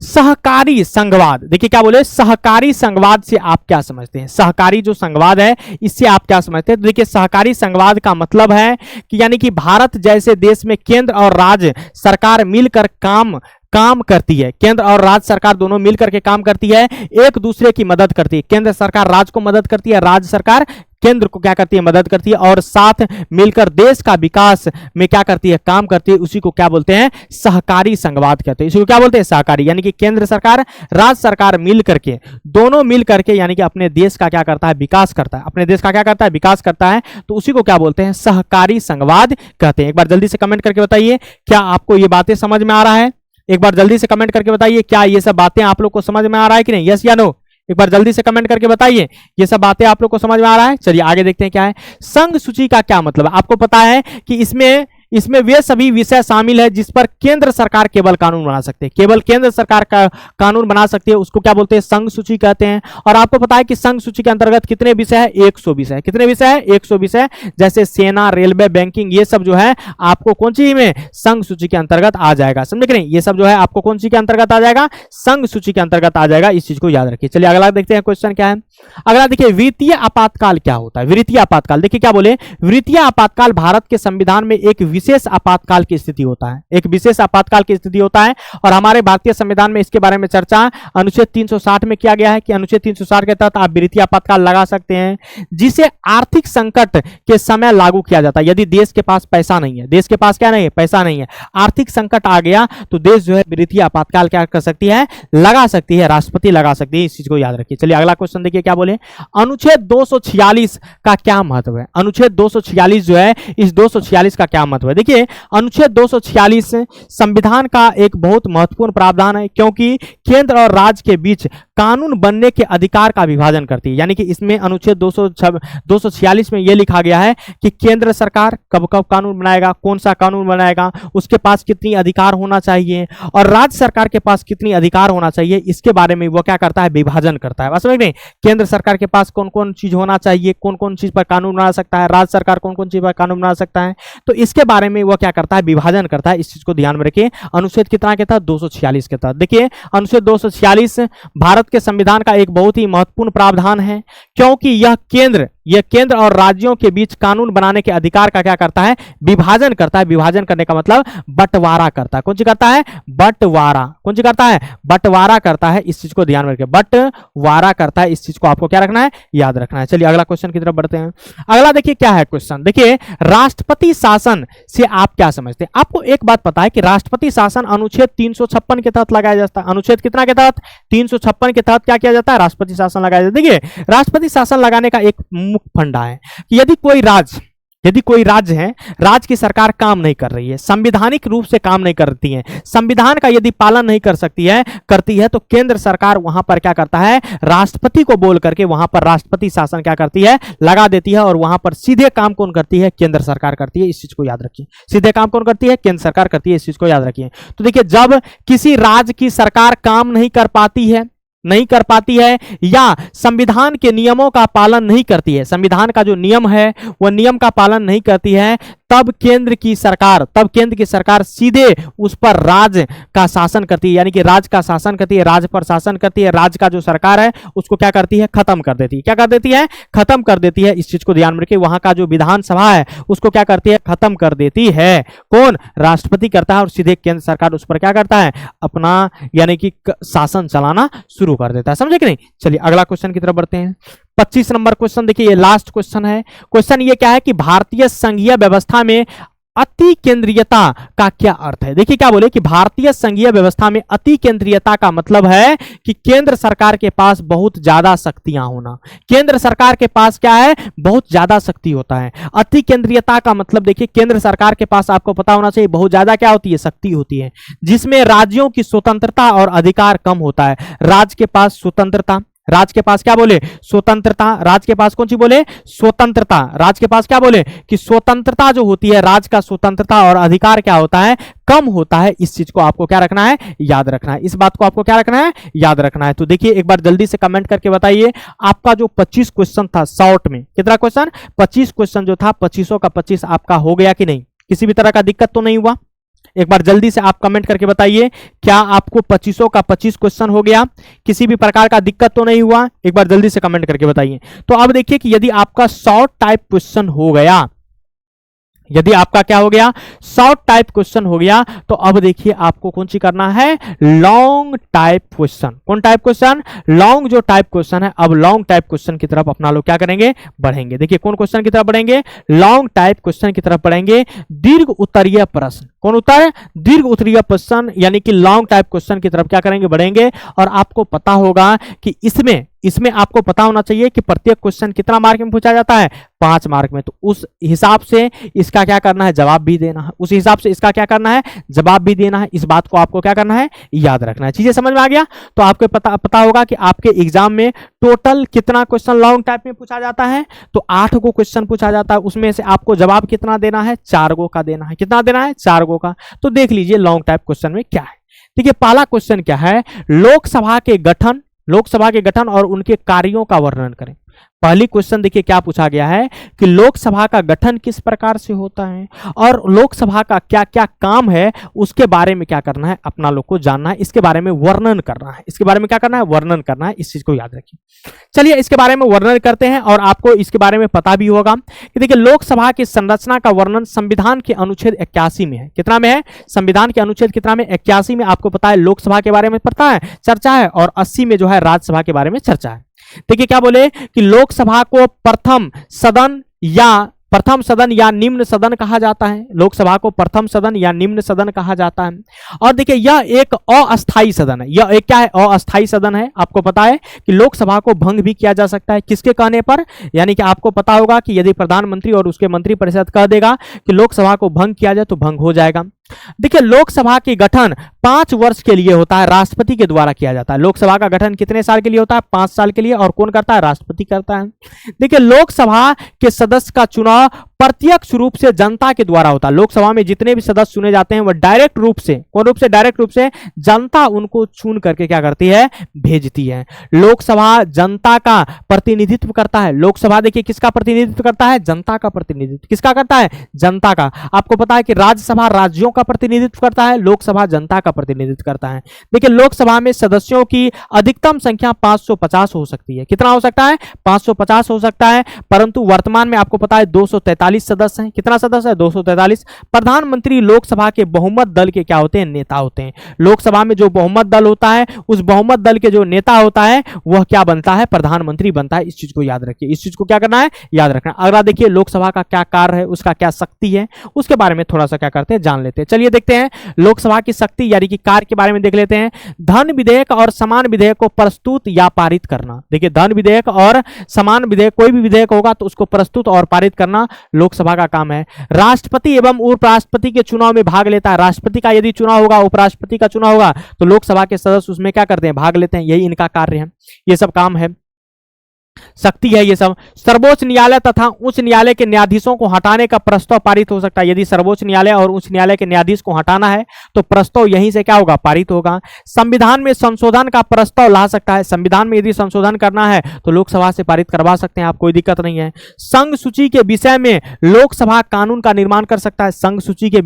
सहकारी संघवाद। देखिए क्या बोले, सहकारी संघवाद से आप क्या समझते हैं। सहकारी जो संघवाद है इससे आप क्या समझते हैं। तो देखिए सहकारी संघवाद का मतलब है कि यानी कि भारत जैसे देश में केंद्र और राज्य सरकार मिलकर काम करती है। केंद्र और राज्य सरकार दोनों मिलकर के काम करती है, एक दूसरे की मदद करती है। केंद्र सरकार राज्य को मदद करती है, राज्य सरकार केंद्र को क्या करती है, मदद करती है, और साथ मिलकर देश का विकास में क्या करती है, काम करती है। उसी को क्या बोलते हैं, सहकारी संघवाद कहते हैं। इसी को क्या बोलते हैं, सहकारी। यानी कि केंद्र सरकार, राज्य सरकार मिल करके, दोनों मिल करके यानी कि अपने देश का क्या करता है, विकास करता है। अपने देश का क्या करता है, विकास करता है। तो उसी को क्या बोलते हैं, सहकारी संघवाद कहते हैं। एक बार जल्दी से कमेंट करके बताइए, क्या आपको ये बातें समझ में आ रहा है। एक बार जल्दी से कमेंट करके बताइए, क्या ये सब बातें आप लोग को समझ में आ रहा है कि नहीं, यस या नो। एक बार जल्दी से कमेंट करके बताइए, ये सब बातें आप लोग को समझ में आ रहा है। चलिए आगे देखते हैं क्या है, संघ सूची का क्या मतलब है। आपको पता है कि इसमें इसमें वे सभी विषय शामिल है जिस पर केंद्र सरकार केवल कानून बना सकते हैं, केवल केंद्र सरकार का कानून बना सकती है, उसको क्या बोलते हैं, संघ सूची कहते हैं। और आपको पता है कि संघ सूची के अंतर्गत कितने विषय है, 100 विषय। कितने विषय है, 100 विषय। जैसे सेना, रेलवे, बैंकिंग, ये सब जो है आपको कौन सी में, संघ सूची के अंतर्गत आ जाएगा, समझे कि नहीं। ये सब जो है आपको कौन सी के अंतर्गत आ जाएगा, संघ सूची के अंतर्गत आ जाएगा। इस चीज को याद रखिए। चलिए अगला देखते हैं क्वेश्चन क्या है। अगला देखिए, वित्तीय आपातकाल क्या होता है। वित्तीय आपातकाल, देखिए क्या बोले, वित्तीय आपातकाल भारत के संविधान में एक विशेष आपातकाल की स्थिति होता है, एक विशेष आपातकाल की स्थिति होता है। और हमारे भारतीय संविधान में इसके बारे में चर्चा अनुच्छेद 360 में किया गया है कि अनुच्छेद 360 के तहत आप वित्तीय आपातकाल लगा सकते हैं, जिसे आर्थिक संकट के समय लागू किया जाता है। यदि देश के पास पैसा नहीं है, देश के पास क्या नहीं है, पैसा नहीं है, आर्थिक संकट आ गया तो देश जो है वित्तीय आपातकाल क्या कर सकती है, लगा सकती है, राष्ट्रपति लगा सकती है। इस चीज को याद रखिए। चलिए अगला क्वेश्चन देखिए क्या बोले, अनुच्छेद 246 का क्या महत्व है। अनुच्छेद 246 जो है, इस 246 का क्या महत्व है। देखिए अनुच्छेद 246 संविधान का एक बहुत महत्वपूर्ण प्रावधान है, क्योंकि केंद्र और राज्य के बीच कानून बनने के अधिकार का विभाजन करती है। यानी कि इसमें अनुच्छेद 246 में यह लिखा गया है कि केंद्र सरकार कब कब कानून बनाएगा, कौन सा कानून बनाएगा, उसके पास कितनी अधिकार होना चाहिए, और राज्य सरकार के पास कितनी अधिकार होना चाहिए, इसके बारे में वो क्या करता है, विभाजन करता है। बस समझ नहीं, केंद्र सरकार के पास कौन कौन चीज होना चाहिए, कौन कौन चीज पर कानून बना सकता है, राज्य सरकार कौन कौन चीज पर कानून बना सकता है, तो इसके बारे में वो क्या करता है, विभाजन करता है। इस चीज को ध्यान में रखिए। अनुच्छेद कितना के तहत, 246 के तहत। देखिए अनुच्छेद 246 भारत के संविधान का एक बहुत ही महत्वपूर्ण प्रावधान है, क्योंकि यह केंद्र और राज्यों के बीच कानून बनाने के अधिकार का क्या करता है, विभाजन करता है। विभाजन करने का मतलब बंटवारा करता है। कौन सी करता है, बंटवारा। कौन सी करता है, बंटवारा करता है। इस चीज को ध्यान में रखिए, बंटवारा करता है। इस चीज को आपको क्या रखना है, याद रखना है। चलिए अगला क्वेश्चन की तरफ बढ़ते हैं। अगला देखिए क्या है क्वेश्चन, देखिए राष्ट्रपति शासन से आप क्या समझते हैं। आपको एक बात पता है कि राष्ट्रपति शासन अनुच्छेद 356 के तहत लगाया जाता है। अनुच्छेद कितना के तहत, 356 के तहत क्या किया जाता है, राष्ट्रपति शासन लगाया जाता है। देखिए राष्ट्रपति शासन लगाने का एक मुख्य फंडा है कि यदि कोई राज्य है, राज्य की सरकार काम नहीं कर रही है, संवैधानिक रूप से काम नहीं करती है, संविधान का यदि पालन नहीं करती है तो केंद्र सरकार वहां पर क्या करता है, राष्ट्रपति को बोल करके वहां पर राष्ट्रपति शासन क्या करती है, लगा देती है। और वहां पर सीधे काम कौन करती है, केंद्र सरकार करती है। इस चीज को याद रखिए, सीधे काम कौन करती है, केंद्र सरकार करती है। इस चीज को याद रखिए। तो देखिए जब किसी राज्य की सरकार काम नहीं कर पाती है या संविधान के नियमों का पालन नहीं करती है, संविधान का जो नियम है वह नियम का पालन नहीं करती है, तब केंद्र की सरकार सीधे उस पर राज्य का शासन करती है। यानी कि राज्य का शासन करती है, राज्य पर शासन करती है। राज्य का जो सरकार है उसको क्या करती है, खत्म कर देती है। क्या कर देती है, खत्म कर देती है। इस चीज को ध्यान में रखिए। वहां का जो विधानसभा है उसको क्या करती है, खत्म कर देती है। कौन, राष्ट्रपति करता है। और सीधे केंद्र सरकार उस पर क्या करता है, अपना यानी कि शासन चलाना शुरू कर देता है। समझे कि नहीं। चलिए अगला क्वेश्चन की तरफ बढ़ते हैं। 25 नंबर क्वेश्चन देखिए, ये लास्ट क्वेश्चन है। क्वेश्चन ये क्या है कि भारतीय संघीय व्यवस्था में अति केंद्रीयता का क्या अर्थ है। देखिए क्या बोले कि भारतीय संघीय व्यवस्था में अति केंद्रीयता का मतलब है कि केंद्र सरकार के पास बहुत ज्यादा शक्तियां होना। केंद्र सरकार के पास क्या है, बहुत ज्यादा शक्ति होता है। अति केंद्रीयता का मतलब देखिए केंद्र सरकार के पास आपको पता होना चाहिए बहुत ज्यादा क्या होती है, शक्ति होती है, जिसमें राज्यों की स्वतंत्रता और अधिकार कम होता है। राज्य के पास स्वतंत्रता, राज्य के पास क्या बोले, स्वतंत्रता। राज्य के पास कौन सी बोले, स्वतंत्रता। राज्य के पास क्या बोले कि स्वतंत्रता जो होती है, राज्य का स्वतंत्रता और अधिकार क्या होता है, कम होता है। इस चीज को आपको क्या रखना है, याद रखना है। इस बात को आपको क्या रखना है, याद रखना है। तो देखिए एक बार जल्दी से कमेंट करके बताइए, आपका जो 25 क्वेश्चन था शॉर्ट में, कितना क्वेश्चन, 25 क्वेश्चन जो था 25 का 25 आपका हो गया कि नहीं, किसी भी तरह का दिक्कत तो नहीं हुआ। एक बार जल्दी से आप कमेंट करके बताइए, क्या आपको 25 का 25 क्वेश्चन हो गया, किसी भी प्रकार का दिक्कत तो नहीं हुआ। एक बार जल्दी से कमेंट करके बताइए। तो अब देखिए कि यदि आपका शॉर्ट टाइप क्वेश्चन हो गया, यदि आपका क्या हो गया, शॉर्ट टाइप क्वेश्चन हो गया, तो अब देखिए आपको कौन सी करना है, लॉन्ग टाइप क्वेश्चन। कौन टाइप क्वेश्चन, लॉन्ग जो टाइप क्वेश्चन है। अब लॉन्ग टाइप क्वेश्चन की तरफ अपना लोग क्या करेंगे, बढ़ेंगे। देखिए कौन क्वेश्चन की तरफ बढ़ेंगे, लॉन्ग टाइप क्वेश्चन की तरफ बढ़ेंगे। दीर्घ उत्तरीय प्रश्न। कौन उत्तर है? दीर्घ उत्तरीय प्रश्न यानी कि लॉन्ग टाइप क्वेश्चन की तरफ क्या करेंगे? बढ़ेंगे। और आपको पता होगा कि इसमें आपको पता होना चाहिए कि प्रत्येक क्वेश्चन कितना मार्क में पूछा जाता है? 5 मार्क में। तो उस हिसाब से इसका क्या करना है? जवाब भी देना है। उस हिसाब से इसका क्या करना है? जवाब भी देना है। इस बात को आपको क्या करना है? याद रखना है। चीजें समझ में आ गया? तो आपको पता होगा कि आपके एग्जाम में टोटल कितना क्वेश्चन लॉन्ग टाइप में पूछा जाता है? तो 8 गो क्वेश्चन पूछा जाता है। उसमें से आपको जवाब कितना देना है? 4 गो का देना है। कितना देना है? 4 गो का। तो देख लीजिए लॉन्ग टाइप क्वेश्चन में क्या है। देखिए पहला क्वेश्चन क्या है? लोकसभा के गठन और उनके कार्यों का वर्णन करें। पहली क्वेश्चन देखिए क्या पूछा गया है कि लोकसभा का गठन किस प्रकार से होता है और लोकसभा का क्या क्या काम है, उसके बारे में क्या करना है? अपना लोग को जानना है। इसके बारे में वर्णन करना है। इसके बारे में क्या करना है? वर्णन करना है। इस चीज को याद रखिए। चलिए इसके बारे में वर्णन करते हैं और आपको इसके बारे में पता भी होगा कि देखिए लोकसभा की संरचना का वर्णन संविधान के अनुच्छेद 81 में है। कितना में है? संविधान के अनुच्छेद कितना में? 81 में। आपको पता है लोकसभा के बारे में पता है, चर्चा है, और 80 में जो है राज्यसभा के बारे में चर्चा है। देखिए क्या बोले कि लोकसभा को प्रथम सदन या निम्न सदन कहा जाता है। लोकसभा को प्रथम सदन या निम्न सदन कहा जाता है। और देखिए यह एक अस्थाई सदन है। यह एक क्या है? अस्थाई सदन है। आपको पता है कि लोकसभा को भंग भी किया जा सकता है। किसके कहने पर? यानी कि आपको पता होगा कि यदि प्रधानमंत्री और उसके मंत्रिपरिषद कह देगा कि लोकसभा को भंग किया जाए तो भंग हो जाएगा। देखिए लोकसभा के गठन 5 वर्ष के लिए होता है, राष्ट्रपति के द्वारा किया जाता है। लोकसभा का गठन कितने साल के लिए होता है? 5 साल के लिए। और कौन करता है? राष्ट्रपति करता है। देखिए लोकसभा के सदस्य का चुनाव प्रत्यक्ष रूप से जनता के द्वारा होता है। लोकसभा में जितने भी सदस्य चुने जाते हैं वह डायरेक्ट रूप से, कौन रूप से? डायरेक्ट रूप से जनता उनको चुन करके क्या करती है? भेजती है। लोकसभा जनता का प्रतिनिधित्व करता है। लोकसभा देखिए किसका प्रतिनिधित्व करता है? जनता का प्रतिनिधित्व। किसका करता है? जनता का। आपको पता है कि राज्यसभा राज्यों का प्रतिनिधित्व करता है, लोकसभा जनता का प्रतिनिधित्व करता है। देखिए लोकसभा में सदस्यों की अधिकतम संख्या 550 हो सकती है। कितना हो सकता है? 550 हो सकता है। परंतु वर्तमान में आपको पता है 243 सदस्य हैं। कितना सदस्य है? 243। प्रधानमंत्री लोकसभा के बहुमत दल के क्या होते हैं? नेता होते हैं। लोकसभा में जो बहुमत दल होता है, उस बहुमत दल के जो नेता होता है वह क्या बनता है? प्रधानमंत्री बनता है। इस चीज को याद रखिए। इस चीज को क्या करना है? याद रखना। अगला देखिए लोकसभा का क्या कार्य है, उसका क्या शक्ति है, उसके बारे में थोड़ा सा क्या करते हैं? जान लेते हैं। चलिए देखते हैं लोकसभा की शक्ति यानी कि कार्य के बारे में देख लेते हैं। धन विधेयक और समान विधेयक को प्रस्तुत या पारित करना। देखिए धन विधेयक और समान विधेयक, कोई भी विधेयक होगा तो उसको प्रस्तुत और पारित करना लोकसभा का काम है। राष्ट्रपति एवं उपराष्ट्रपति के चुनाव में भाग लेता है। राष्ट्रपति का यदि चुनाव होगा, उपराष्ट्रपति का चुनाव होगा तो लोकसभा के सदस्य उसमें क्या करते हैं? भाग लेते हैं। यही इनका कार्य है, ये सब काम है, शक्ति है ये सब। सर्वोच्च न्यायालय तथा उच्च न्यायालय के न्यायाधीशों को हटाने का प्रस्ताव पारित हो सकता है। यदि सर्वोच्च न्यायालय और उच्च न्यायालय के न्यायाधीश को हटाना है तो प्रस्ताव यहीं से क्या होगा? पारित होगा। संविधान में संशोधन का प्रस्ताव ला सकता है। संविधान में यदि संशोधन करना है तो लोकसभा से पारित करवा सकते हैं आप, कोई दिक्कत नहीं है। संघ सूची के विषय में लोकसभा कानून का निर्माण कर सकता है। संघ सूची के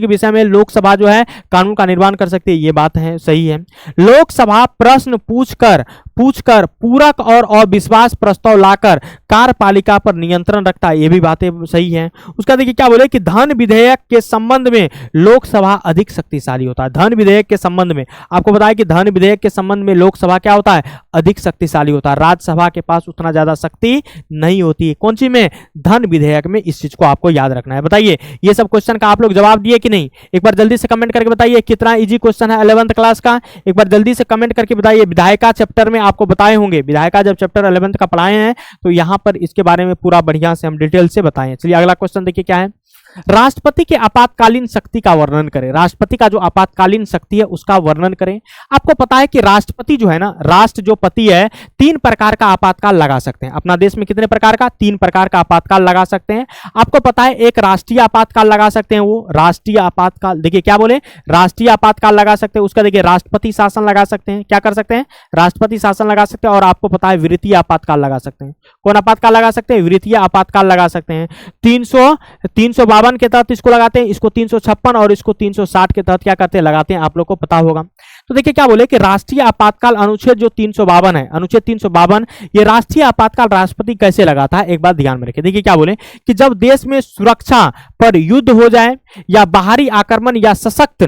विषय में लोकसभा जो है कानून का निर्माण कर सकती है। ये बात है, सही है। लोकसभा प्रश्न पूछकर पूरक और अविश्वास प्रस्ताव लाकर कार्यपालिका पर नियंत्रण रखता है। ये भी बातें सही हैं। उसका देखिए क्या बोले कि धन विधेयक के संबंध में लोकसभा अधिक शक्तिशाली होता है। धन विधेयक के संबंध में आपको बताया कि धन विधेयक के संबंध में लोकसभा क्या होता है? अधिक शक्तिशाली होता है। राज्यसभा के पास उतना ज्यादा शक्ति नहीं होती है। कौन सी में? धन विधेयक में। इस चीज को आपको याद रखना है। बताइए ये सब क्वेश्चन का आप लोग जवाब दिए कि नहीं? एक बार जल्दी से कमेंट करके बताइए कितना इजी क्वेश्चन है 11th क्लास का। एक बार जल्दी से कमेंट करके बताइए। विधायिका चैप्टर में आपको बताए होंगे, विधायिका जब चैप्टर 11th का पढ़ाए हैं तो यहां पर इसके बारे में पूरा बढ़िया से हम डिटेल से बताएं। चलिए अगला क्वेश्चन देखिए क्या है। राष्ट्रपति के आपातकालीन शक्ति का वर्णन करें। राष्ट्रपति का जो आपातकालीन शक्ति है उसका वर्णन करें। आपको पता है कि राष्ट्रपति जो है ना, राष्ट्र जो पति है, 3 प्रकार का आपातकाल लगा सकते हैं। अपना देश में कितने प्रकार का? 3 प्रकार का आपातकाल लगा सकते हैं। आपको पता है एक राष्ट्रीय आपातकाल लगा सकते हैं, वो राष्ट्रीय आपातकाल, देखिए क्या बोले, राष्ट्रीय आपातकाल लगा सकते हैं। उसका देखिए राष्ट्रपति शासन लगा सकते हैं। क्या कर सकते हैं? राष्ट्रपति शासन लगा सकते हैं। और आपको पता है वित्तीय आपातकाल लगा सकते हैं। कौन आपातकाल लगा सकते हैं? वित्तीय आपातकाल लगा सकते हैं। 352 के तहत इसको लगाते हैं, इसको 356 और इसको 360 के तहत क्या करते हैं? लगाते हैं। आप लोग को पता होगा। तो देखिए क्या बोले कि राष्ट्रीय आपातकाल अनुच्छेद जो 352 है, अनुच्छेद 352, ये राष्ट्रीय आपातकाल राष्ट्रपति कैसे लगाता है एक बात ध्यान में रखिए। देखिए क्या बोले कि जब देश में सुरक्षा पर युद्ध हो जाए या बाहरी आक्रमण या सशक्त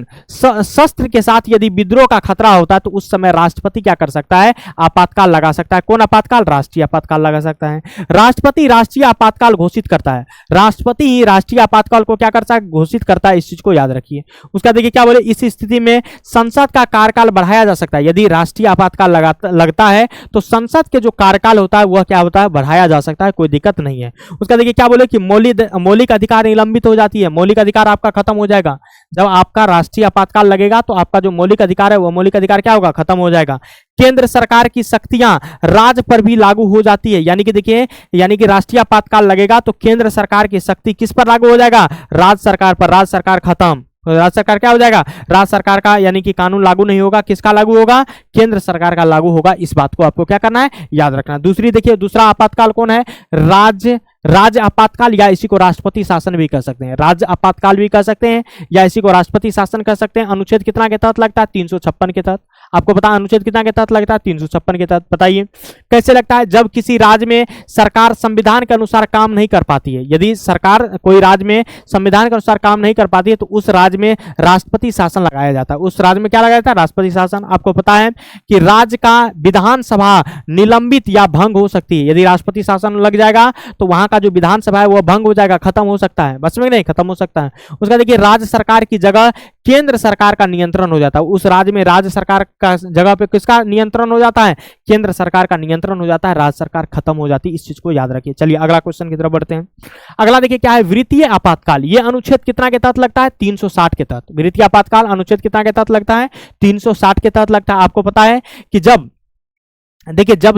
शस्त्र के साथ यदि विद्रोह का खतरा होता है तो उस समय राष्ट्रपति क्या कर सकता है, आपातकाल लगा सकता है। कौन आपातकाल, राष्ट्रीय आपातकाल लगा सकता है। राष्ट्रपति राष्ट्रीय आपातकाल घोषित करता है, राष्ट्रपति ही राष्ट्रीय आपातकाल को क्या करता है, घोषित करता है। इस चीज को याद रखिए। उसका देखिए क्या बोले, इस स्थिति में संसद का कार्यकाल बढ़ाया जा सकता है। यदि राष्ट्रीय आपातकाल लगता है तो संसद के जो कार्यकाल होता है वह क्या होता है, बढ़ाया जा सकता है, कोई दिक्कत नहीं है। उसका देखिए क्या बोले कि मौलिक अधिकार निलंबित हो जाती है, मौलिक अधिकार आपका खत्म हो जाएगा। जब आपका राष्ट्रीय आपातकाल लगेगा तो आपका जो मौलिक अधिकार है वो मौलिक अधिकार क्या होगा, खत्म हो जाएगा। केंद्र सरकार की शक्तियां राज्य पर भी लागू हो जाती है, यानी कि देखिए, यानी कि राष्ट्रीय आपातकाल लगेगा तो केंद्र सरकार की शक्ति किस पर लागू हो जाएगा, राज्य सरकार पर। राज्य सरकार खत्म, राज्य सरकार क्या हो जाएगा, राज्य सरकार का यानी कि कानून लागू नहीं होगा, किसका लागू होगा, केंद्र सरकार का लागू होगा। इस बात को आपको क्या करना है, याद रखना है। दूसरी देखिए, दूसरा आपातकाल कौन है, राज्य आपातकाल, या इसी को राष्ट्रपति शासन भी कह सकते हैं। राज्य आपातकाल भी कह सकते हैं या इसी को राष्ट्रपति शासन कह सकते हैं। अनुच्छेद कितना के तहत लगता है, 356 के तहत। आपको पता है अनुच्छेद कितना के तहत लगता है, 356 के तहत। बताइए कैसे लगता है, जब किसी राज्य में सरकार संविधान के अनुसार काम नहीं कर पाती है। यदि सरकार कोई राज्य में संविधान के अनुसार काम नहीं कर पाती है तो उस राज्य में राष्ट्रपति शासन लगाया जाता है। उस राज्य में क्या लगाया जाता है, राष्ट्रपति शासन। आपको पता है कि राज्य का विधानसभा निलंबित या भंग हो सकती है। यदि राष्ट्रपति शासन लग जाएगा तो वहां का जो विधानसभा है वो भंग हो जाएगा, खत्म हो सकता है, बस में नहीं, खत्म हो सकता है। उसका देखिए, राज्य सरकार की जगह केंद्र सरकार का नियंत्रण हो जाता है। उस राज्य में राज्य सरकार का जगह पे किसका नियंत्रण हो जाता है, केंद्र सरकार का नियंत्रण हो जाता है, राज्य सरकार खत्म हो जाती है। इस चीज को याद रखिए। चलिए अगला क्वेश्चन की तरफ बढ़ते हैं। अगला देखिए क्या है, वित्तीय आपातकाल। ये अनुच्छेद कितना के तहत लगता है, 360 के तहत। वित्तीय आपातकाल अनुच्छेद कितना के तहत लगता है, 360 के तहत लगता है। आपको पता है कि जब देखिए, जब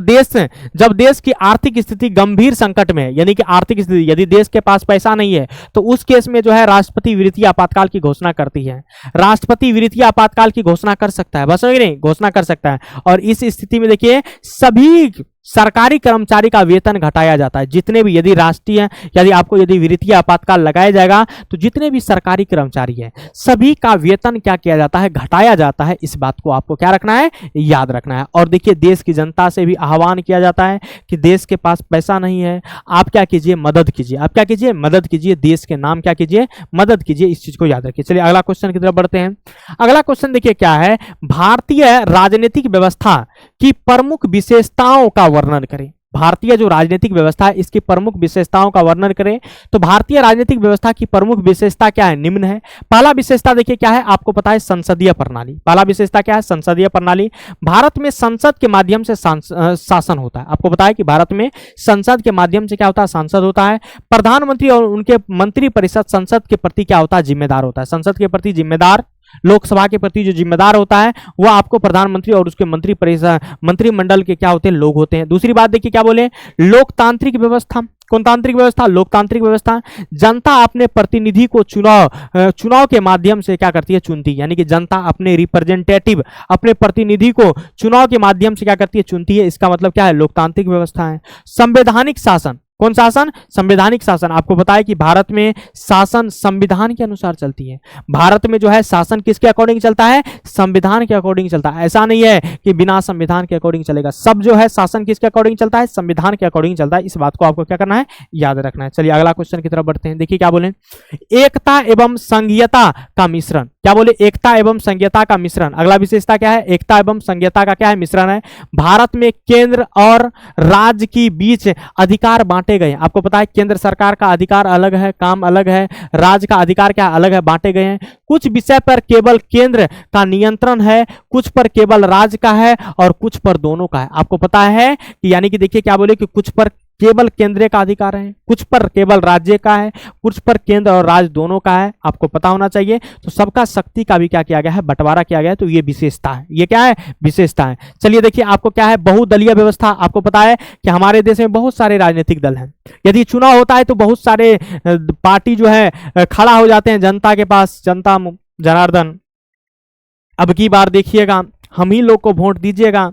देश की आर्थिक स्थिति गंभीर संकट में है, यानी कि आर्थिक स्थिति, यदि देश के पास पैसा नहीं है तो उस केस में जो है राष्ट्रपति वित्तीय आपातकाल की घोषणा करती है। राष्ट्रपति वित्तीय आपातकाल की घोषणा कर सकता है, बस नहीं, घोषणा कर सकता है। और इस स्थिति में देखिए, सभी सरकारी कर्मचारी का वेतन घटाया जाता है। जितने भी, यदि वित्तीय आपातकाल लगाया जाएगा तो जितने भी सरकारी कर्मचारी हैं सभी का वेतन क्या किया जाता है, घटाया जाता है। इस बात को आपको क्या रखना है, याद रखना है। और देखिए, देश की जनता से भी आह्वान किया जाता है कि देश के पास पैसा नहीं है, आप क्या कीजिए, मदद कीजिए। आप क्या कीजिए, मदद कीजिए। देश के नाम क्या कीजिए, मदद कीजिए। इस चीज को याद रखिए। चलिए अगला क्वेश्चन की तरफ बढ़ते हैं। अगला क्वेश्चन देखिए क्या है, भारतीय राजनीतिक व्यवस्था की प्रमुख विशेषताओं का वर्णन करें। भारतीय जो राजनीतिक व्यवस्था है इसकी प्रमुख विशेषताओं का वर्णन करें। तो भारतीय राजनीतिक व्यवस्था की प्रमुख विशेषता क्या है, निम्न है। पहला विशेषता देखिए क्या है, आपको पता है, संसदीय प्रणाली। पहला विशेषता क्या है, संसदीय प्रणाली। भारत में संसद के माध्यम से शासन होता है। आपको पता है कि भारत में संसद के माध्यम से क्या होता है, सांसद होता है। प्रधानमंत्री और उनके मंत्री परिषद संसद के प्रति क्या होता है, जिम्मेदार होता है। संसद के प्रति जिम्मेदार, लोकसभा के प्रति जो जिम्मेदार होता है वह आपको प्रधानमंत्री और उसके मंत्रिमंडल के क्या होते हैं, लोग होते हैं। दूसरी बात देखिए क्या बोले, लोकतांत्रिक व्यवस्था। कौन तांत्रिक व्यवस्था, लोकतांत्रिक व्यवस्था। जनता अपने प्रतिनिधि को चुनाव के माध्यम से क्या करती है, चुनती है। यानी कि जनता अपने रिप्रेजेंटेटिव, अपने प्रतिनिधि को चुनाव के माध्यम से क्या करती है, चुनती है। इसका मतलब क्या है, लोकतांत्रिक व्यवस्था है। संवैधानिक शासन। कौन शासन, संवैधानिक शासन। आपको पता है कि भारत में शासन संविधान के अनुसार चलती है। भारत में जो है शासन किसके अकॉर्डिंग चलता है, संविधान के अकॉर्डिंग चलता है। ऐसा नहीं है कि बिना संविधान के अकॉर्डिंग चलेगा। सब जो है शासन किसके अकॉर्डिंग चलता है, संविधान के अकॉर्डिंग चलता है। इस बात को आपको क्या करना है, याद रखना है। चलिए अगला क्वेश्चन की तरफ बढ़ते हैं। देखिए क्या बोले, एकता एवं संघीयता का मिश्रण। क्या बोले, एकता एवं संघीयता का मिश्रण। अगला विशेषता क्या है, एकता एवं संघीयता का क्या है, मिश्रण है। भारत में केंद्र और राज्य के बीच अधिकार बांटे गए। आपको पता है केंद्र सरकार का अधिकार अलग है, काम अलग है, राज्य का अधिकार क्या अलग है, बांटे गए हैं। कुछ विषय पर केवल केंद्र का नियंत्रण है, कुछ पर केवल राज्य का है और कुछ पर दोनों का है। आपको पता है कि यानी कि देखिए क्या बोले कि कुछ पर केवल केंद्र का अधिकार है, कुछ पर केवल राज्य का है, कुछ पर केंद्र और राज्य दोनों का है। आपको पता होना चाहिए। तो सबका शक्ति का भी क्या किया गया है, बंटवारा किया गया है। तो ये विशेषता है, ये क्या है, विशेषता है। चलिए देखिए आपको क्या है, बहुदलीय व्यवस्था। आपको पता है कि हमारे देश में बहुत सारे राजनीतिक दल हैं। यदि चुनाव होता है तो बहुत सारे पार्टी जो है खड़ा हो जाते हैं जनता के पास। जनता जनार्दन, अब की बार देखिएगा हम ही लोग को वोट दीजिएगा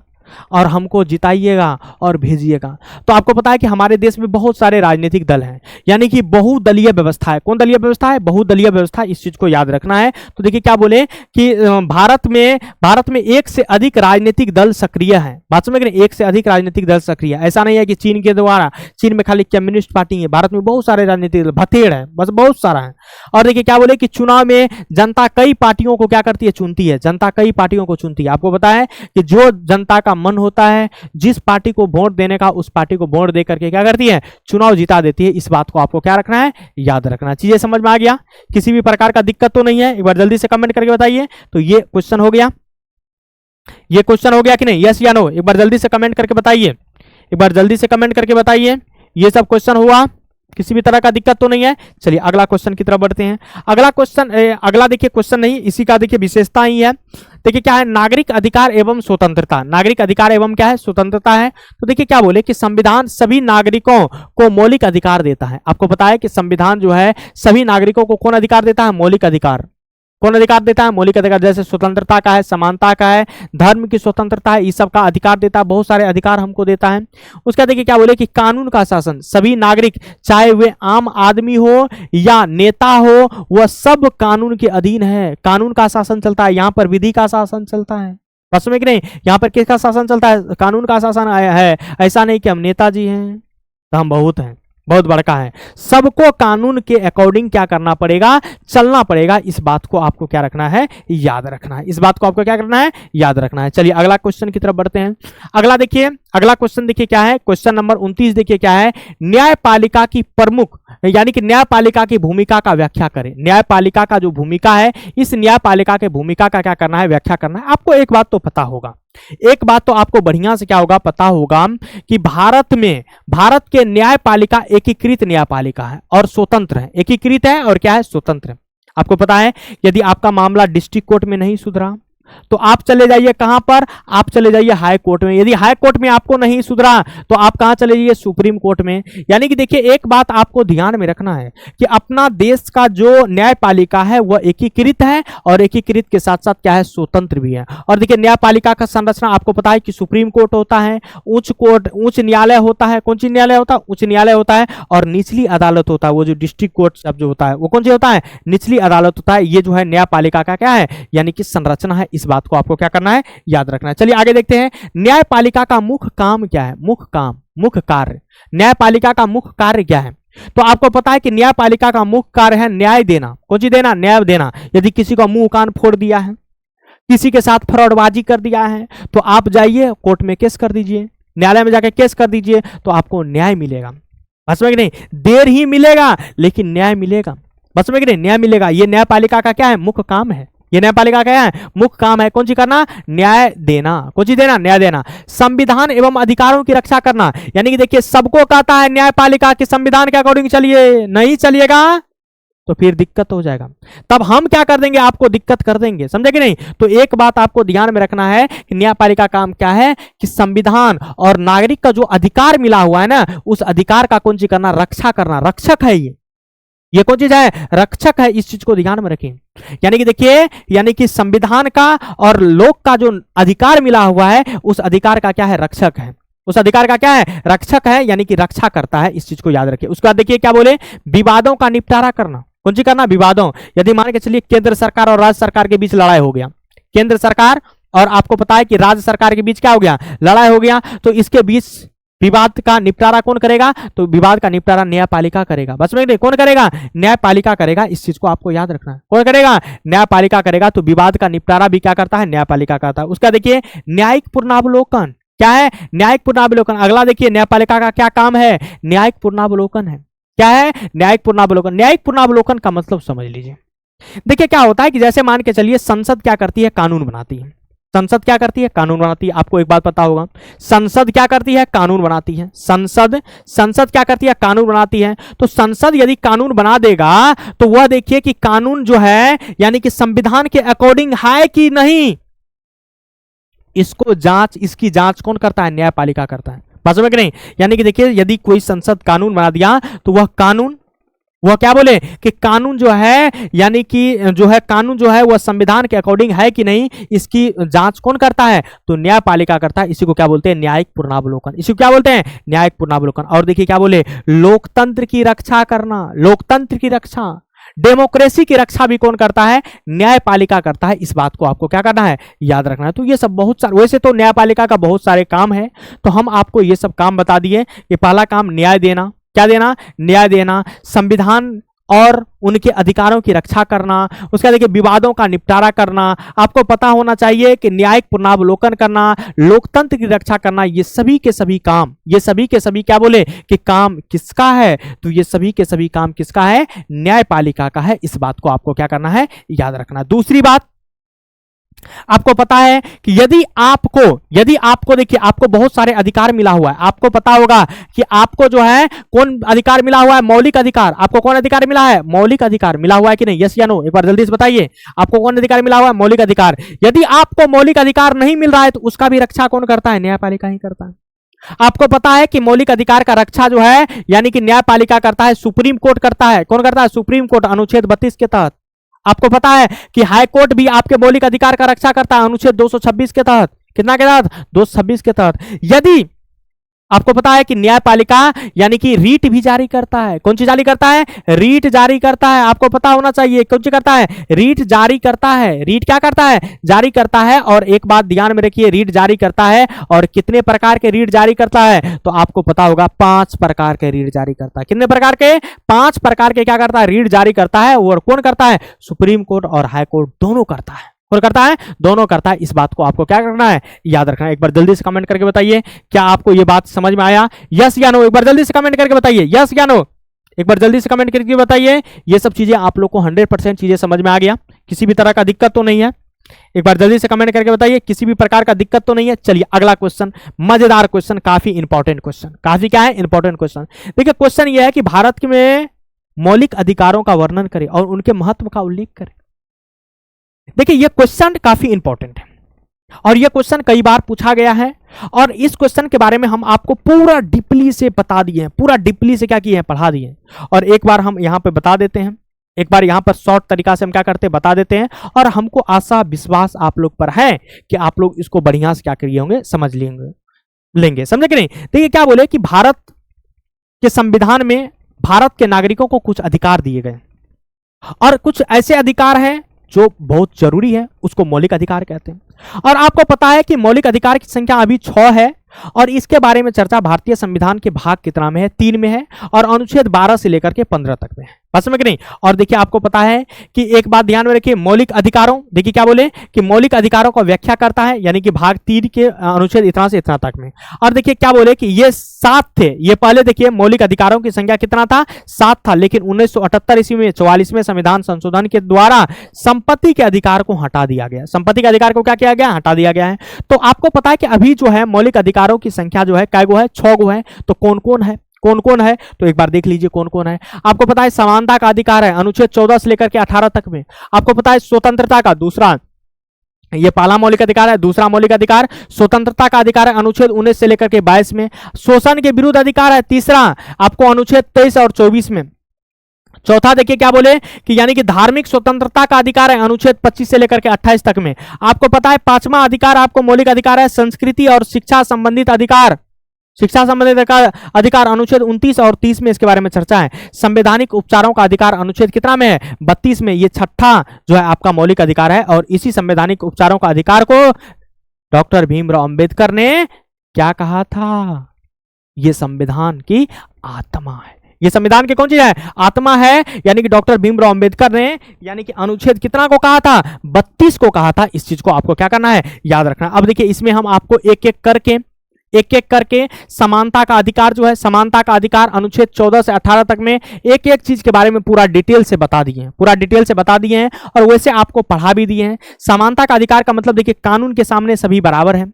और हमको जिताइएगा और भेजिएगा। तो आपको पता है कि हमारे देश में बहुत सारे राजनीतिक दल हैं, यानी कि बहुदलीय व्यवस्था है। कौन दलीय व्यवस्था है? बहुदलीय व्यवस्था। इस चीज को याद रखना है। तो देखिए क्या बोले कि भारत में एक से अधिक राजनीतिक दल सक्रिय है। बात समझ रहे? एक से अधिक राजनीतिक दल सक्रिय है। ऐसा नहीं है कि चीन के द्वारा, चीन में खाली कम्युनिस्ट पार्टी है, भारत में बहुत सारे राजनीतिक दल, भतेड़ है, बस बहुत सारा है। और देखिए क्या बोले कि चुनाव में जनता कई पार्टियों को क्या करती है? चुनती है। जनता कई पार्टियों को चुनती है। आपको पता है कि जो जनता का मन होता है, जिस पार्टी को वोट देने का, उस पार्टी को वोट दे करके क्या करती है? चुनाव जिता देती है। इस बात को आपको क्या रखना है? याद रखना। चीजें समझ में आ गया? किसी भी प्रकार का दिक्कत तो नहीं है? एक बार जल्दी से कमेंट करके बताइए। तो ये क्वेश्चन हो गया, ये क्वेश्चन हो गया कि नहीं? यस या नो? एक बार जल्दी से कमेंट करके बताइए, एक बार जल्दी से कमेंट करके बताइए। ये सब क्वेश्चन हुआ, किसी भी तरह का दिक्कत तो नहीं है? चलिए अगला क्वेश्चन की तरफ बढ़ते हैं। अगला क्वेश्चन, अगला देखिए क्वेश्चन नहीं, इसी का देखिए विशेषता ही है। देखिए क्या है? नागरिक अधिकार एवं स्वतंत्रता। नागरिक अधिकार एवं क्या है? स्वतंत्रता है। तो देखिए क्या बोले कि संविधान सभी नागरिकों को मौलिक अधिकार देता है। आपको पता है कि संविधान जो है सभी नागरिकों को कौन अधिकार देता है? मौलिक अधिकार। कौन अधिकार देता है? मौलिक अधिकार। जैसे स्वतंत्रता का है, समानता का है, धर्म की स्वतंत्रता है, इस सब का अधिकार देता है। बहुत सारे अधिकार हमको देता है। उसका देखिए क्या बोले कि कानून का शासन, सभी नागरिक चाहे वे आम आदमी हो या नेता हो, वह सब कानून के अधीन है। कानून का शासन चलता है। यहाँ पर विधि का शासन चलता है। बस में कि नहीं? यहाँ पर किसका शासन चलता है? कानून का शासन है। ऐसा नहीं कि हम नेताजी हैं तो हम बहुत हैं, बहुत बड़का है। सबको कानून के अकॉर्डिंग क्या करना पड़ेगा? चलना पड़ेगा। इस बात को आपको क्या रखना है? याद रखना है। इस बात को आपको क्या करना है? याद रखना है। चलिए अगला क्वेश्चन की तरफ बढ़ते हैं। अगला देखिए, अगला क्वेश्चन देखिए क्या है? क्वेश्चन नंबर 29 देखिए क्या है? न्यायपालिका की प्रमुख, यानी कि न्यायपालिका की भूमिका का व्याख्या करें। न्यायपालिका का जो भूमिका है, इस न्यायपालिका के भूमिका का क्या करना है? व्याख्या करना है। आपको एक बात तो पता होगा, एक बात तो आपको बढ़िया से क्या होगा? पता होगा कि भारत के न्यायपालिका एकीकृत न्यायपालिका है और स्वतंत्र है। एकीकृत है और क्या है? स्वतंत्र है। आपको पता है यदि आपका मामला डिस्ट्रिक्ट कोर्ट में नहीं सुधरा तो आप चले जाइए कहां पर? आप चले जाइए हाई कोर्ट में। यदि हाई कोर्ट में आपको नहीं सुधरा तो आप कहां चले जाइए? सुप्रीम कोर्ट में। यानी कि देखिए एक बात आपको ध्यान में रखना है कि अपना देश का जो न्यायपालिका है वह एकीकृत है और एकीकृत के साथ साथ क्या है? स्वतंत्र भी है। और देखिए न्यायपालिका का संरचना आपको पता है कि सुप्रीम कोर्ट होता है, उच्च न्यायालय होता है। कौन सी न्यायालय होता है? उच्च न्यायालय होता है। और निचली अदालत होता है। वो जो डिस्ट्रिक्ट कोर्ट सब जो होता है वो कौन सी होता है? निचली अदालत होता है। ये जो है न्यायपालिका का क्या है? यानी कि संरचना है। इस बात को आपको क्या करना है? याद रखना है। चलिए आगे देखते हैं। न्यायपालिका का मुख्य काम क्या है? मुख्य काम, मुख्य कार्य। न्यायपालिका का मुख्य कार्य क्या है? तो आपको पता है कि न्यायपालिका का मुख्य कार्य है न्याय देना। कौन सी देना? न्याय देना। यदि किसी को मुंह कान फोड़ दिया है, किसी के साथ फ्रॉडबाजी कर दिया है, तो आप जाइए कोर्ट में केस कर दीजिए, न्यायालय में जाकर केस कर दीजिए, तो आपको न्याय मिलेगा। बस में कि नहीं? देर ही मिलेगा लेकिन न्याय मिलेगा। बस में कि नहीं? न्याय मिलेगा। ये न्यायपालिका का क्या है? मुख्य काम है। ये न्यायपालिका क्या है? मुख्य काम है। कौन सी करना? न्याय देना। कौन सी देना? न्याय देना। संविधान एवं अधिकारों की रक्षा करना। यानी कि देखिए सबको कहता है न्यायपालिका के संविधान के अकॉर्डिंग चलिए, नहीं चलिएगा तो फिर दिक्कत हो जाएगा। तब हम क्या कर देंगे? आपको दिक्कत कर देंगे। समझे कि नहीं? तो एक बात आपको ध्यान में रखना है कि न्यायपालिका काम क्या है? कि संविधान और नागरिक का जो अधिकार मिला हुआ है ना, उस अधिकार का कौन सी करना? रक्षा करना। रक्षक है ये कौन चीज है? रक्षक है। इस चीज को ध्यान में रखें। यानी कि देखिए, यानी कि संविधान का और लोक का जो अधिकार मिला हुआ है, उस अधिकार का क्या है? रक्षक है। उस अधिकार का क्या है? रक्षक है, यानी कि रक्षा करता है। इस चीज को याद रखिए। उसके बाद देखिए क्या बोले? विवादों का निपटारा करना। कौन सी करना? विवादों। यदि मान के चलिए केंद्र सरकार और राज्य सरकार के बीच लड़ाई हो गया, केंद्र सरकार और आपको पता है कि राज्य सरकार के बीच क्या हो गया? लड़ाई हो गया, तो इसके बीच विवाद का निपटारा कौन करेगा? तो विवाद का निपटारा न्यायपालिका करेगा। बस में कौन करेगा? न्यायपालिका करेगा। इस चीज को आपको याद रखना है। कौन करेगा? न्यायपालिका करेगा। तो विवाद का निपटारा भी क्या करता है? न्यायपालिका करता है। उसका देखिए न्यायिक पुनरावलोकन। क्या है? न्यायिक पुनरावलोकन। अगला देखिए न्यायपालिका का क्या काम है? न्यायिक पुनरावलोकन है। क्या है? न्यायिक पुनरावलोकन। न्यायिक पुनरावलोकन का मतलब समझ लीजिए। देखिए क्या होता है कि जैसे मान के चलिए संसद क्या करती है? कानून बनाती है। संसद क्या करती है? कानून बनाती है। आपको एक बात पता होगा, संसद क्या करती है? कानून बनाती है। संसद क्या करती है? कानून बनाती है। तो संसद यदि कानून बना देगा तो वह देखिए कि कानून जो है यानी कि संविधान के अकॉर्डिंग है कि नहीं, इसकी जांच कौन करता है? न्यायपालिका करता है। बात समझ में कि नहीं? यानी कि देखिए यदि कोई संसद कानून बना दिया तो वह वह क्या बोले कि कानून जो है, यानी कि जो है कानून जो है वह संविधान के अकॉर्डिंग है कि नहीं, इसकी जांच कौन करता है, तो न्यायपालिका करता है। इसी को क्या बोलते हैं, न्यायिक पूर्णावलोकन। इसी को क्या बोलते हैं, न्यायिक पूर्णावलोकन। और देखिए क्या बोले, लोकतंत्र की रक्षा करना, लोकतंत्र की रक्षा, डेमोक्रेसी की रक्षा भी कौन करता है, न्यायपालिका करता है। इस बात को आपको क्या करना है, याद रखना है। तो ये सब बहुत सारे, वैसे तो न्यायपालिका का बहुत सारे काम है, तो हम आपको ये सब काम बता दिए कि पहला काम न्याय देना, क्या देना, न्याय देना, संविधान और उनके अधिकारों की रक्षा करना, उसका देखिए विवादों का निपटारा करना, आपको पता होना चाहिए कि न्यायिक पुनरावलोकन करना, लोकतंत्र की रक्षा करना, ये सभी के सभी काम, ये सभी के सभी क्या बोले कि काम किसका है, तो ये सभी के सभी काम किसका है, न्यायपालिका का है। इस बात को आपको क्या करना है, याद रखना। दूसरी बात, आपको पता है कि यदि आपको देखिए आपको बहुत सारे अधिकार मिला हुआ है, आपको पता होगा कि आपको जो है कौन अधिकार मिला हुआ है, मौलिक अधिकार। आपको कौन अधिकार मिला है, मौलिक अधिकार मिला हुआ है कि नहीं, यस या नो, एक बार जल्दी से बताइए, आपको कौन अधिकार मिला हुआ है, मौलिक अधिकार। यदि आपको मौलिक अधिकार नहीं मिल रहा है तो उसका भी रक्षा कौन करता है, न्यायपालिका ही करता है। आपको पता है कि मौलिक अधिकार का रक्षा जो है यानी कि न्यायपालिका करता है, सुप्रीम कोर्ट करता है। कौन करता है, सुप्रीम कोर्ट, अनुच्छेद 32 के तहत। आपको पता है कि हाई कोर्ट भी आपके मौलिक अधिकार का रक्षा करता है, अनुच्छेद 226 के तहत। कितना के तहत, 226 के तहत। यदि आपको पता है कि न्यायपालिका यानी कि रीट भी जारी करता है। कौन सी जारी करता है, रीट जारी करता है। आपको पता होना चाहिए कौन सी करता है, रीट जारी करता है। रीट क्या करता है, जारी करता है। और एक बात ध्यान में रखिए, रीट जारी करता है और कितने प्रकार के रीट जारी करता है, तो आपको पता होगा 5 प्रकार के रीट जारी करता है। कितने प्रकार के, 5 प्रकार के क्या करता है, रीट जारी करता है। और कौन करता है, सुप्रीम कोर्ट और हाई कोर्ट दोनों करता है। कौन करता है, दोनों करता है। इस बात को आपको क्या करना है, याद रखना है। एक बार जल्दी से कमेंट करके बताइए, क्या आपको ये बात समझ में आया, यस या नो। एक बार जल्दी से कमेंट करके बताइए, यस या नो। एक बार जल्दी से कमेंट करके बताइए। ये सब चीजें आप लोग को 100% चीजें समझ में आ गया, किसी भी तरह का दिक्कत तो नहीं है। एक बार जल्दी से कमेंट करके बताइए, किसी भी प्रकार का दिक्कत तो नहीं है। चलिए अगला क्वेश्चन, मजेदार क्वेश्चन, काफी इंपॉर्टेंट क्वेश्चन, काफी क्या है, इंपॉर्टेंट क्वेश्चन। देखिए क्वेश्चन ये है कि भारत में मौलिक अधिकारों का वर्णन करें और उनके महत्व का उल्लेख करें। देखिए यह क्वेश्चन काफी इंपॉर्टेंट है और यह क्वेश्चन कई बार पूछा गया है और इस क्वेश्चन के बारे में हम आपको पूरा डीपली से बता दिए हैं, पूरा डीपली से क्या किए हैं, पढ़ा दिए हैं। और एक बार हम यहां पे बता देते हैं, एक बार यहां पर शॉर्ट तरीका से हम क्या करते हैं, बता देते हैं। और हमको आशा विश्वास आप लोग पर है कि आप लोग इसको बढ़िया से क्या करिए होंगे, समझ लेंगे, समझे कि नहीं। देखिए क्या बोले कि भारत के संविधान में भारत के नागरिकों को कुछ अधिकार दिए गए और कुछ ऐसे अधिकार हैं जो बहुत जरूरी है, उसको मौलिक अधिकार कहते हैं। और आपको पता है कि मौलिक अधिकार की संख्या अभी 6 है और इसके बारे में चर्चा भारतीय संविधान के भाग कितना में है, 3 में है और अनुच्छेद 12 से लेकर के 15 तक में है, बस में कि नहीं। और देखिए आपको पता है कि एक बात ध्यान में रखिए, मौलिक अधिकारों, देखिए क्या बोले कि मौलिक अधिकारों को व्याख्या करता है यानी कि भाग 3 के अनुच्छेद इतना से इतना तक में। और देखिए क्या बोले कि ये 7 थे, ये पहले देखिए मौलिक अधिकारों की संख्या कितना था, 7 था। लेकिन 1978 ईस्वी में 44वें संविधान संशोधन के द्वारा संपत्ति के अधिकार को हटा दिया गया, संपत्ति के अधिकार को क्या किया गया, हटा दिया गया है। तो आपको पता है कि अभी जो है मौलिक अधिकारों की संख्या जो है कै गो है, 6 गो है। तो कौन कौन है, कौन कौन है, तो एक बार देख लीजिए कौन कौन है। आपको पता है समानता का अधिकार है, अनुच्छेद 14 से लेकर के 18 तक में। आपको पता है स्वतंत्रता का, दूसरा ये पहला मौलिक अधिकार है। दूसरा मौलिक अधिकार स्वतंत्रता का अधिकार है, अनुच्छेद 19 से लेकर के 22 में। शोषण के विरुद्ध अधिकार है, तीसरा आपको अनुच्छेद 23 और 24 में। चौथा देखिए क्या बोले कि यानी कि धार्मिक स्वतंत्रता का अधिकार है, अनुच्छेद 25 से लेकर के 28 तक में। आपको पता है पांचवा अधिकार आपको मौलिक अधिकार है, संस्कृति और शिक्षा संबंधित अधिकार, शिक्षा संबंधित अधिकार अनुच्छेद 29 और 30 में इसके बारे में चर्चा है। संवैधानिक उपचारों का अधिकार अनुच्छेद कितना में है, 32 में। ये छठा जो है आपका मौलिक अधिकार है और इसी संवैधानिक उपचारों का अधिकार को डॉक्टर भीमराव अंबेडकर ने क्या कहा था, ये संविधान की आत्मा है, ये संविधान की कौन चीज है, आत्मा है। यानी कि डॉक्टर भीमराव अंबेडकर ने यानी कि अनुच्छेद कितना को कहा था, 32 को कहा था। इस चीज को आपको क्या करना है, याद रखना। अब देखिए इसमें हम आपको एक एक करके समानता का अधिकार जो है, समानता का अधिकार अनुच्छेद 14 से 18 तक में एक एक चीज के बारे में पूरा डिटेल से बता दिए हैं, पूरा डिटेल से बता दिए हैं और वैसे आपको पढ़ा भी दिए हैं। समानता का अधिकार का मतलब देखिए कानून के सामने सभी बराबर हैं,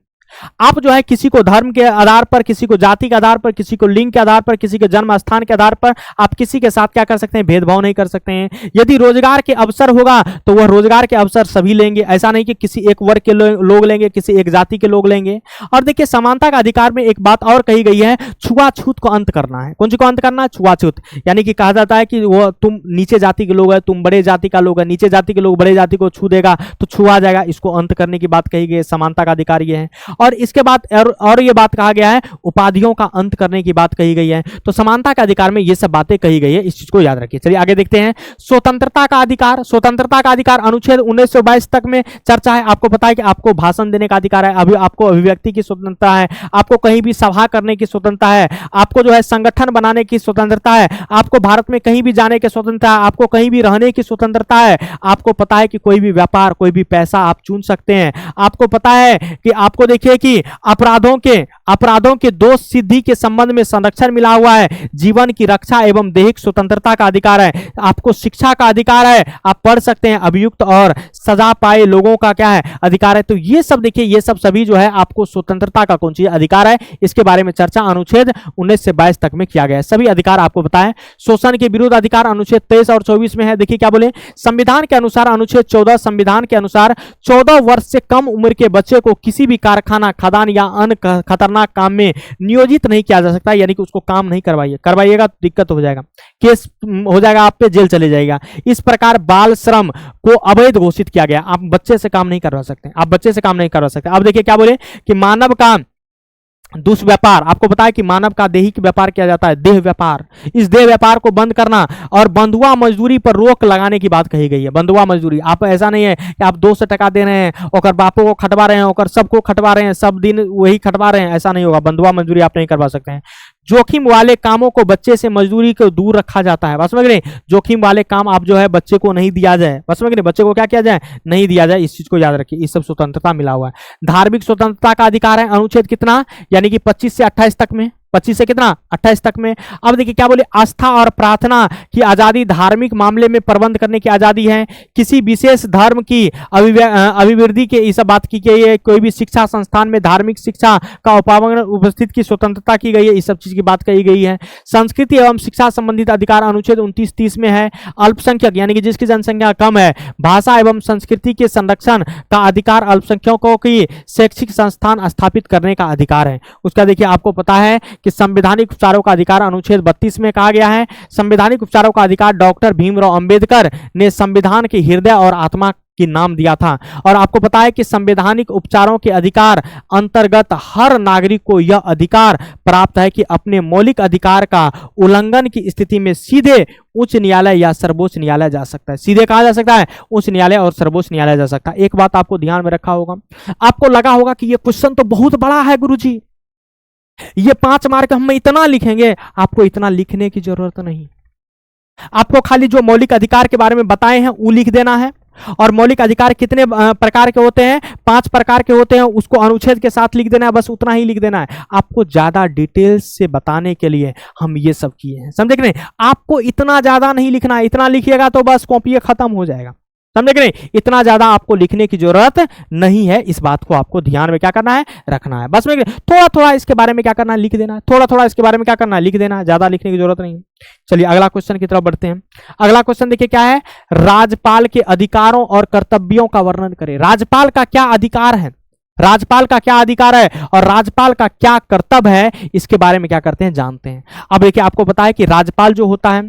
आप जो है किसी को धर्म के आधार पर, किसी को जाति के आधार पर, किसी को लिंग के आधार पर, किसी के जन्म स्थान के आधार पर आप किसी के साथ क्या कर सकते हैं, भेदभाव नहीं कर सकते हैं। यदि रोजगार के अवसर होगा तो वह रोजगार के अवसर सभी लेंगे, ऐसा नहीं कि किसी एक वर्ग के लोग लेंगे, किसी एक जाति के लोग लेंगे। और देखिए समानता का अधिकार में एक बात और कही गई है, छुआछूत को अंत करना है। कौन सी को अंत करना है? छुआछूत। यानी कि कहा जाता है कि वो तुम नीचे जाति के लोग है, तुम बड़े जाति का लोग है, नीचे जाति के लोग बड़े जाति को छू देगा तो छुआ जाएगा, इसको अंत करने की बात कही गई है। समानता का अधिकार ये है। और इसके बाद और ये बात कहा गया है, उपाधियों का अंत करने की बात कही गई है। तो समानता के अधिकार में ये सब बातें कही गई है, इस चीज को याद रखिए। चलिए आगे देखते हैं। स्वतंत्रता का अधिकार, स्वतंत्रता का अधिकार अनुच्छेद 1922 तक में चर्चा है। आपको पता है कि आपको भाषण देने का अधिकार है, अभी आपको अभिव्यक्ति की स्वतंत्रता है, आपको कहीं भी सभा करने की स्वतंत्रता है, आपको जो है संगठन बनाने की स्वतंत्रता है, आपको भारत में कहीं भी जाने की स्वतंत्रता है, आपको कहीं भी रहने की स्वतंत्रता है। आपको पता है कि कोई भी व्यापार, कोई भी पैसा आप चुन सकते हैं। आपको पता है कि आपको देखिए कि अपराधों के दोष सिद्धि के संबंध में संरक्षण मिला हुआ है। जीवन की रक्षा एवं दैहिक स्वतंत्रता का अधिकार है। आपको शिक्षा का अधिकार है, आप पढ़ सकते हैं। अभियुक्त और सजा पाए लोगों का क्या है? अधिकार है। तो ये सब देखिए, ये सब सभी जो है आपको स्वतंत्रता का कौन सी अधिकार है, इसके बारे में चर्चा अनुच्छेद 19 से 22 तक में किया गया है। सभी अधिकार आपको बताएं। शोषण के विरुद्ध अधिकार अनुच्छेद 23 और 24 में है। देखिए क्या बोले, संविधान के अनुसार अनुच्छेद 14, संविधान के अनुसार 14 वर्ष से कम उम्र के बच्चे को किसी भी कारखाना, खदान या अन्य खतरनाक काम में नियोजित नहीं किया जा सकता। यानी कि उसको काम नहीं करवाइएगा तो दिक्कत हो जाएगा, केस हो जाएगा, आप पे जेल चले जाएगा। इस प्रकार बाल श्रम को अवैध घोषित किया गया। आप बच्चे से काम नहीं करवा सकते, आप बच्चे से काम नहीं करवा सकते। अब देखिए क्या बोले कि मानव का दुष्व्यापार, आपको पता है कि मानव का दैहिक व्यापार किया जाता है, देह व्यापार। इस देह व्यापार को बंद करना और बंधुआ मजदूरी पर रोक लगाने की बात कही गई है। बंधुआ मजदूरी, आप ऐसा नहीं है कि आप 200 टका दे रहे हैं और बापों को खटवा रहे हैं और सबको खटवा रहे हैं, सब दिन वही खटवा रहे हैं, ऐसा नहीं होगा। बंधुआ मजदूरी आप नहीं करवा सकते हैं। जोखिम वाले कामों को बच्चे से मजदूरी को दूर रखा जाता है। बस समझ रहे, जोखिम वाले काम आप जो है बच्चे को नहीं दिया जाए। बस समझ रहे, बच्चे को क्या किया जाए? नहीं दिया जाए। इस चीज को याद रखिए, इस सब स्वतंत्रता मिला हुआ है। धार्मिक स्वतंत्रता का अधिकार है अनुच्छेद कितना, यानी कि 25 से 28 तक में, 25 से कितना, 28 तक में। अब देखिए क्या बोले, आस्था और प्रार्थना की आजादी, धार्मिक मामले में प्रबंध करने की आजादी है। किसी विशेष धर्म की अभिवृद्धि के इस बात की गई है। कोई भी शिक्षा संस्थान में धार्मिक शिक्षा का उपस्थित की स्वतंत्रता की गई है, इस सब चीज की बात कही गई है। संस्कृति एवं शिक्षा संबंधित अधिकार अनुच्छेद 29-30 में है। अल्पसंख्यक यानी कि जिसकी जनसंख्या कम है, भाषा एवं संस्कृति के संरक्षण का अधिकार, अल्पसंख्यकों की शैक्षिक संस्थान स्थापित करने का अधिकार है। उसका देखिए आपको पता है कि संवैधानिक उपचारों का अधिकार अनुच्छेद 32 में कहा गया है। संवैधानिक उपचारों का अधिकार डॉक्टर भीमराव अंबेडकर ने संविधान के हृदय और आत्मा की नाम दिया था। और आपको पता है कि संवैधानिक उपचारों के अधिकार अंतर्गत हर नागरिक को यह अधिकार प्राप्त है कि अपने मौलिक अधिकार का उल्लंघन की स्थिति में सीधे उच्च न्यायालय या सर्वोच्च न्यायालय जा सकता है। सीधे कहा जा सकता है, उच्च न्यायालय और सर्वोच्च न्यायालय जा सकता है। एक बात आपको ध्यान में रखा होगा, आपको लगा होगा कि यह क्वेश्चन तो बहुत बड़ा है गुरुजी, ये 5 मार्क हम इतना लिखेंगे। आपको इतना लिखने की जरूरत नहीं, आपको खाली जो मौलिक अधिकार के बारे में बताए हैं वो लिख देना है। और मौलिक अधिकार कितने प्रकार के होते हैं? 5 प्रकार के होते हैं, उसको अनुच्छेद के साथ लिख देना है, बस उतना ही लिख देना है। आपको ज्यादा डिटेल्स से बताने के लिए हम ये सब किए हैं, समझे कि नहीं? आपको इतना ज्यादा नहीं लिखना है, इतना लिखिएगा तो बस कॉपी खत्म हो जाएगा, समझे कि नहीं? इतना ज्यादा आपको लिखने की जरूरत नहीं है। इस बात को आपको ध्यान में क्या करना है, रखना है। बस में थोड़ा थोड़ा इसके बारे में क्या करना है, लिख देना है। थोड़ा थोड़ा इसके बारे में क्या करना है, लिख देना है, ज्यादा लिखने की जरूरत नहीं है। चलिए अगला क्वेश्चन की तरफ बढ़ते हैं। अगला क्वेश्चन देखिए क्या है, राज्यपाल के अधिकारों और कर्तव्यों का वर्णन करें। राज्यपाल का क्या अधिकार है, राज्यपाल का क्या अधिकार है और राज्यपाल का क्या कर्तव्य है, इसके बारे में क्या करते हैं, जानते हैं। अब देखिए आपको पता है कि राज्यपाल जो होता है,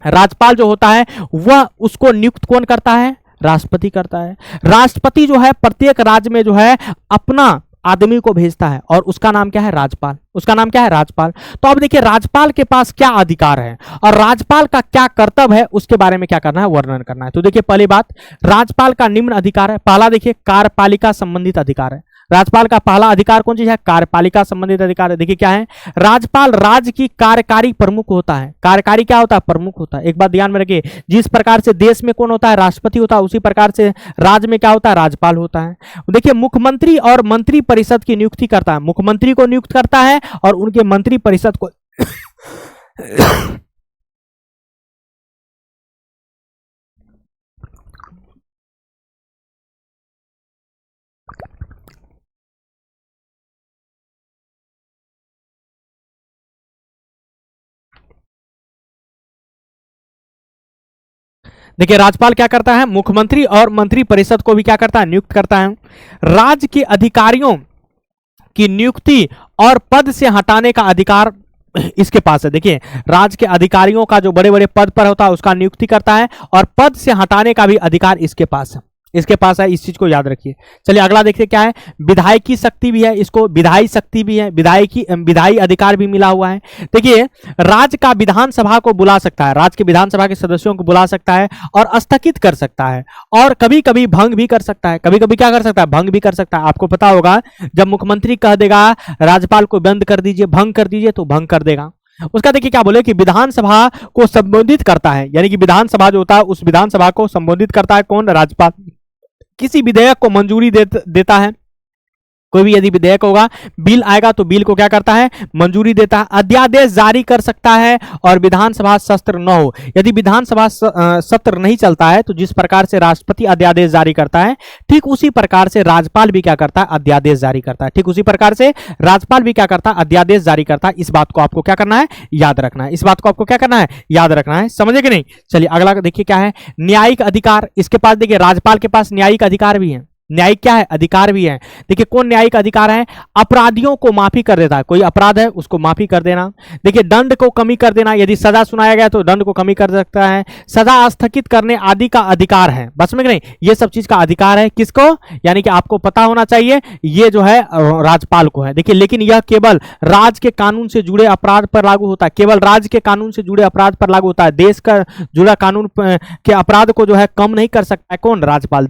राज्यपाल जो होता है वह, उसको नियुक्त कौन करता है? राष्ट्रपति करता है। राष्ट्रपति जो है प्रत्येक राज्य में जो है अपना आदमी को भेजता है और उसका नाम क्या है? राज्यपाल। उसका नाम क्या है? राज्यपाल। तो अब देखिए राज्यपाल के पास क्या अधिकार है और राज्यपाल का क्या कर्तव्य है, उसके बारे में क्या करना है, वर्णन करना है। तो देखिए पहली बात, राज्यपाल का निम्न अधिकार है। पहला देखिए कार्यपालिका संबंधित अधिकार है। राज्यपाल का पहला अधिकार कौन चीज है? कार्यपालिका संबंधित अधिकार है। देखिए क्या है, राज्यपाल राज्य की कार्यकारी प्रमुख होता है। कार्यकारी क्या होता है? प्रमुख होता है। एक बात ध्यान में रखिए, जिस प्रकार से देश में कौन होता है? राष्ट्रपति होता है, उसी प्रकार से राज्य में क्या होता है? राज्यपाल होता है। देखिए मुख्यमंत्री और मंत्री परिषद की नियुक्ति करता है। मुख्यमंत्री को नियुक्त करता है और उनके मंत्री परिषद को देखिए राज्यपाल क्या करता है, मुख्यमंत्री और मंत्री परिषद को भी क्या करता है, नियुक्त करता है। राज्य के अधिकारियों की नियुक्ति और पद से हटाने का अधिकार इसके पास है। देखिए राज्य के अधिकारियों का जो बड़े बड़े पद पर होता है उसका नियुक्ति करता है और पद से हटाने का भी अधिकार इसके पास है, इसके पास है। इस चीज को याद रखिए। चलिए अगला देखिए क्या है, विधायकी शक्ति भी है, इसको विधायी शक्ति भी है, विधायी अधिकार भी मिला हुआ है। देखिए राज्य का विधानसभा को बुला सकता है, राज्य के विधानसभा के सदस्यों को बुला सकता है और स्थगित कर सकता है और कभी कभी भंग भी कर सकता है। कभी कभी क्या कर सकता है, भंग भी कर सकता है। आपको पता होगा जब मुख्यमंत्री कह देगा राज्यपाल को बंद कर दीजिए, भंग कर दीजिए, तो भंग कर देगा। उसका देखिए क्या बोले कि विधानसभा को संबोधित करता है, यानी कि विधानसभा जो होता है उस विधानसभा को संबोधित करता है कौन, राज्यपाल। किसी विधेयक को मंजूरी देता है, कोई भी यदि विधेयक होगा, बिल आएगा तो बिल को क्या करता है, मंजूरी देता है। अध्यादेश जारी कर सकता है और विधानसभा सत्र न हो, यदि विधानसभा सत्र नहीं चलता है तो जिस प्रकार से राष्ट्रपति अध्यादेश जारी करता है ठीक उसी प्रकार से राज्यपाल भी क्या करता है, अध्यादेश जारी करता है। ठीक उसी प्रकार से राज्यपाल भी क्या करता है, अध्यादेश जारी करता है। इस बात को आपको क्या करना है, याद रखना है। इस बात को आपको क्या करना है, याद रखना है। समझे कि नहीं। चलिए अगला देखिए क्या है, न्यायिक अधिकार। इसके पास देखिए राज्यपाल के पास न्यायिक अधिकार भी है, न्यायिक क्या है, अधिकार भी है। देखिए कौन न्यायिक अधिकार है, अपराधियों को माफी कर देता है, कोई अपराध है उसको माफी कर देना। देखिए दंड को कमी कर देना, यदि सजा सुनाया गया तो दंड को कमी कर सकता है। सजा स्थगित करने आदि का अधिकार है, बस में नहीं, ये सब चीज का अधिकार है किसको, यानी कि आपको पता होना चाहिए ये जो है राज्यपाल को है। देखिए लेकिन यह केवल राज्य के कानून से जुड़े अपराध पर लागू होता है, केवल राज्य के कानून से जुड़े अपराध पर लागू होता है। देश का जुड़ा कानून के अपराध को जो है कम नहीं कर सकता है कौन, राज्यपाल।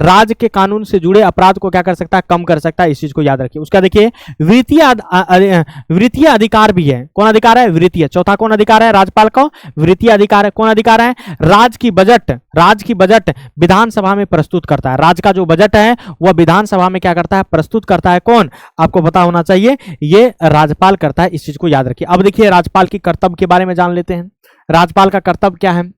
राज्य के कानून से जुड़े अपराध को क्या कर सकता है, कम कर सकता है। इस चीज को याद रखिए। उसका देखिए वित्तीय अधिकार भी है। कौन अधिकार है, वित्तीय। चौथा कौन अधिकार है, राज्यपाल को वित्तीय अधिकार है। कौन अधिकार है, राज्य की बजट विधानसभा में प्रस्तुत करता है। राज्य का जो बजट है वह विधानसभा में क्या करता है, प्रस्तुत करता है। कौन, आपको पता होना चाहिए ये राज्यपाल करता है। इस चीज को याद रखिए। अब देखिए राज्यपाल की कर्तव्य के बारे में जान लेते हैं। राज्यपाल का कर्तव्य क्या है।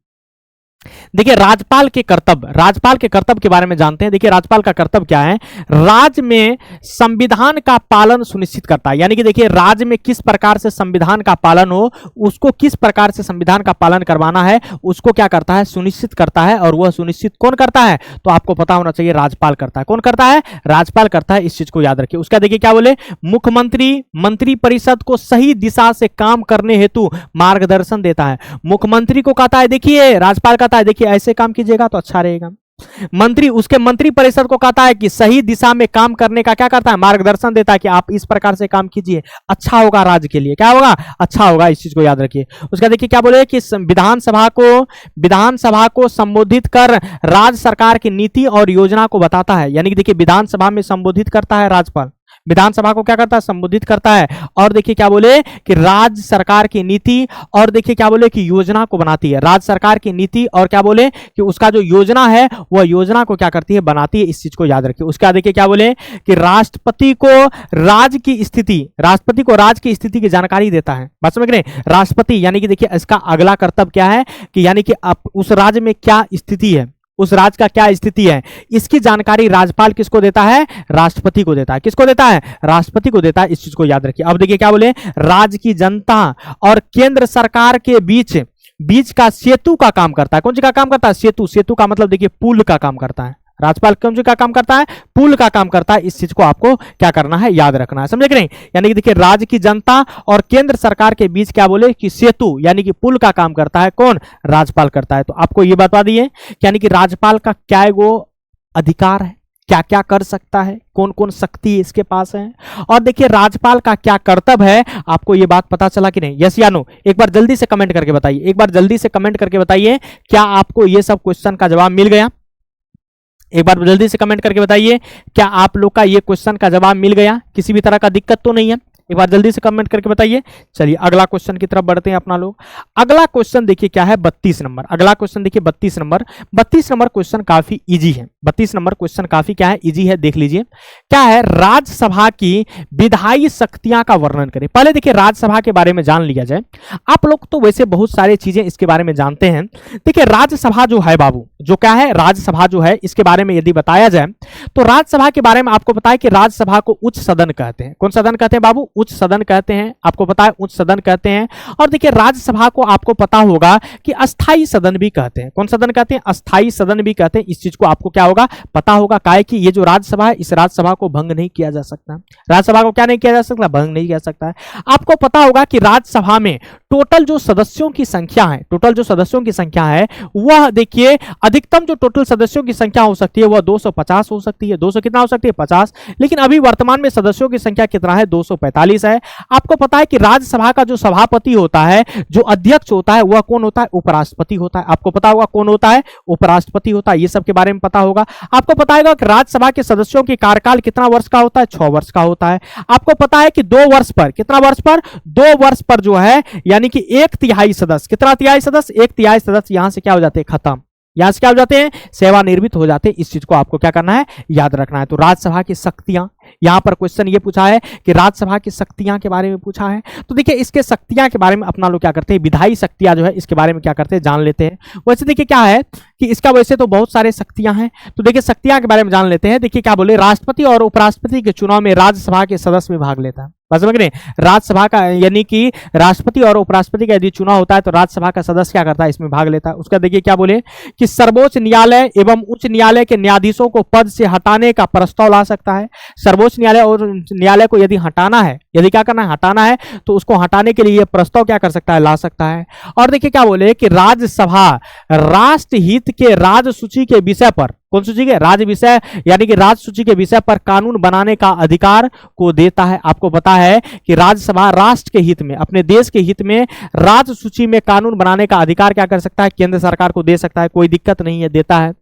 देखिए राज्यपाल के कर्तव्य के बारे में जानते हैं। देखिए राज्यपाल का कर्तव्य क्या है, राज्य में संविधान का पालन सुनिश्चित करता है। यानी कि देखिए राज्य में किस प्रकार से संविधान का पालन हो, उसको किस प्रकार से संविधान का पालन करवाना है उसको क्या करता है, सुनिश्चित करता है। और वह सुनिश्चित कौन करता है, तो आपको पता होना चाहिए राज्यपाल करता है। कौन करता है, राज्यपाल करता है। इस चीज को याद रखिए। उसका देखिए क्या बोले, मुख्यमंत्री मंत्री परिषद को सही दिशा से काम करने हेतु मार्गदर्शन देता है। मुख्यमंत्री को कहता है, देखिए राज्यपाल कहता है देखिए ऐसे काम कीजिएगा तो अच्छा रहेगा। मंत्री उसके मंत्री परिषद को कहता है कि सही दिशा में काम करने का क्या करता है, मार्गदर्शन देता है कि आप इस प्रकार से काम कीजिए, अच्छा होगा राज्य के लिए, क्या होगा, अच्छा होगा। इस चीज को याद रखिए। उसका देखिए क्या बोले कि विधानसभा को संबोधित कर राज्य सरकार की नीति और योजना को बताता है। यानी कि देखिए विधानसभा में संबोधित करता है राज्यपाल, विधानसभा को क्या करता है, संबोधित करता है। और देखिए क्या बोले कि राज्य सरकार की नीति और देखिए क्या बोले कि योजना को बनाती है। राज्य सरकार की नीति और क्या बोले कि उसका जो योजना है वह योजना को क्या करती है, बनाती है। इस चीज को याद रखिए। उसका देखिए क्या बोले कि राष्ट्रपति को राज्य की स्थिति की जानकारी देता है। बात समझ रहे हैं, राष्ट्रपति यानी कि देखिए इसका अगला कर्तव्य क्या है कि यानी कि उस राज्य में क्या स्थिति है, उस राज्य का क्या स्थिति है, इसकी जानकारी राज्यपाल किसको देता है, राष्ट्रपति को देता है। किसको देता है, राष्ट्रपति को देता है। इस चीज को याद रखिए। अब देखिए क्या बोले, राज्य की जनता और केंद्र सरकार के बीच का सेतु का काम करता है। कौन सी का काम करता है, सेतु का मतलब देखिए पुल का काम करता है। राज्यपाल कौन सी का काम करता है, पुल का काम करता है। इस चीज को आपको क्या करना है, याद रखना है। समझे कि नहीं। यानी कि देखिए राज्य की जनता और केंद्र सरकार के बीच क्या बोले कि सेतु यानी कि पुल का काम करता है कौन, राज्यपाल करता है। तो आपको ये बता दिए यानी कि राज्यपाल का क्या वो अधिकार है, क्या क्या कर सकता है, कौन कौन शक्ति इसके पास है। और देखिए राज्यपाल का क्या कर्तव्य है, आपको ये बात पता चला कि नहीं, यस या नो। एक बार जल्दी से कमेंट करके बताइए, एक बार जल्दी से कमेंट करके बताइए क्या आपको ये सब क्वेश्चन का जवाब मिल गया। एक बार जल्दी से कमेंट करके बताइए क्या आप लोग का ये क्वेश्चन का जवाब मिल गया, किसी भी तरह का दिक्कत तो नहीं है। एक बार जल्दी से कमेंट करके बताइए। चलिए अगला क्वेश्चन की तरफ बढ़ते हैं अपना लोग। अगला क्वेश्चन देखिए क्या है, 32 नंबर। अगला क्वेश्चन देखिए 32 नंबर। 32 नंबर क्वेश्चन काफी इजी है। 32 नंबर क्वेश्चन काफी क्या है, इजी है, देख लीजिए। क्या है, राज्यसभा की विधायी शक्तियां का वर्णन करें। पहले देखिए राज्यसभा के बारे में जान लिया जाए। आप लोग तो वैसे बहुत सारी चीजें इसके बारे में जानते हैं। देखिए राज्यसभा जो है बाबू, जो क्या है, राज्यसभा जो है, इसके बारे में यदि बताया जाए तो राज्यसभा के बारे में आपको पता है कि राज्यसभा को उच्च सदन कहते हैं। कौन सदन कहते हैं बाबू? उच्च सदन कहते हैं, आपको पता है, उच्च सदन कहते हैं। और देखिए राज्यसभा को आपको पता होगा कि अस्थाई सदन भी कहते हैं। कौन सदन कहते हैं? अस्थाई सदन भी कहते हैं। इस चीज को आपको क्या होगा, पता होगा। काहे कि ये जो राज्यसभा है, इस राज्यसभा को भंग नहीं किया जा सकता। राज्यसभा को क्या नहीं किया जा सकता? भंग नहीं किया सकता है। आपको पता होगा कि राज्यसभा में टोटल जो सदस्यों की संख्या है, टोटल जो सदस्यों की संख्या है, वह देखिए अधिकतम जो टोटल सदस्यों की संख्या हो सकती है वह 250 हो सकती है। 200 कितना हो सकती है? 50। लेकिन अभी वर्तमान में सदस्यों की संख्या कितना है? 245 है। आपको पता है कि राज्यसभा का जो सभापति होता है, जो अध्यक्ष होता है, वह कौन होता है? उपराष्ट्रपति होता है। आपको पता होगा कौन होता है? उपराष्ट्रपति होता है। ये सब के बारे में पता होगा। आपको पता होगा कि राज्यसभा के सदस्यों की कार्यकाल कितना वर्ष का होता है? 6 वर्ष का होता है। आपको पता है कि 2 वर्ष पर, कितना वर्ष पर? 2 वर्ष पर जो है, यानी कि 1/3 सदस्य, कितना तिहाई सदस्य? 1/3 सदस्य यहां से क्या हो जाते हैं? खत्म। यहां से क्या हो जाते हैं? सेवानिवृत्त हो जाते हैं। इस चीज को आपको क्या करना है? याद रखना है। तो राज्यसभा की शक्तियां, यहां पर क्वेश्चन ये पूछा है कि राज्यसभा की शक्तियां के बारे में पूछा है। तो देखिए इसके शक्तियां के बारे में अपना लोग क्या करते हैं, विधायी शक्तियां जो है इसके बारे में क्या करते हैं, जान लेते हैं। वैसे देखिए क्या है कि इसका वैसे तो बहुत सारे शक्तियां हैं, तो देखिए शक्तियां के बारे में जान लेते हैं। देखिए क्या बोले, राष्ट्रपति और उपराष्ट्रपति के चुनाव में राज्यसभा के सदस्य में भाग लेता है। बस समझ गए, राज्यसभा का यानी कि राष्ट्रपति और उपराष्ट्रपति का यदि चुनाव होता है तो राज्यसभा का सदस्य क्या करता है, इसमें भाग लेता है। उसका देखिए क्या बोले कि सर्वोच्च न्यायालय एवं उच्च न्यायालय के न्यायाधीशों को पद से हटाने का प्रस्ताव ला सकता है। सर्वोच्च न्यायालय और न्यायालय को यदि हटाना है, यदि क्या करना है, हटाना है, तो उसको हटाने के लिए प्रस्ताव क्या कर सकता है, ला सकता है। और देखिए क्या बोले कि राज्यसभा राष्ट्रहित के राज्य सूची के विषय पर, कौन सूची के? राज्य विषय, यानी कि राज्य सूची के विषय पर कानून बनाने का अधिकार को देता है। आपको पता है कि राज्यसभा राष्ट्र के हित में, अपने देश के हित में राज्य सूची में कानून बनाने का अधिकार क्या कर सकता है, केंद्र सरकार को दे सकता है। कोई दिक्कत नहीं है, देता है।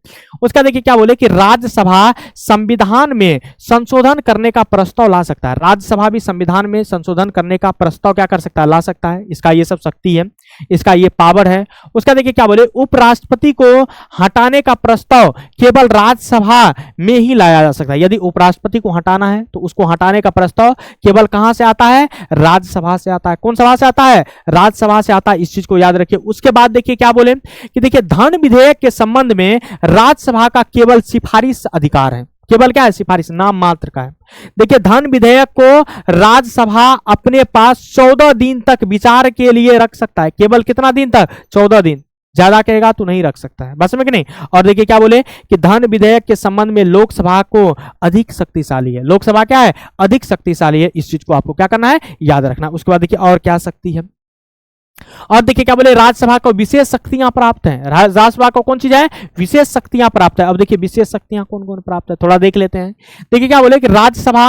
उसका देखिए क्या बोले कि राज्यसभा संविधान में संशोधन करने का प्रस्ताव ला सकता है। राज्यसभा भी संविधान में संशोधन करने का प्रस्ताव क्या कर सकता है, ला सकता है। इसका ये सब शक्ति है, इसका ये पावर है। उसका देखिए क्या बोले, उपराष्ट्रपति को हटाने का प्रस्ताव केवल राज्यसभा में ही लाया जा सकता है। यदि उपराष्ट्रपति को हटाना है तो उसको हटाने का प्रस्ताव केवल कहां से आता है, राज्यसभा से आता है। कौन सभा से आता है, राज्यसभा से आता है। इस चीज को याद रखिए। उसके बाद देखिए क्या बोले कि देखिए धन विधेयक के संबंध में राज्यसभा का केवल सिफारिश अधिकार है। केवल क्या है, सिफारिश, नाम मात्र का है। देखिए धन विधेयक को राज्यसभा अपने पास 14 दिन तक विचार के लिए रख सकता है। केवल कितना दिन तक, 14 दिन, ज्यादा कहेगा तो नहीं रख सकता है। बस में कि नहीं। और देखिए क्या बोले कि धन विधेयक के संबंध में लोकसभा को अधिक शक्तिशाली है। लोकसभा क्या है, अधिक शक्तिशाली है। इस चीज को आपको क्या करना है, याद रखना। उसके बाद देखिए और क्या शक्ति है, और देखिए क्या बोले राज्यसभा को विशेष शक्तियां प्राप्त हैं। राज्यसभा को कौन चीज है, विशेष शक्तियां प्राप्त है। अब देखिए विशेष शक्तियां कौन कौन प्राप्त है, थोड़ा देख लेते हैं। देखिए क्या बोले कि राज्यसभा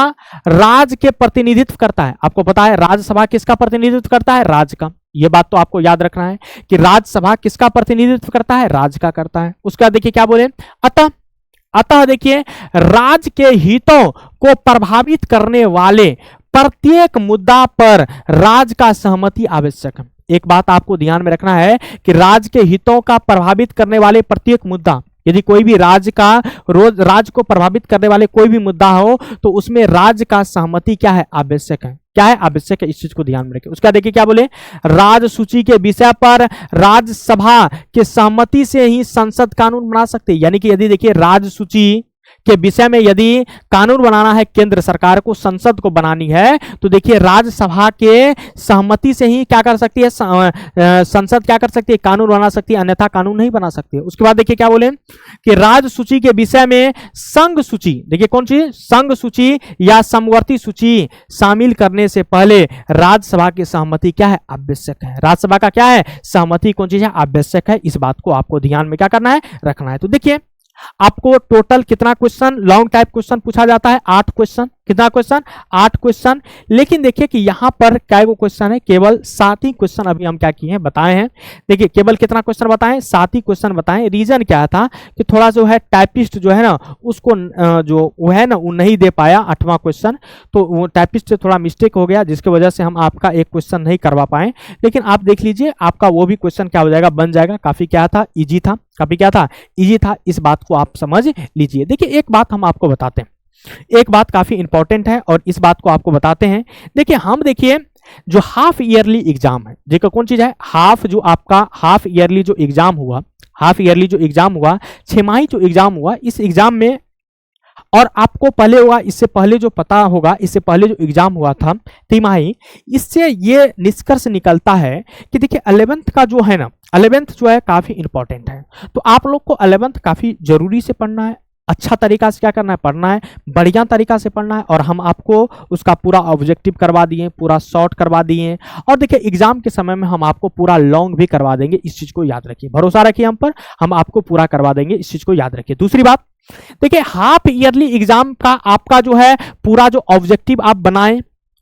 राज्य के प्रतिनिधित्व करता है। आपको पता है राज्यसभा किसका प्रतिनिधित्व करता है, राज्य का। ये बात तो आपको याद रखना है कि राज्यसभा किसका प्रतिनिधित्व करता है, राज्य का करता है। उसका देखिए क्या बोले, अतः देखिए राज्य के हितों को प्रभावित करने वाले प्रत्येक मुद्दा पर राज्य का सहमति आवश्यक है। एक बात आपको ध्यान में रखना है कि राज्य के हितों का प्रभावित करने वाले प्रत्येक मुद्दा, यदि कोई भी राज्य को प्रभावित करने वाले कोई भी मुद्दा हो तो उसमें राज्य का सहमति क्या है, आवश्यक है। क्या है, आवश्यक है। इस चीज को ध्यान में रखें। उसका देखिए क्या बोले, राज्य सूची के विषय पर राज्यसभा के सहमति से ही संसद कानून बना सकते हैं। यानी कि यदि देखिए राज्य सूची के विषय में यदि कानून बनाना है, केंद्र सरकार को, संसद को बनानी है, तो देखिए राज्यसभा के सहमति से ही क्या कर सकती है, संसद क्या कर सकती है, कानून बना सकती है, अन्यथा कानून नहीं बना सकती है। उसके बाद देखिए क्या बोले कि राज्य सूची के विषय में संघ सूची, देखिए कौन सी, संघ सूची या समवर्ती सूची शामिल करने से पहले राज्यसभा की सहमति क्या है, आवश्यक है। राज्यसभा का क्या है, सहमति कौन चीज है, आवश्यक है। इस बात को आपको ध्यान में क्या करना है, रखना है। तो देखिए आपको टोटल कितना क्वेश्चन, लॉन्ग टाइप क्वेश्चन पूछा जाता है, 8 क्वेश्चन। कितना क्वेश्चन, 8 क्वेश्चन। लेकिन देखिए कि यहां पर क्या क्वेश्चन है, केवल 7 ही क्वेश्चन अभी हम क्या किए हैं, बताए हैं। देखिए केवल कितना क्वेश्चन बताएं, 7 ही क्वेश्चन बताएं। रीजन क्या था कि थोड़ा जो है टाइपिस्ट जो है ना, उसको जो वो है ना, वो नहीं दे पाया 8वां क्वेश्चन, तो वो टाइपिस्ट से थोड़ा मिस्टेक हो गया, जिसकी वजह से हम आपका एक क्वेश्चन नहीं करवा पाए। लेकिन आप देख लीजिए आपका वो भी क्वेश्चन क्या हो जाएगा, बन जाएगा। काफी क्या था, ईजी था। काफी क्या था, इजी था। इस बात को आप समझ लीजिए। देखिए एक बात हम आपको बताते हैं, एक बात काफी इंपॉर्टेंट है और इस बात को आपको बताते हैं। देखिए हम देखिए जो हाफ ईयरली एग्जाम है, देखो कौन चीज है, हाफ, जो आपका हाफ ईयरली जो एग्जाम हुआ, हाफ ईयरली जो एग्जाम हुआ, छमाही जो एग्जाम हुआ, इस एग्जाम में, और आपको पहले होगा, इससे पहले जो पता होगा, इससे पहले जो एग्जाम हुआ था तिमाही, इससे ये निष्कर्ष निकलता है कि देखिए 11th का जो है ना, 11th जो है काफी इंपॉर्टेंट है। तो आप लोग को 11th काफी जरूरी से पढ़ना है, अच्छा तरीका से क्या करना है, पढ़ना है, बढ़िया तरीका से पढ़ना है। और हम आपको उसका पूरा ऑब्जेक्टिव करवा दिए, पूरा शॉर्ट करवा दिए, और देखिए एग्जाम के समय में हम आपको पूरा लॉन्ग भी करवा देंगे। इस चीज को याद रखिए, भरोसा रखिए हम पर, हम आपको पूरा करवा देंगे, इस चीज को याद रखिए। दूसरी बात, देखिए हाफ ईयरली एग्जाम का आपका जो है पूरा जो ऑब्जेक्टिव आप बनाए,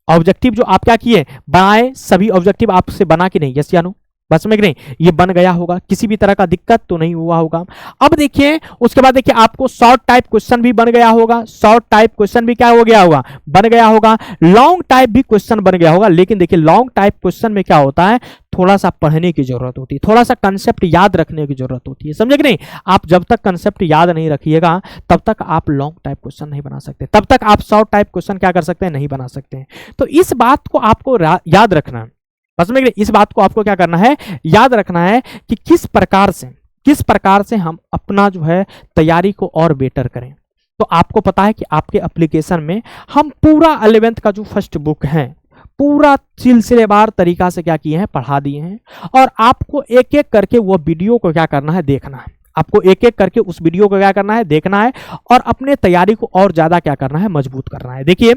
ऑब्जेक्टिव जो आप क्या किए, बनाए, सभी ऑब्जेक्टिव आपसे बना कि नहीं, यस या नो, बस में कि नहीं, ये बन गया होगा, किसी भी तरह का दिक्कत तो नहीं हुआ होगा। अब देखिए उसके बाद देखिए आपको शॉर्ट टाइप क्वेश्चन भी बन गया होगा, शॉर्ट टाइप क्वेश्चन भी क्या हो गया होगा, बन गया होगा, लॉन्ग टाइप भी क्वेश्चन बन गया होगा। लेकिन देखिए लॉन्ग टाइप क्वेश्चन में क्या होता है, थोड़ा सा पढ़ने की जरूरत होती है, थोड़ा सा कंसेप्ट याद रखने की जरूरत होती है, समझे कि नहीं। आप जब तक कंसेप्ट याद नहीं रखिएगा तब तक आप लॉन्ग टाइप क्वेश्चन नहीं बना सकते, तब तक आप शॉर्ट टाइप क्वेश्चन क्या कर सकते हैं, नहीं बना सकते। तो इस बात को आपको याद रखना है, बस में इस बात को आपको क्या करना है, याद रखना है कि किस प्रकार से हम अपना जो है तैयारी को और बेटर करें। तो आपको पता है कि आपके एप्लीकेशन में हम पूरा 11th का जो फर्स्ट बुक है पूरा सिलसिलेवार तरीका से क्या किए हैं, पढ़ा दिए हैं। और आपको एक एक करके वो वीडियो को क्या करना है, देखना है। आपको एक एक करके उस वीडियो को क्या करना है, देखना है, और अपने तैयारी को और ज्यादा क्या करना है, मजबूत करना है। देखिए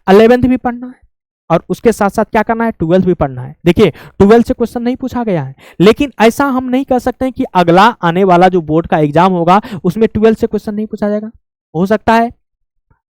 11th भी पढ़ना है और उसके साथ साथ क्या करना है, 12th भी पढ़ना है। देखिए 12th से क्वेश्चन नहीं पूछा गया है, लेकिन ऐसा हम नहीं कर सकते हैं कि अगला आने वाला जो बोर्ड का एग्जाम होगा उसमें 12th से क्वेश्चन नहीं पूछा जाएगा। हो सकता है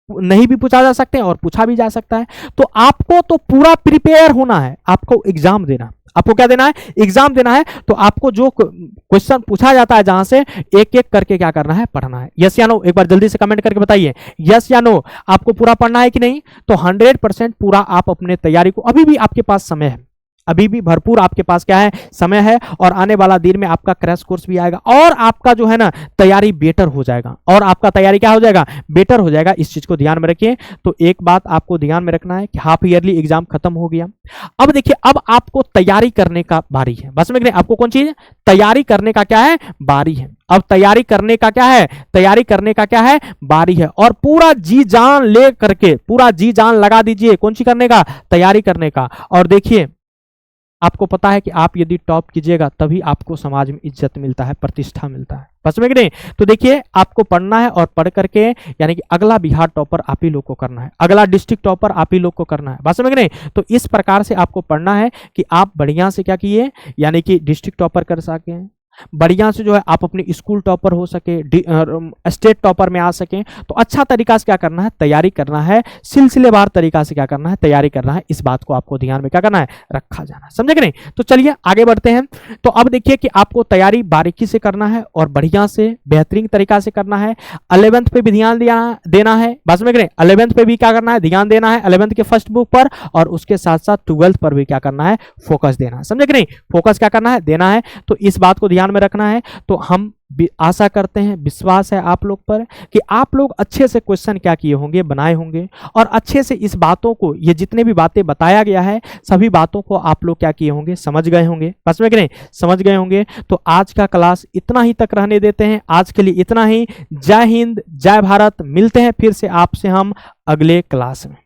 नहीं भी पूछा जा सकते हैं और पूछा भी जा सकता है। तो आपको तो पूरा प्रिपेयर होना है, आपको एग्जाम देना, आपको क्या देना है, एग्जाम देना है। तो आपको जो क्वेश्चन पूछा जाता है जहां से एक एक करके क्या करना है, पढ़ना है। यस या नो, एक बार जल्दी से कमेंट करके बताइए, यस या नो, आपको पूरा पढ़ना है कि नहीं। तो 100% पूरा आप अपने तैयारी को, अभी भी आपके पास समय है, अभी भी भरपूर आपके पास क्या है, समय है। और आने वाला दिन में आपका क्रैश कोर्स भी आएगा और आपका जो है ना तैयारी बेटर हो जाएगा, और आपका तैयारी क्या हो जाएगा, बेटर हो जाएगा। इस चीज को ध्यान में रखिए। तो एक बात आपको ध्यान में रखना है कि हाफ ईयरली एग्जाम खत्म हो गया। अब देखिए अब आपको तैयारी करने का बारी है, बस में आपको कौन चीज, तैयारी करने का क्या है, बारी है। अब तैयारी करने का क्या है, तैयारी करने का क्या है, बारी है। और पूरा जी जान ले करके, पूरा जी जान लगा दीजिए, कौन सी करने का, तैयारी करने का। और देखिए आपको पता है कि आप यदि टॉप कीजिएगा तभी आपको समाज में इज्जत मिलता है, प्रतिष्ठा मिलता है, बस में कि नहीं। तो देखिए आपको पढ़ना है और पढ़ करके यानी कि अगला बिहार टॉपर आप ही लोग को करना है, अगला डिस्ट्रिक्ट टॉपर आप ही लोग को करना है, बस में कि नहीं। तो इस प्रकार से आपको पढ़ना है कि आप बढ़िया से क्या किए, यानी कि डिस्ट्रिक्ट टॉपर कर सकें, बढ़िया से जो है आप अपनी स्कूल टॉपर हो सके, स्टेट टॉपर में आ सके। तो अच्छा तरीका से क्या करना है, तैयारी करना है, सिलसिलेवार तरीका से क्या करना है, तैयारी करना है। इस बात को आपको ध्यान में क्या करना है, रखा जाना है, समझे कि नहीं। तो चलिए आगे बढ़ते हैं। तो अब देखिए कि आपको तैयारी बारीकी से करना है और बढ़िया से बेहतरीन तरीका से करना है। 11th पे भी ध्यान देना है, बस में कि नहीं, 11th पे भी क्या करना है, ध्यान देना है, 11th के फर्स्ट बुक पर, और उसके साथ साथ 12th पर भी क्या करना है, फोकस देना है, समझे कि नहीं, फोकस क्या करना है, देना है। तो इस बात को ध्यान में रखना है। तो हम आशा करते हैं, विश्वास है आप लोग पर कि आप लोग अच्छे से क्वेश्चन क्या किए होंगे, बनाए होंगे, और अच्छे से इस बातों को, ये जितने भी बातें बताया गया है सभी बातों को आप लोग क्या किए होंगे, समझ गए होंगे, बस में कि नहीं, समझ गए होंगे। तो आज का क्लास इतना ही तक रहने देते हैं, आज के लिए इतना ही। जय हिंद, जय भारत। मिलते हैं फिर से आपसे हम अगले क्लास में।